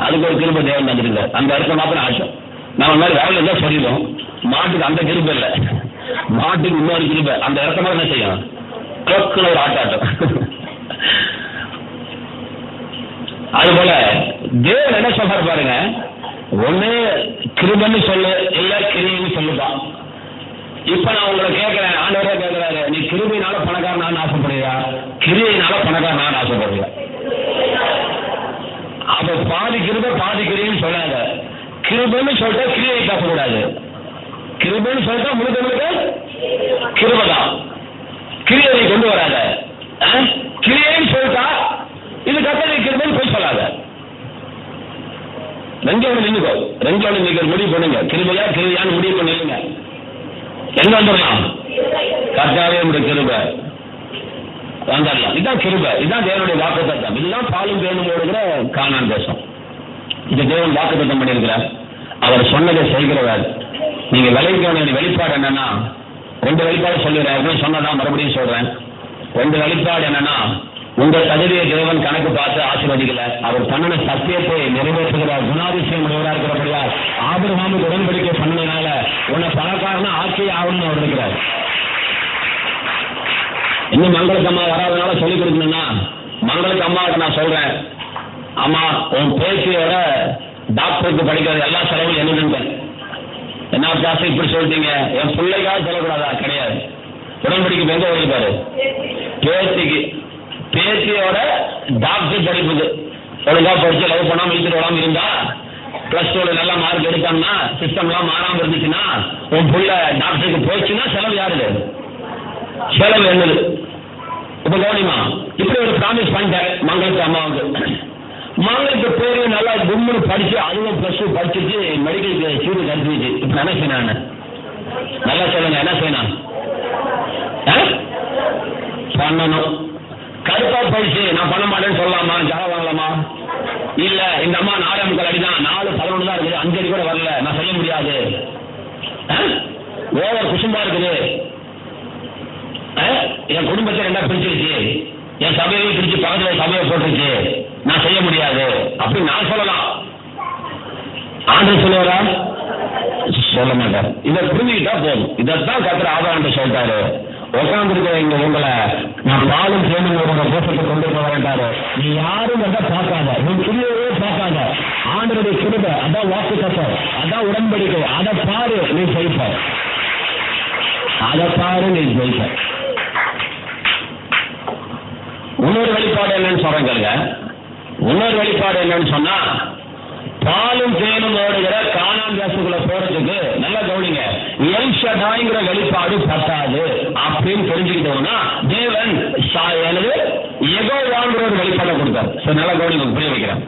S1: அதுக்கு ஒரு கிருபை தேவன் வந்துருக்காரு. அந்த இடத்த மாத்திரம் ஆட்டம். நம்ம மாதிரி வேலை இருந்தா சொல்லிடும். மாட்டுக்கு அந்த கிருபை இல்லை, மாட்டுக்கு இன்னொரு கிருபை. அந்த இடத்த மாதிரி என்ன செய்யும், கிளக்குன்னு ஒரு ஆட்டம். அது போல தேவன் என்ன சொல்றாரு பாருங்க, ஒண்ணு கிருபைன்னு சொல்லு, இல்ல கிரியைன்னு சொல்லுதான். இப்ப நான் உங்களை கேட்கிறேன், ஆண்டவரே கேட்கிறாரு, நீ கிருபையினால பணக்காரனான்னு ஆசைப்படுறியா, கிரியையினால பணக்காரனான்னு ஆசைப்படுறியா? அப்ப பாதி கிருபை பாதி கிரியைன்னு சொல்லாத. கிருபைன்னு சொல்லிட்டா கிரியை பேசக்கூடாது. கிருபைன்னு சொல்லிட்டா முழுக்க முழுக்க கிருபைதான், கிரியை கொண்டு வராத. கிரியைன்னு சொல்லிட்டா இது கத்தனை கிருபைன்னு போய் சொல்லாத. ரெண்டோட நின்னுக்கோ, ரெண்டோட நீங்க முடிவு பண்ணுங்க. கிருபையா கிருபையான்னு முடிவு பண்ணிடுங்க. எங்க வந்துடலாம்? கர்த்தாவே உடைய கிருபை வந்துடலாம். இதுதான் கிருபை, இதுதான் தேவனுடைய வாக்குத்தத்தம். இதுதான் பாலும் தேனும் ஓடுகிற கானான் தேசம். இந்த தேவன் வாக்குத்தத்தம் பண்ணியிருக்கிறார். அவர் சொன்னதை செய்கிறவர். நீங்க விளைவிக்க வேண்டிய வெளிப்பாடு என்னன்னா, 2 வெளிப்பாடு சொல்லுறாரு. சொன்னதான் மறுபடியும் சொல்றேன். 2 வெளிப்பாடு என்னன்னா, உங்க தகுதியை தேவன் கணக்கு பார்த்து ஆசீர்வதிக்கல. அவர் பண்ணின சத்தியத்தை நிறைவேற்றுகிறார். குணாதிசயம் உடையவரா இருக்கிறபடியா ஆபிரகாமுக்கு உடன்படிக்கை பண்ணனால உன்னை பணக்காரனா ஆட்சி ஆகணும்னு அவர் இருக்கிறார். இன்னும் மங்களுக்கு அம்மா வராதனால சொல்லிக் கொடுக்கணும்னா, மங்களுக்கு அம்மாவுக்கு நான் சொல்றேன், அம்மா உன் பேச்சியோட டாக்டருக்கு படிக்கிறது எல்லா செலவும் என்னன்னு. என்ன காசு இப்படி சொல்லிட்டீங்க, என் பிள்ளைக்காக சொல்லக்கூடாதா? கிடையாது. உடன்படிக்கை எங்க வந்திருக்காரு? பேச்சியோட டாக்டர் படிப்புக்கு ஒழுங்கா படிச்சு லவ் பண்ணாம இழுத்துட்டு விடாம இருந்தா, +2 நல்ல மார்க் எடுத்தாங்கன்னா, சிஸ்டம்லாம் மாறாம இருந்துச்சுன்னா, உன் புள்ள டாக்டருக்கு போச்சுன்னா செலவு யாருது? செலவு என்னது? இப்ப கவனிமா, இப்படி ஒரு ப்ராமிஸ் பண்ணிட்டேன் மங்களுக்கு அம்மாவுக்கு. மங்களுக்கு பேரு நல்லா கும்முன்னு படிச்சு, அதுவும் +2 படிச்சுட்டு மெடிக்கல் சீட்டு கழிச்சு. இப்ப என்ன செய்யணும்? நல்லா சொல்லுங்க, என்ன செய்யணும்? பண்ணணும். கருப்பா படிச்சு நான் பண்ண மாட்டேன்னு சொல்லலாமா? ஜாக வாங்கலாமா? இல்ல இந்த அம்மா 4 முக்கால் அடிதான், 4-11 தான் இருக்குது, 5 அடி கூட வரல, நான் செய்ய முடியாது, ஓவர் குசும்பா இருக்குது, என் குடும்பத்தை 2ஆ பிரிச்சிருச்சு, என் சபையை பிரிச்சு பக்கத்துல சபையை போட்டுருச்சு, நான் செய்ய முடியாது அப்படின்னு நான் சொல்லலாம். ஆண்டு சொல்லுவாரா? சொல்ல மாட்டார். இதை புரிஞ்சுக்கிட்டா போதும். இதைத்தான் கர்த்தர் ஆபிரகாம்கிட்ட சொல்லிட்டாரு. உட்கார்ந்துருக்க இங்க உங்களை நான் பாலும் தேனும் ஒரு தேசத்தை கொண்டு போறேன்ட்டாரு. நீ யாரும் அதை பார்க்காத, நீ கிரியையே பார்க்காத. ஆண்டவருடைய கிருபை அதான் வாக்குத்தத்தம், அதான் உடன்படிக்கை. அதை பாரு, நீ ஜெயிப்ப. அதை பாரு, நீ ஜெயிப்ப. இன்னொரு வெளிப்பாடு என்னன்னு சொல்றாங்க. இன்னொரு வெளிப்பாடு என்னன்னு சொன்னா, பாலும் தேனும் ஓடுகிற கானான் தேசத்துக்குள்ள போறதுக்கு நல்லா கவனிங்க, எல் ஷடாய்ங்கிற வெளிப்பாடு பத்தாது அப்படின்னு தெரிஞ்சுக்கிட்டோம்னா தேவன் எனது யெகோவாங்கிற ஒரு வெளிப்பாடை கொடுத்தாரு. சரி, நல்லா கவனிங்க, புரிய வைக்கிறேன்.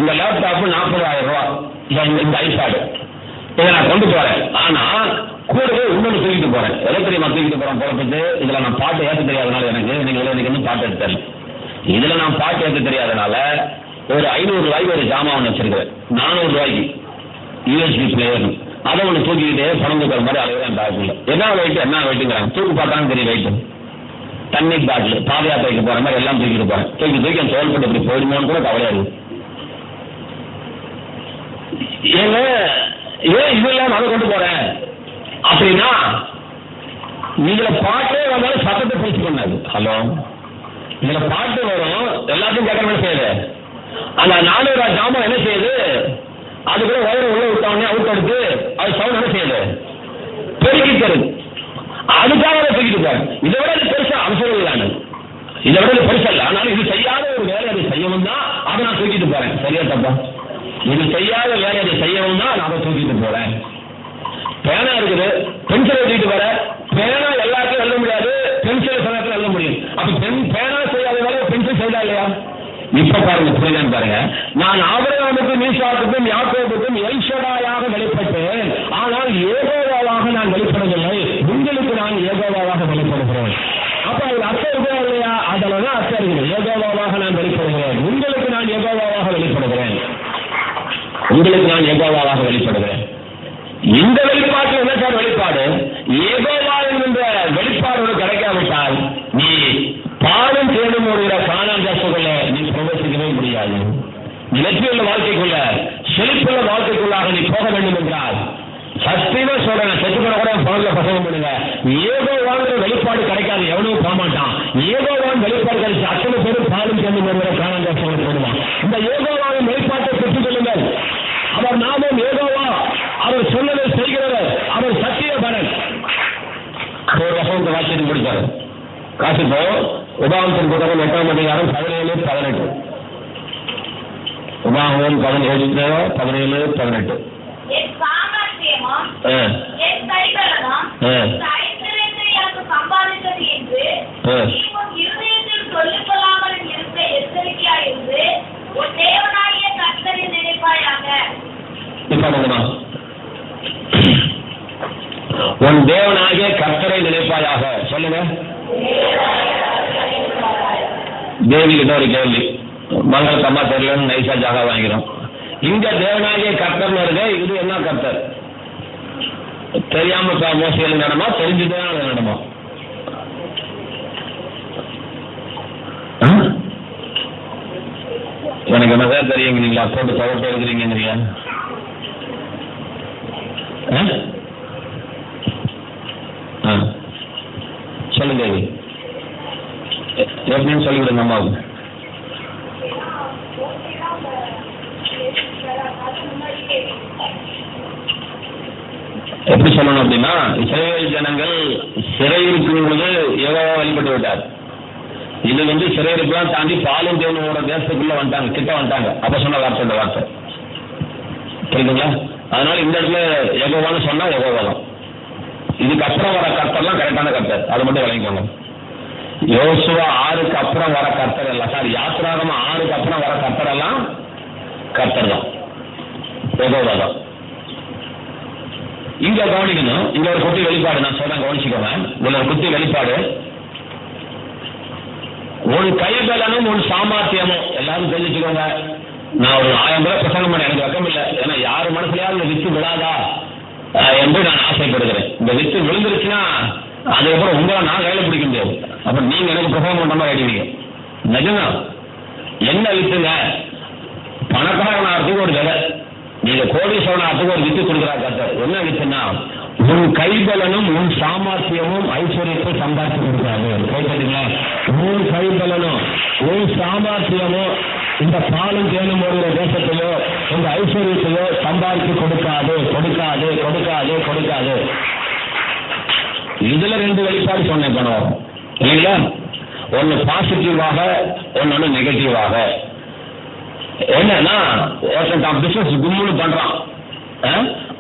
S1: இந்த லேப்டாப் 40,000 ரூபாய், இந்த ஐபேடு இதை நான் கொண்டு போறேன். ஆனா கூடவே இன்னொன்று தூக்கிட்டு போறேன். எலக்ட்ரிக் தூக்கிட்டு போறேன் போறதுக்கு. இதுல நான் பாட்டு ஏற்ற தெரியாதனால எனக்கு இன்னும் பாட்டு எடுத்து தரல. இதுல நான் பாட்டு ஏற்ற தெரியாதனால ஒரு 500 ரூபாய்க்கு ஒரு ஜாமான் ஒன்று வச்சிருக்கிறேன். 400 ரூபாய்க்கு யூஎஸ்பி பிளேயர். அதை ஒன்று தூக்கிக்கிட்டே பணம் தூக்கிற மாதிரி அலைகிறேன் பேக்குள்ள. என்ன வெயிட்டுங்கிறாங்க, தூக்கு பார்த்தாலும் தெரியும் வெயிட்டு. தண்ணி பாட்டில் பாத யாத்திரைக்கு போற மாதிரி எல்லாம் தூக்கிட்டு போறேன். தூக்கி அந்த தோல்பட்டு இப்படி போயிடுமோன்னு கூட கவலையா இருக்கு. ஏங்க ஏன் இது இல்லாம அதை கொண்டு போறேன் அப்படின்னா, இதுல பாட்டே வந்தாலும் சத்தத்தை பேசி பண்ணாது. ஹலோ, இதுல பாட்டு வரும், எல்லாத்தையும் கேட்க என்ன செய்யுது, அந்த 400 ரூபாய் ஜாமான் என்ன செய்யுது, அதுக்குள்ள வயிறு உள்ள விட்டவனே அவுட் எடுத்து அது சவுண்ட் என்ன செய்யுது, பெருக்கி தருது. அதுக்காக அதை தூக்கிட்டு போறேன். இதை விட இது பெருசா அவசரம் இல்லாது, இதை விட இது பெருசா இல்லை. ஆனாலும் இது செய்யாத ஒரு வேலை அதை செய்யவும் தான் அதை நான் தூக்கிட்டு போறேன். சரியா தப்பா? இது செய்யாத வேலை அதை செய்யவும் தான் நான் அதை தூக்கிட்டு போறேன். பேனா இருக்குது, பென்சிலை தூக்கிட்டு வர, பேனா எல்லாத்தையும் எழுத முடியாது, பென்சில் சமயத்தில் எழுத முடியும். அப்ப பேனா செய்யாத வேலை பென்சில் செய்தா இல்லையா? இப்ப பாருங்க, புரியுதான்னு பாருங்க. நான் ஆபிரகாமுக்கும் ஈசாக்குக்கும் யாக்கோபுக்கும் எல் ஷடாயாக வெளிப்பட்டேன், ஆனால் யெகோவாவாக நான் வெளிப்படவில்லை. உங்களுக்கு நான் யெகோவாவாக வெளிப்படுகிறேன். அப்ப அதுல அர்த்தம் இருக்கா இல்லையா? அதெல்லாம் அர்த்தம் இருக்குது. யெகோவாவாக நான் வெளிப்படுகிறேன், உங்களுக்கு நான் யெகோவாவாக வெளிப்படுகிறேன், உங்களுக்கு நான் யெகோவாவாக வெளிப்படுகிறேன். இந்த வெளிப்பாட்டில் என்ன சார் வெளிப்பாடு? யெகோவா என்கின்ற வெளிப்பாடு கிடைக்காவிட்டால் நீ பாலும் தேடும் ஒரு கானான் தேசத்துக்குள்ள நீ பிரவேசிக்கவே முடியாது. நீ வெற்றியுள்ள வாழ்க்கைக்குள்ள, செழிப்புள்ள வாழ்க்கைக்குள்ளாக நீ போக வேண்டும் என்றால் சத்தியமா சொல்றேன், செத்துக்கிற கூட பகல்ல பசங்க பண்ணுங்க, யெகோவாங்கிற வெளிப்பாடு கிடைக்காது, எவனும் போக மாட்டான். யெகோவான் வெளிப்பாடு கிடைச்சு அத்தனை பேரும் பாலும் தேடும் ஒரு கானான் தேசத்துக்குள்ள போடுவான். இந்த யெகோவாவின் வெளிப்பாட்டை பெற்றுக் கொள்ளுங்கள். அவர் நாமம் யெகோவா, அவர் சொன்னதை செய்கிறவர், அவர் சத்தியபரன். ஒரு வசந்த வாக்கியத்தை முடித்தார். காசிப்போ உபாகமத்தின் புத்தகம் 8ஆம் அதிகாரம் 17-18. உபாகமம் 17-18. உன் தேவனாகிய கர்த்தரை நினைப்பாயாக. சொல்லுங்க. தேவி கிட்ட ஒரு கேள்வி, மங்களுக்கு அம்மா தெரியலன்னு நைசா ஜாகா வாங்கிறோம். இங்க தேவனாகிய கர்த்தர் இருக்கு, இது என்ன கர்த்தர்? தெரியாம மோசடி நடமா, தெரிஞ்சுதான் நடமா? எனக்கு என்னதான் தெரியுங்கிறீங்களா? போட்டு தவறு எழுதுறீங்கிறீங்க. சொல்லுங்க, எப்படின்னு சொல்லிவிடுங்க அம்மாவுக்கு. எப்படி சொல்லணும் அப்படின்னா, இஸ்ரவேல் ஜனங்கள் சிறையிருக்கும் பொழுது யெகோவா வழிபட்டு விட்டார். இது சிறையிருப்பெல்லாம் தாண்டி பாலும் தேவனோட தேசத்துக்குள்ள வந்துட்டாங்க, கிட்ட வந்துட்டாங்க. அப்ப சொன்ன வார்த்தை புரியுதுங்களா? அதனால இந்த இடத்துல யெகோவான்னு சொன்னா யெகோவா தான். இதுக்கு அப்புறம் வர கர்த்தர்லாம் கரெக்டான கர்த்தர், அது மட்டும் விளங்கிக்கோங்க. யோசுவா 6க்கு அப்புறம் வர கர்த்தர் எல்லாம், சாரி யாத்திராகமம் 6க்கு அப்புறம் வர கர்த்தர் எல்லாம் கர்த்தர் தான், யெகோவா தான். இங்க கவனிக்கணும், இங்க ஒரு குட்டி வெளிப்பாடு நான் சொல்றேன், கவனிச்சுக்கோங்க. இதுல ஒரு குட்டி வெளிப்பாடு. உன் கைபலனும் உன் சாமர்த்தியமும் எல்லாரும் தெரிஞ்சுக்கோங்க. நான் ஒரு 1000 முறை பிரசங்கம் பண்ண எனக்கு வெக்கம் இல்லை. ஏன்னா யாரு மனசுலயாவது இந்த வித்து விழாதா என்று நான் ஆசைப்படுகிறேன். இந்த வித்து விழுந்துருச்சுன்னா அதுக்கப்புறம் உங்களை நான் கையில பிடிக்க முடியாது. அப்புறம் நீங்க எனக்கு பிரசங்கம் பண்ற மாதிரி ஆயிடுவீங்க. நிஜம்தான். என்ன வித்துங்க? பணக்காரனாகிறதுக்கு ஒரு விதை, நீங்க கோடீஸ்வரனாகிறதுக்கு ஒரு வித்து கொடுக்குறா கர்த்தர். என்ன வித்துன்னா, உன் கைபலனும் உன் சாமர்த்தியமும் ஐஸ்வர்யத்தை சம்பாதிச்சு கொடுக்குறாங்க. கேட்டீங்களா? உன் கைபலனும் உன் சாமர்த்தியமும் இந்த பாலும் தேனும் ஓடுகிற தேசத்தையோ இந்த ஐஸ்வர்யத்தையோ சம்பாதிச்சு கொடுக்காது, கொடுக்காது, கொடுக்காது, கொடுக்காது. இதுல 2 வெளிப்பாடு சொன்னேன் இல்லைங்களா? ஒன்னு பாசிட்டிவாக, ஒன்னு நெகட்டிவாக. என்னன்னா ஒருத்தன் தான் பிசினஸ் கும்முன்னு பண்றான்.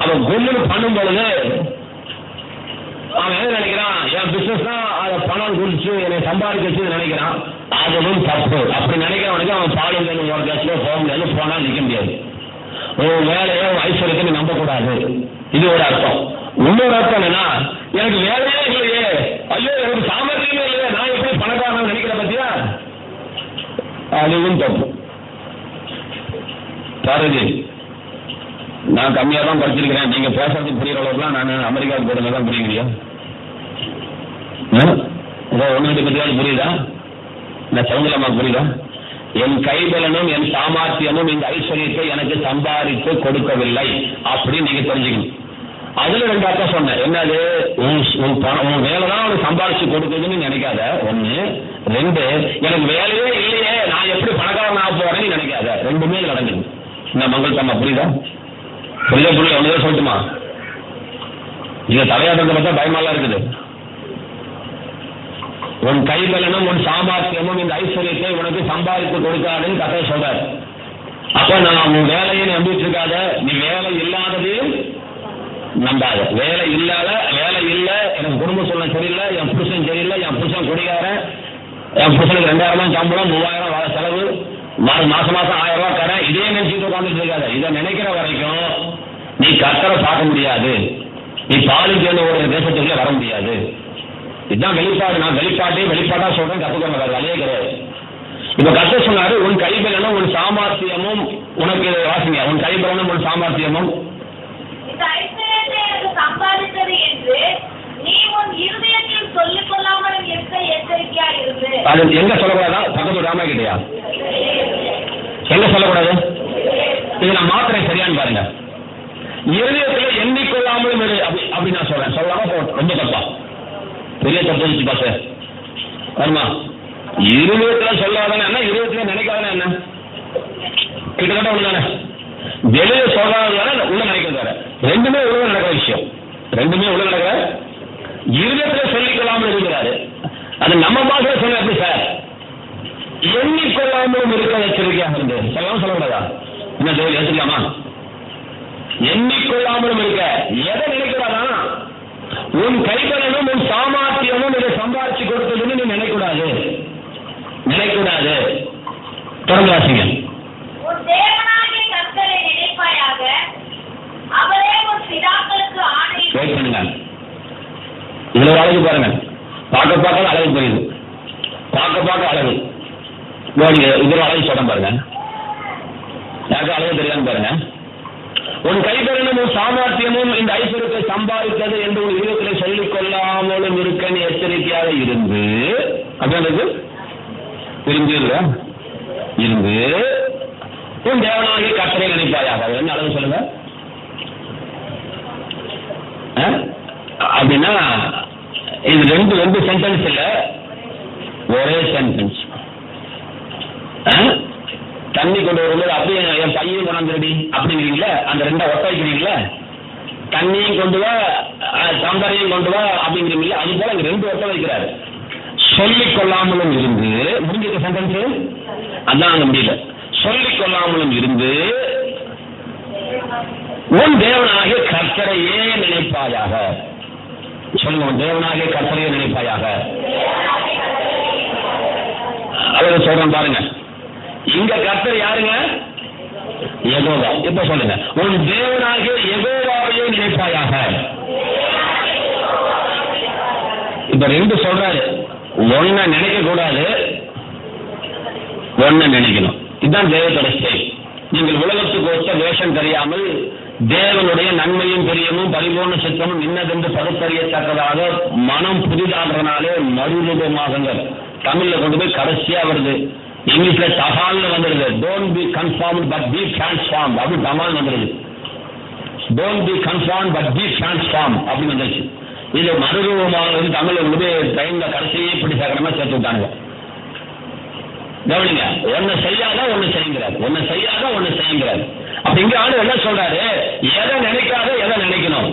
S1: அவன் கும்முன்னு பண்ணும் பொழுது அவன் என்ன நினைக்கிறான், என் பிசினஸ் தான் அதை பணம் குடிச்சு என்னை சம்பாதிச்சு நினைக்கிறான். அதுவும் தப்பு. அப்படி நினைக்கிறவனுக்கு அவன் பாலியல் ஒரு கேஸ்ல போக முடியாது, போனா நிக்க முடியாது. உன் வேலையோ ஐஸ்வர்யத்தை நம்ப கூடாது. இது ஒரு அர்த்தம். இன்னொரு அர்த்தம் என்னன்னா, எனக்கு வேலையே இல்லையே, ஐயோ எனக்கு சாமர்த்தியமே இல்லையே, நான் எப்படி பணக்காரன் நினைக்கிற பத்தியா, அதுவும் தப்பு. பாருங்க, நான் கம்மியா தான் படிச்சிருக்கிறேன், நீங்க பேசுறது புரியுற அளவுக்குலாம் நான் அமெரிக்காவுக்கு போறது தான் புரியுறியா? ஒன்னு பத்தியாவது புரியுதா? நான் சவுந்தரமா புரியுதா? என் கைபலனும் என் சாமர்த்தியமும் இந்த ஐஸ்வர்யத்தை எனக்கு சம்பாதித்து கொடுக்கவில்லை அப்படின்னு நீங்க தெரிஞ்சுக்கணும். அதுல ரெண்டு அர்த்தம் சொன்னேன். என்னது, உன் வேலைதான் அவனுக்கு சம்பாதிச்சு கொடுக்குதுன்னு நினைக்காத. ஒண்ணு. ரெண்டு, எனக்கு வேலையே இல்லையே, நான் எப்படி பணக்காரன் ஆக போறேன்னு நினைக்காத. ரெண்டுமே நடக்குது. இந்த மங்கள்தம்மா புரியுதா? புரியுதா? ஒண்ணுதான் சொல்லட்டுமா? இங்க தலையாட்டத்தை பார்த்தா பயமாலாம் இருக்குது. உன் கைபலனும் உன் சாமர்த்தியமும் இந்த ஐஸ்வர்யத்தை உனக்கு சம்பாதித்து கொடுக்காதுன்னு கதை சொல்றாரு. அப்ப நான் உன் வேலையை நம்பிட்டு இருக்காத, நீ வேலை இல்லாததையும் நம்பாத. வேலை இல்ல, எனக்கு குடும்ப சூழ்நிலை சரியில்லை, என் புருஷன் சரியில்லை, என் புருஷன் குடிகாரன், என் புருஷனுக்கு 2000 சம்பளம், 3000 செலவு, மாசம் 1000 ரூபாய் கடன், இதே நினைச்சுட்டு உட்காந்துட்டு இருக்காத. இதை நினைக்கிற வரைக்கும் நீ கர்த்தரை பார்க்க முடியாது, நீ பாலிக்கு ஒரு தேசத்துக்குள்ள வர முடியாது. இதுதான் வெளிப்பாடு. நான் வெளிப்பாட்டா சொல்றேன், கத்துக்க வழியே கிடையாது. இப்ப கர்த்தர் சொன்னாரு, உன் கைபலனும் உன் சாமர்த்தியமும் உனக்கு வாசிங்க. உன் கைபலனும் உன் சாமர்த்தியமும்
S2: சம்பாதித்தது என்று நீ உன் இருதயத்தில் சொல்லிக் கொள்ளாமல் இருக்க எச்சரிக்கையா இருந்து.
S1: அது எங்க சொல்லக்கூடாதா? பக்கத்து ராமா கிட்டயா? எங்க சொல்லக்கூடாது? இது நான் மாத்திரை சரியான்னு பாருங்க. இருதயத்துல எண்ணிக்கொள்ளாமலும் அப்படி நான் சொல்றேன். சொல்லாம ரொம்ப தப்பா, பெரிய தப்பு பாச வருமா? இருதயத்துல சொல்லாதானே என்ன, இருதயத்துல நினைக்காதானே என்ன, கிட்டத்தட்ட ஒண்ணுதானே. வெளியே சொல்லாதானே உள்ள நினைக்கிறது வேற. ரெண்டுமே உலக நடக்கிற விஷயம். ரெண்டுமே உலக நடக்கிற. இருதயத்துல சொல்லிக்கொள்ளாமல் இருக்கிறாரு, அது நம்ம பாஷையில சொல்ல எப்படி சார்? எண்ணிக்கொள்ளாமலும் இருக்க எச்சரிக்கையாக இருந்து சொல்லலாம். சொல்லக்கூடாதா? என்ன தேவை ஏற்றுக்கலாமா? எண்ணிக்கொள்ளாமலும் இருக்க. எதை நினைக்கிறாரா? உன் கைபலனும் உன் சாமர்த்தியமும் இதை சம்பாதிச்சு கொடுத்ததுன்னு நீ நினைக்கூடாது. தொடர்ந்து வாசிங்க.
S2: உன் தேவனாகிய கர்த்தரை நினைப்பாயாக, அவரே உன் பிதாக்களுக்கு ஆணை.
S1: வெயிட் பண்ணுங்க, இதுல ஒரு அழகு பாருங்க. பார்க்க அழகு புரியுது, பார்க்க அழகு. இதுல அழகு சொல்றேன் பாருங்க, யாருக்கு அழகு தெரியாதுன்னு பாருங்க. உன் கைபலனும் உன் சாமர்த்தியமும் இந்த ஐஸ்வர்யத்தை சம்பாதித்தது என்று உன் இதயத்தில் சொல்லிக் கொள்ளாமலும் இருக்க நீ எச்சரிக்கையாக இருந்து. அப்படின்றது இருந்து உன் தேவனாகிய கர்த்தரை நினைப்பாயாக. என்ன அளவு சொல்லுங்க அப்படின்னா, இது ரெண்டு சென்டென்ஸ் இல்ல, ஒரே சென்டென்ஸ். தண்ணி கொண்டு வரும்போது அப்படியே என் பையன் கொண்டாந்துடி அப்படிங்கிறீங்களா, அந்த ரெண்டா ஒட்ட வைக்கிறீங்களா, தண்ணியும் கொண்டு வா சம்பரையும் கொண்டு வா அப்படிங்கிறீங்களா, அது போல அங்க ரெண்டு ஒட்ட வைக்கிறாரு. சொல்லிக் கொள்ளாமலும் இருந்து முடிஞ்ச சென்டென்ஸ் அதான் அங்க முடியல. சொல்லிக் கொள்ளாமலும் இருந்து உன் தேவனாகிய கர்த்தரையே நினைப்பாயாக. சொல்லுங்க, உன் தேவனாகிய கர்த்தரையே நினைப்பாயாக. அவர் சொல்றேன் பாருங்க, இங்க கர்த்தர் யாருங்க? யெகோவா. இப்ப சொல்லுங்க, உன் தேவனாகிய யெகோவாவையே நினைப்பாயாக. இப்ப ரெண்டு சொல்றாரு, ஒன்ன நினைக்க கூடாது, ஒன்ன நினைக்கணும். இதுதான் தேவத்தோட ஸ்டைல். நீங்கள் உலகத்துக்கு ஒத்த வேஷம் தெரியாமல் தேவனுடைய நன்மையும் பெரியமும் பரிபூர்ண சித்தமும் இன்னதென்று பகுத்தறியத்தக்கதாக மனம் புதிதாகிறதுனாலே மறுரூபமாகுங்கள். தமிழ்ல கொண்டு போய் கடைசியா வருது, இங்கிலீஷ்ல தபால்னு வந்துடுது. Don't be confirmed but B transformed அப்படி தபால் வந்துடுது. Don't be confirmed but B transform அப்படி வந்துருச்சு. இது மறுரூபமாக தமிழ்ல கொண்டு போய் ட்ரெயின்ல கடைசியே இப்படி சக்கரமா சேர்த்து விட்டாங்க. கவனிங்க, ஒன்னு செய்யாத ஒன்னு செய்யுங்கிறாரு, ஒன்னு செய்யாத ஒன்னு செய்யுங்கிறாரு. அப்ப இங்க ஆளு என்ன சொல்றாரு, எதை நினைக்காத எதை நினைக்கணும்.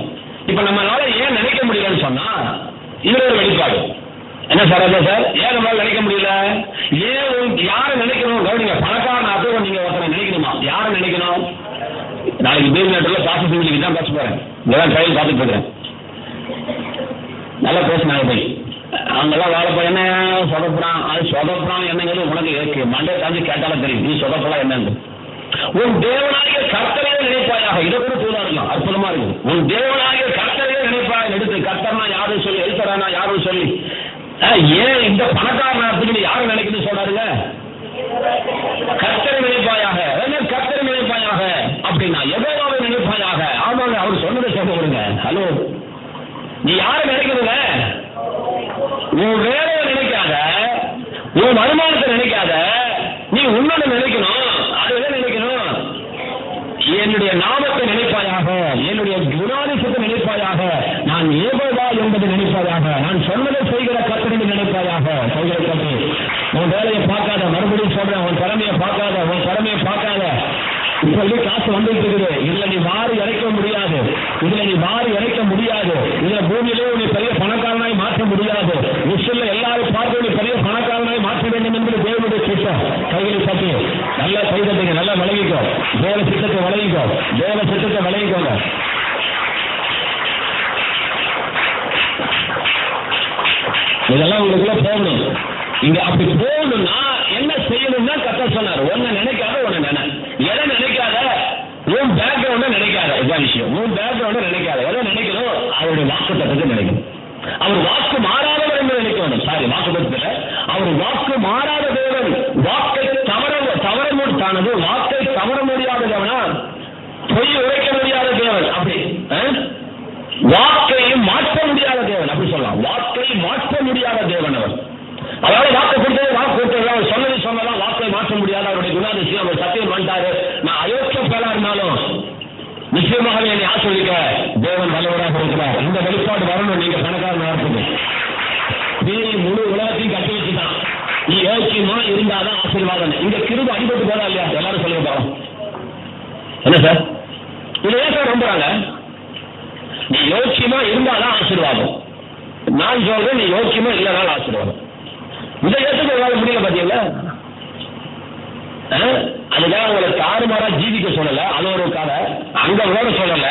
S1: இப்ப நம்மளால ஏன் நினைக்க முடியலன்னு சொன்னா, இதுல ஒரு வெளிப்பாடு. என்ன சார் சார் ஏன் நம்மளால நினைக்க முடியல? ஏன் யாரை நினைக்கணும்? கவனிங்க, பணக்காரன் அதுவும் நீங்க ஒருத்தனை நினைக்கணுமா? யாரை நினைக்கணும்? நாளைக்கு பேர் நேரத்தில் ப்ராசஸ் முடிச்சுட்டு தான் பேச போறேன். இங்கதான் ட்ரையல் பார்த்துட்டு இருக்கிறேன். நல்லா பேசினாங்க போய் அங்கெல்லாம் வாழப்போ என்ன சொதப்புறான், அது சொதப்புறான் என்னங்கிறது உனக்கு மண்டை தாண்டி கேட்டாலும் தெரியும். நீ சொதப்பலாம் என்னன்னு உன் தேவனாகிய கர்த்தரையே நினைப்பாயாக. இதை கூட தூதா இருக்கலாம், அற்புதமா இருக்கு. உன் தேவனாகிய கர்த்தரையே நினைப்பாக. எடுத்து கர்த்தர்னா யாரும் சொல்லி, எழுத்தரானா யாரும் சொல்லி, ஏன் இந்த பணக்காரன் யாரும் நினைக்குது சொல்றாருங்க? கர்த்தரை நினைப்பாயாக. கர்த்தரை நினைப்பாயாக அப்படின்னா யெகோவாவை நினைப்பாயாக. ஆமாங்க, அவர் சொன்னதை சொல்ல விடுங்க. ஹலோ, நீ யாரை நினைக்கிறதுல? உன் வேலையை நினைக்காத, உன் வருமானத்தை நினைக்காத, நீ உன்னோட நினைக்கணும். அதுதான் நினைக்கணும். என்னுடைய நாமத்தை நினைப்பாயாக, என்னுடைய குணாதிசத்தை நினைப்பாயாக, நான் யெகோவா என்பதை நினைப்பாயாக, நான் சொன்னதை செய்கிற கர்த்தரை நினைப்பாயாக. கைகளை கட்டி உன் வேலையை பார்க்காத, மறுபடியும் சொல்றேன், உன் திறமையை பார்க்காத, உன் திறமையை பார்க்காத. இப்ப காசு வந்துட்டு இருக்குது, இதுல நீ வாரி இறைக்க முடியாது, இதுல நீ வாரி இறைக்க முடியாது, இதுல பூமியிலே நீ பெரிய பணக்காரனாய் மாற்ற முடியாது. விஷயத்துல எல்லாரும் பார்த்து நீ பெரிய பணக்காரனாய் மாற்ற வேண்டும் என்பது தேவனுடைய சித்தம். கைகளை தட்டி நல்லா கைதட்டுங்க, நல்லா விளங்கிக்கோ. தேவ சித்தத்தை விளங்கிக்கோ, தேவ சித்தத்தை விளங்கிக்கோங்க. இதெல்லாம் உங்களுக்குள்ள போகணும். இங்க அப்படி போகணும்னா என்ன செய்யணும்னா கர்த்தர் சொன்னார், ஒன்ன நினைக்காத, ஒன்னு நினை. எதை நினைக்காத? உன் பேக்ரவுண்ட நினைக்காத. இதான் விஷயம். உன் பேக்ரவுண்ட நினைக்காத. எதை நினைக்கணும்? அவருடைய வாக்கு தத்துவத்தை நினைக்கணும். அவர் வாக்கு மாறாதவர் என்று நினைக்கணும். சாரி, வாக்கு தத்துவத்துல அவர் வாக்கு மாறாத தேவன், வாக்கை தவறதானது, வாக்கை தவற முடியாத தேவனா, பொய் உரைக்க முடியாத தேவன். அப்படி வாக்கை மாற்ற முடியாத தேவன், அப்படி சொல்லலாம். வாக்கை மாற்ற முடியாத தேவன் அவர். அதாவது வாக்கு கொடுத்தது, வாக்கு கொடுத்தது, அவர் சொன்னது சொன்னதான், வாக்கை மாற்ற முடியாத அவருடைய குணாதிசயம். அவர் சத்தியம் பண்ணிட்டாரு, நான் அயோக்கிய பேரா இருந்தாலும் நிச்சயமாகவே என்னை ஆசிர்வதிக்க தேவன் வல்லவராக இருக்கிறார். இந்த வெளிப்பாடு வரணும். நீங்க பணக்காரன் நடத்துது, நீ முழு உலகத்தையும் கட்டி வச்சுதான். நீ யோக்கியமா இருந்தாதான் ஆசீர்வாதம். இந்த கிருபை அடிபட்டு போதா இல்லையா? எல்லாரும் சொல்லுங்க பாருங்க. என்ன சார் இது ஏன் சார் நம்புறாங்க? நீ யோக்கியமா இருந்தாதான் ஆசீர்வாதம். நான் சொல்றேன், நீ யோக்கியமா இல்லைனாலும் ஆசீர்வாதம். இதை ஏற்றுக்க உங்களால முடியல பாத்தீங்களா? அதுக்காக உங்களை தாறுமாறா ஜீவிக்க சொல்லல, அது ஒரு கதை. அங்க விட சொல்லல.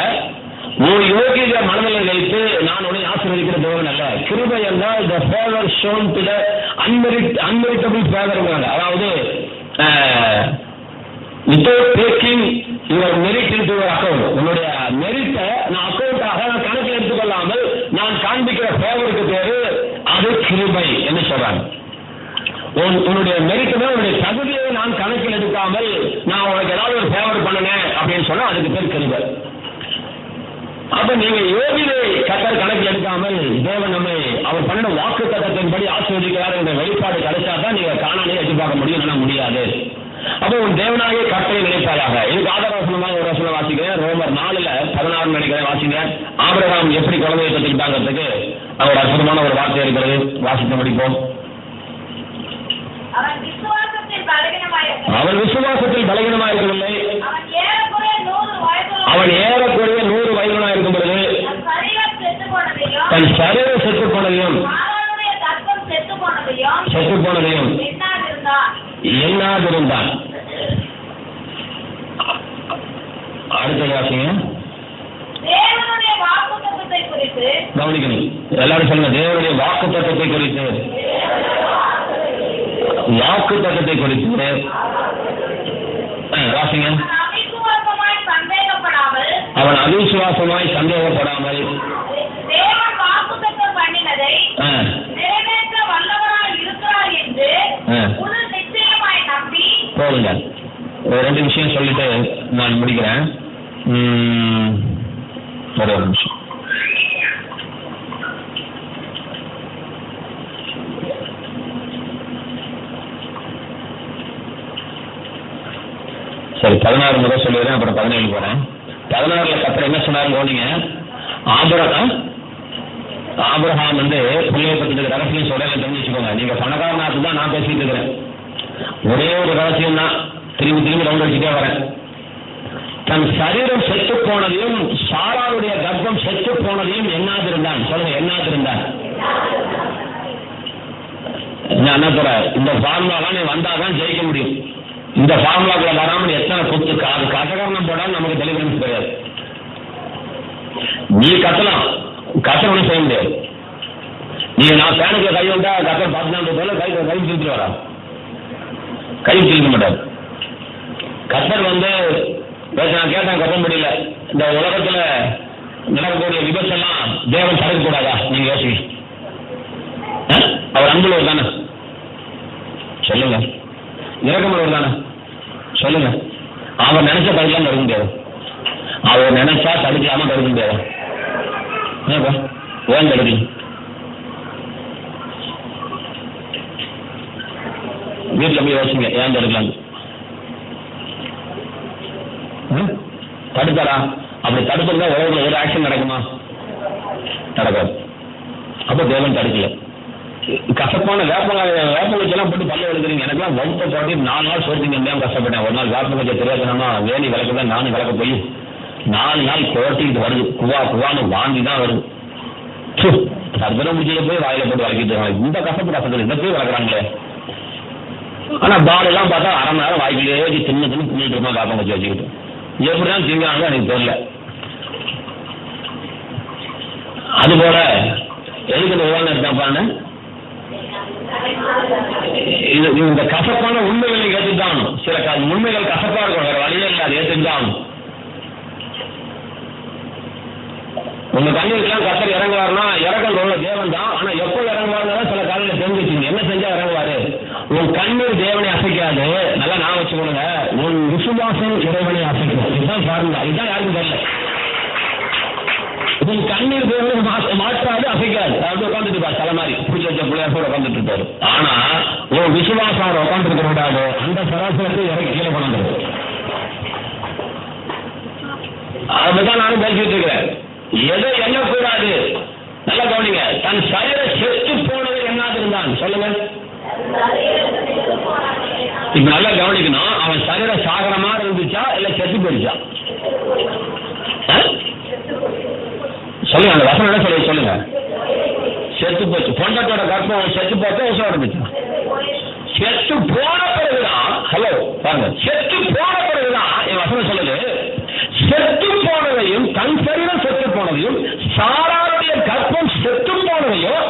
S1: ஒரு யோகிய மனநிலை வைத்து நான் உன்னை ஆசீர்வதிக்கிற தேவன் அல்ல. கிருபை என்றால் the favor shown to the unmeritable favor. அதாவது without taking your merit into your account. உன்னுடைய மெரிட்டை நான் அக்கௌண்டாக நான் கணக்கில் எடுத்துக்கொள்ளாமல் நான் காண்பிக்கிற ஃபேவருக்கு பேரு அது கிருபை என்று சொல்றாங்க. உன்னுடைய மெரிட்டுமே உன்னுடைய தகுதியை நான் கணக்கில் எடுக்காமல் நான் உனக்கு ஏதாவது ஒரு ஃபேவர் பண்ணினேன் அப்படின்னு சொன்னா அதுக்கு பேர் கிருபை. அப்ப நீங்க யோகியை கர்த்தர் கணக்கில் எடுக்காமல் தேவன் நம்மை அவர் பண்ணின வாக்கு தத்தத்தின்படி ஆசீர்வதிக்கிறார் என்ற வெளிப்பாடு கிடைச்சா தான் நீங்க காணாலே எதிர்பார்க்க முடியும், இல்லைன்னா முடியாது. அப்போ உன் தேவனாகிய கர்த்தரை நினைப்பாயாக. இதுக்கு ஆதாரவசனமாக ஒரு வசனம் வாசிக்கிறேன். ரோமர் 4:16 நினைக்கிறேன், வாசிங்க. ஆபிரகாம் எப்படி குழந்தையை கற்றுக்கிட்டாங்கிறதுக்கு ஒரு அற்புதமான ஒரு வார்த்தை இருக்கிறது, வாசிக்க முடிப்போம். அவன் விசுவாசத்தில் பலகீனமாக இருக்கவில்லை. அவன் ஏறக்குறைய 100 வயதுனா இருக்கும் பொழுது தன் சரீரம் செத்து போனதையும் எண்ணாதிருந்தான். அடுத்த வாசிங்க. கவனிக்கணும், எல்லாரும் சொல்லுங்க. தேவனுடைய வாக்கு தத்தத்தை குறித்து, வாக்கு தத்தத்தை குறித்து வாசிங்க. அவன் அவிசுவாசமாய் சந்தேகப்படாமல் போதுங்க. ஒரு 2 விஷயம் சொல்லிட்டு நான் முடிக்கிறேன். ஒரு நிமிஷம். சரி, 16 முதல் சொல்லிடுறேன், அப்புறம் 17 போறேன். 16 கர்த்தர் என்ன சொன்னாரு கவனிங்க. ஆபிரகாம் பிள்ளையை பத்தி ரகசியம் சொல்ல தெரிஞ்சுக்கோங்க. நீங்க பணக்காரனாத்து தான் நான் பேசிட்டு இருக்கிறேன். ஒரே ஒரு ரகசியம் தான், திரும்பி ரவுண்ட் அடிச்சுட்டே வரேன். தன் சரீரம் செத்து போனதையும் சாராவுடைய கர்ப்பம் செத்து போனதையும் எண்ணாதிருந்தான். சொல்லுங்க, எண்ணாதிருந்தான். நான் என்ன சொல்றேன், இந்த ஃபார்முலாலாம் நீ வந்தாதான் ஜெயிக்க முடியும். இந்த ஃபார்முலாக்குள்ள வராமல் எத்தனை குத்து அது கசகரணம் போடாமல் நமக்கு டெலிவரன்ஸ் கிடையாது. நீ கத்தலாம், கத்தவனும் செய்ய முடியாது. நீ நான் ஃபேனுக்குள்ள கை வந்தா கத்தர் பார்த்து போல கை திருப்பிட்டு வரா, கை திருக்க மாட்டார். கத்தர் வந்து நான் கேட்டேன் கத்த முடியல, இந்த உலகத்துல நடக்கக்கூடிய விபத்தெல்லாம் தேவன் தடுக்க கூடாதா? நீங்க யோசிங்க. அவர் அன்புள்ளவர் தானே சொல்லுங்க, இறக்கமுள்ளவர் தானே சொல்லுங்க. அவர் நினைச்ச தடுக்கலாம் தடுக்க முடியாது, அவர் நினைச்சா தடுக்கலாம தடுக்க முடியாது. ஏன் தடுக்கல? வீட்டில் போய் யோசிங்க, ஏன் தடுக்கலாம்? தடுத்தாரா? அப்படி தடுத்திருந்தா உலகத்தில் ஒரு ஆக்ஷன் நடக்குமா? நடக்காது. அப்போ தேவன் தடுக்கல. கசப்பான வேப்பங்கச்செல்லாம் போட்டு பல்ல எடுக்கிறீங்க. எனக்குலாம் வகுப்பை போட்டு 4 நாள் சோர்த்திங்க முடியாமல் கஷ்டப்பட்டேன். ஒரு நாள் வேப்பங்கச்சை தெரியாதுன்னா வேணி விளக்குதான் நானும் விளக்க போய் 4 நாள் கோட்டிக்கிட்டு வருது, குவான்னு வாங்கி தான் வருது. சர்வன முடிச்சல போய் வாயில போட்டு வளர்க்கிட்டு இருக்காங்க. இந்த கசப்பு கசத்துல இந்த போய் வளர்க்குறாங்களே. ஆனா பாலெல்லாம் பார்த்தா அரை மணி நேரம் வாய்க்கிலேயே வச்சு தின்னு தின்னுட்டு இருக்கோம் வேப்பங்கச்சி வச்சுக்கிட்டு. எப்படிதான் திங்காங்க எனக்கு தெரியல. அதுபோல எதுக்கு இந்த உதாரணம் எடுத்தாப்பான்னு இந்த கசப்பான உண்மைகளை ஏற்றுதான். சில உண்மைகள் கசப்பா இருக்கும், வேற வழியே இல்லை, அது ஏற்றுதான். உங்க கண்ணீருக்கெல்லாம் கத்தர் இறங்குவாருன்னா இறக்கம் உள்ள தேவன் தான். ஆனா எப்போ இறங்குவாருன்னா சில காலையில தெரிஞ்சுச்சிங்க. என்ன செஞ்சா இறங்குவாரு? உன் கண்ணீர் தேவனை அசைக்காது. நல்லா நான் வச்சுக்கோங்க, உன் விசுவாசம் இறைவனை அசைக்கும். இதுதான் ஃபார்முலா. இதுதான் யாருக்கும் தெரியல. உன் கண்ணீர் தேவனை மாற்றாது, அசைக்காது. அப்படி உட்காந்துட்டு இருப்பாரு, தலை மாதிரி பிடிச்ச வச்ச பிள்ளையார் உட்காந்துட்டு இருப்பாரு. ஆனா உன் விசுவாசம் அவர் உட்காந்து இருக்க கூடாது. அந்த சராசரத்தை இறக்கி கீழே கொண்டாந்து. அதுதான் நானும் பேசிட்டு இருக்கிறேன். எதை எண்ணக்கூடாது, நல்லா கவனிங்க. தன் சரீர செத்து போனது என்னாது இருந்தான் சொல்லுங்க. இப்ப நல்லா கவனிக்கணும். அவன் சரீர சாகர மாதிரி இருந்துச்சா இல்ல செத்து போயிடுச்சா? சொல்லுங்க, அந்த வசனம் என்ன சொல்லி சொல்லுங்க. செத்து போச்சு. பொண்டத்தோட கர்ப்பம் செத்து போச்சா உசம் இருந்துச்சா? செத்து போன பிறகுதான். ஹலோ பாருங்க, செத்து போன பிறகுதான் என் வசனம் சொல்லுது. செத்து போனதையும் தன் சரீரம் செத்து போனதையும் சாராருடைய கர்ப்பம் செத்து போனதையும்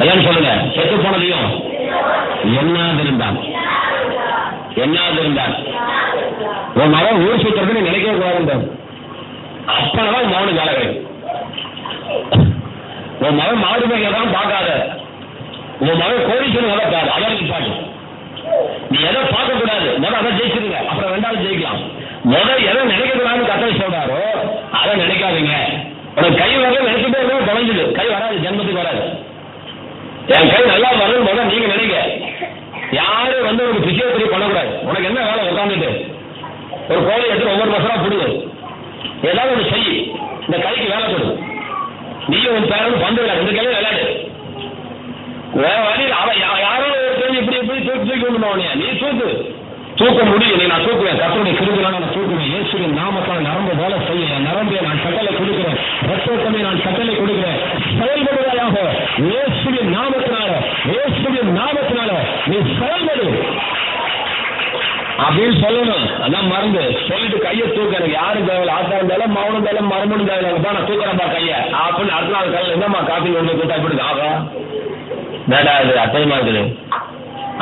S1: எல்லாம் சொல்லுங்க. செத்து போனதையும் என்னாது இருந்தான். உன் மகன் ஊர் சுற்றுறது நினைக்கவே கூடாது. அப்பதான் மகனுக்கு வேலை கிடைக்கும். உன் மகன் மாடு மேய்தான் பார்க்காத. உன் மகன் கோடீஸ்வரன் வளர்க்காது. அதற்கு பாட்டு நீ எதை பார்க்க கூடாது. முதல் அதை ஜெயிச்சிருங்க, அப்புறம் 2வது ஜெயிக்கலாம். முதல் எதை நினைக்க கூடாதுன்னு கத்தர் சொல்றாரோ அதை நினைக்காதீங்க. உனக்கு கை வர நினைச்சுட்டே இருந்தா தொலைஞ்சுது. கை வராது, ஜென்மத்துக்கு வராது. என் கை நல்லா வரணும் முதல் நீங்க நினைக்க. யாரும் வந்து ஒரு பிசியோதெரபி பண்ணக்கூடாது. உனக்கு என்ன வேலை? உட்காந்துட்டு ஒரு கோழி எடுத்து ஒவ்வொரு மாசம் புடுது, ஏதாவது ஒன்று செய்யி. இந்த கைக்கு வேலை கொடு. நீயும் உன் பேரனும் பந்து விளையாடு. இந்த கையில விளையாடு. வேற வழியில் அவன் யாரோ ஒரு இப்படி தூக்கி கொண்டு நீ தூக்க முடியும். நீ நான் தூக்குவேன். கர்த்தருடைய கிருபையால நான் தூக்குவேன். இயேசுவின் நாமத்தால் நரம்பு வேலை செய்ய நரம்பை நான் கட்டளை கொடுக்கிறேன். ரத்தோட்டமே நான் கட்டளை கொடுக்கிறேன். செயல்படுவதாக இயேசுவின் நாமத்தினால நீ செயல்படு அப்படின்னு சொல்லணும். அதான் மறந்து சொல்லிட்டு கையை தூக்க. எனக்கு யாரும் தேவையில்ல. ஆத்தா இருந்தாலும் மௌனம் தேவை மரமும் தேவையில்லை. நான் தூக்குறேன்பா கையை அப்படின்னு அடுத்த நாள் கையில் என்னம்மா காப்பி கொண்டு கொடுத்தா இப்படி ஆகா வேடா அது அத்தயமா இருக்குது.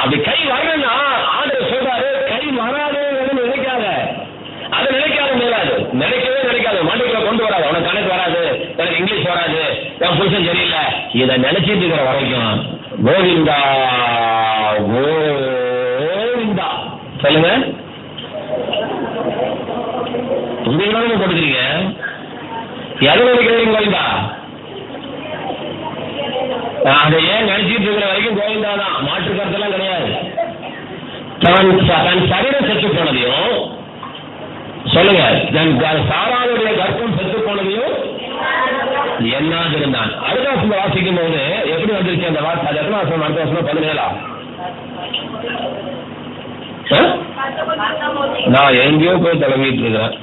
S1: அப்படி கை வரணும்னா ஆண்டவர் சொல்றாரு, கை வராது நினைக்காத. அதை நினைக்காத மேலாது. நினைக்காது. மண்டைக்குள்ள கொண்டு வராது. உனக்கு கணக்கு வராது, எனக்கு இங்கிலீஷ் வராது, என் புருஷன் சரியில்லை. இதை நினைச்சிட்டு இருக்கிற வரைக்கும் கோவிந்தா கோவிந்தா சொல்லுங்க. உங்க கொடுக்குறீங்க. எதை நினைக்கிறீங்க கோவிந்தா? அதை ஏன் நினைச்சிட்டு இருக்கிற வரைக்கும் கோவிந்தா தான். மாற்று கருத்தெல்லாம் கிடையாது. தன் சரீரம் செத்து போனதையும் சொல்லுங்க. சாராளுடைய கர்ப்பம் செத்து போனதையும் என்னாது இருந்தான். அடுத்த வருஷம் வாசிக்கும் போது எப்படி வந்துருச்சு அந்த வார்த்தை? அது எத்தனை வருஷம்? அடுத்த வருஷம் 17. நான் எங்கேயோ போய் தலைவிட்டு இருக்கிறேன்.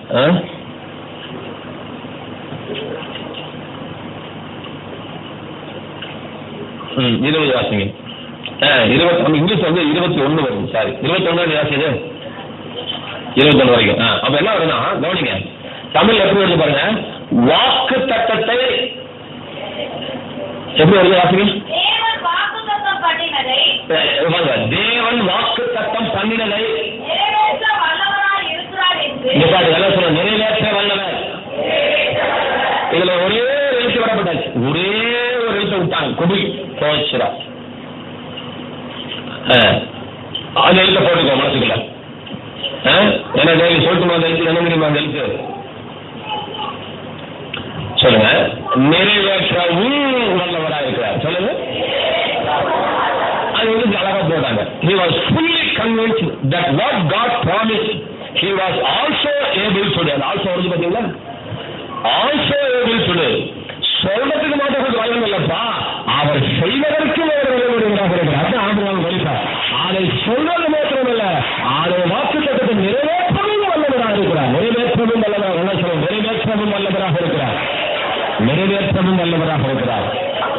S1: 20 வாசிங்க. இங்கிலீஷ் வந்து 21 வரும். சாரி 21 ஜாஸ்தி 21 வரைக்கும். அப்ப என்ன வருதுன்னா கவனிங்க, தமிழ் எப்படி வருது பாருங்க. வாக்கு தத்தத்தை எப்படி வருது வாசிங்க. தேவன் வாக்கு தத்தம் பண்ணினதை எல்லாம் சொல்ல நிறைவேற்ற வல்லவர். இதுல ஒரே எழுத்து வரப்பட்டாச்சு, ஒரே ஒரு எழுத்து விட்டாங்க, குபி போச்சுரா. அந்த எழுத்த போட்டுக்கோ மனசுக்குள்ள. என்ன டெய்லி சொல்லிட்டு அந்த எழுத்து என்ன தெரியுமா? அந்த எழுத்து சொல்லுங்க. நிறைவேற்றவும் வல்லவராக இருக்கிறார். சொல்லுங்க. அது வந்து அழகா போட்டாங்க. He was fully convinced that what God promised, he was also able to do. Also வருது பாத்தீங்களா? Also able to do. சொல்றதுக்கு மாத்திரம் வல்லமை இல்லப்பா, அவர் செய்வதற்கு வல்லவராக இருக்கிறார். அதான் ஆண்டவர் வழிபார். அதை சொல்றது மாத்திரம் இல்ல, அதை வாக்கு தத்தத்தை நிறைவேற்றவும் வல்லவராக இருக்கிறார். நிறைவேற்றவும் வல்லவராக என்ன சொல்ல? நிறைவேற்றவும் வல்லவராக இருக்கிறார். நிறைவேற்றவும் வல்லவராக இருக்கிறார்.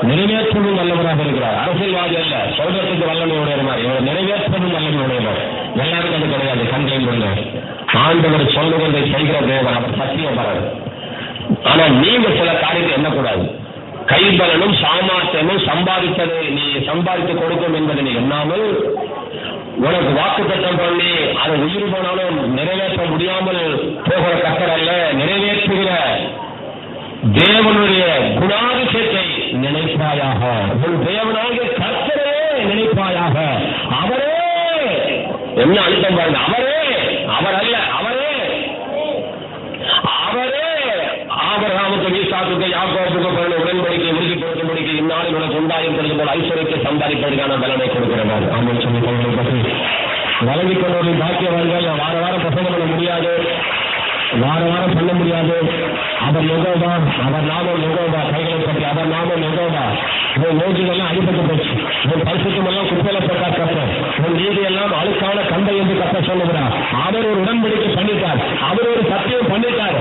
S1: நிறைவேற்றவும் வல்லவராக இருக்கிறார். அரசியல்வாதி அல்ல, சொல்றதுக்கு வல்லமை உடையவர். இவர் நிறைவேற்றவும் வல்லமை உடையவர். எல்லாருக்கும் அது கிடையாது. கண்டையும் கொள்ள ஆண்டவர் சொல்லுவதை செய்கிற தேவன், அவர் சத்தியம் வராது. ஆனா நீங்க சில காரியத்தை எண்ணக்கூடாது. கைபலனும் சாமர்த்தியமும் சம்பாதித்ததை நீ சம்பாதித்து கொடுக்கும் என்பதை நீ எண்ணாமல், உனக்கு வாக்கு தத்தம் பண்ணி அதை உயிர் போனாலும் நிறைவேற்ற முடியாமல் போகிற கர்த்தர் அல்ல, நிறைவேற்றுகிற தேவனுடைய குணாதிசயத்தை நினைப்பாயாக. உன் தேவனாகிய கர்த்தரே நினைப்பாயாக. அவரே என்ன அழுத்தம் பாருங்க. அவரே, அவர் அல்ல, அவரே ஆபிரகாமுக்கு ஈசாக்குக்கு யாக்கோபுக்கு பிறந்த உடன்படிக்கை உறுதி கொடுக்கும்படிக்கு இந்நாளில் உனக்கு உண்டாயிருக்கிறது போல ஐஸ்வர்யத்தை சம்பாதிப்பதற்கான பலனை கொடுக்கிறார். ஆமாம் சொல்லி பற்றி வழங்கிக் கொண்டவர்கள் பாக்கியவான்கள். வார வாரம் பிரசங்கம் பண்ண முடியாது, வார வாரம் பண்ண முடியாது. அவர் யோகோவா, அவர் நாமம் யோகோவா. கைகளை பற்றி அவர் நாமம் யோகோவா. உன் நோய்களெல்லாம் அடிபட்டு போச்சு, உன் பரிசுத்தம் எல்லாம் குப்பையில போட்டா கஷ்டம், உன் நீதி எல்லாம் அழுக்கான கந்தை என்று கஷ்டம் சொல்லுகிறார். அவர் ஒரு உடன்படிக்கை பண்ணிட்டார், அவர் ஒரு சத்தியம் பண்ணிட்டார்.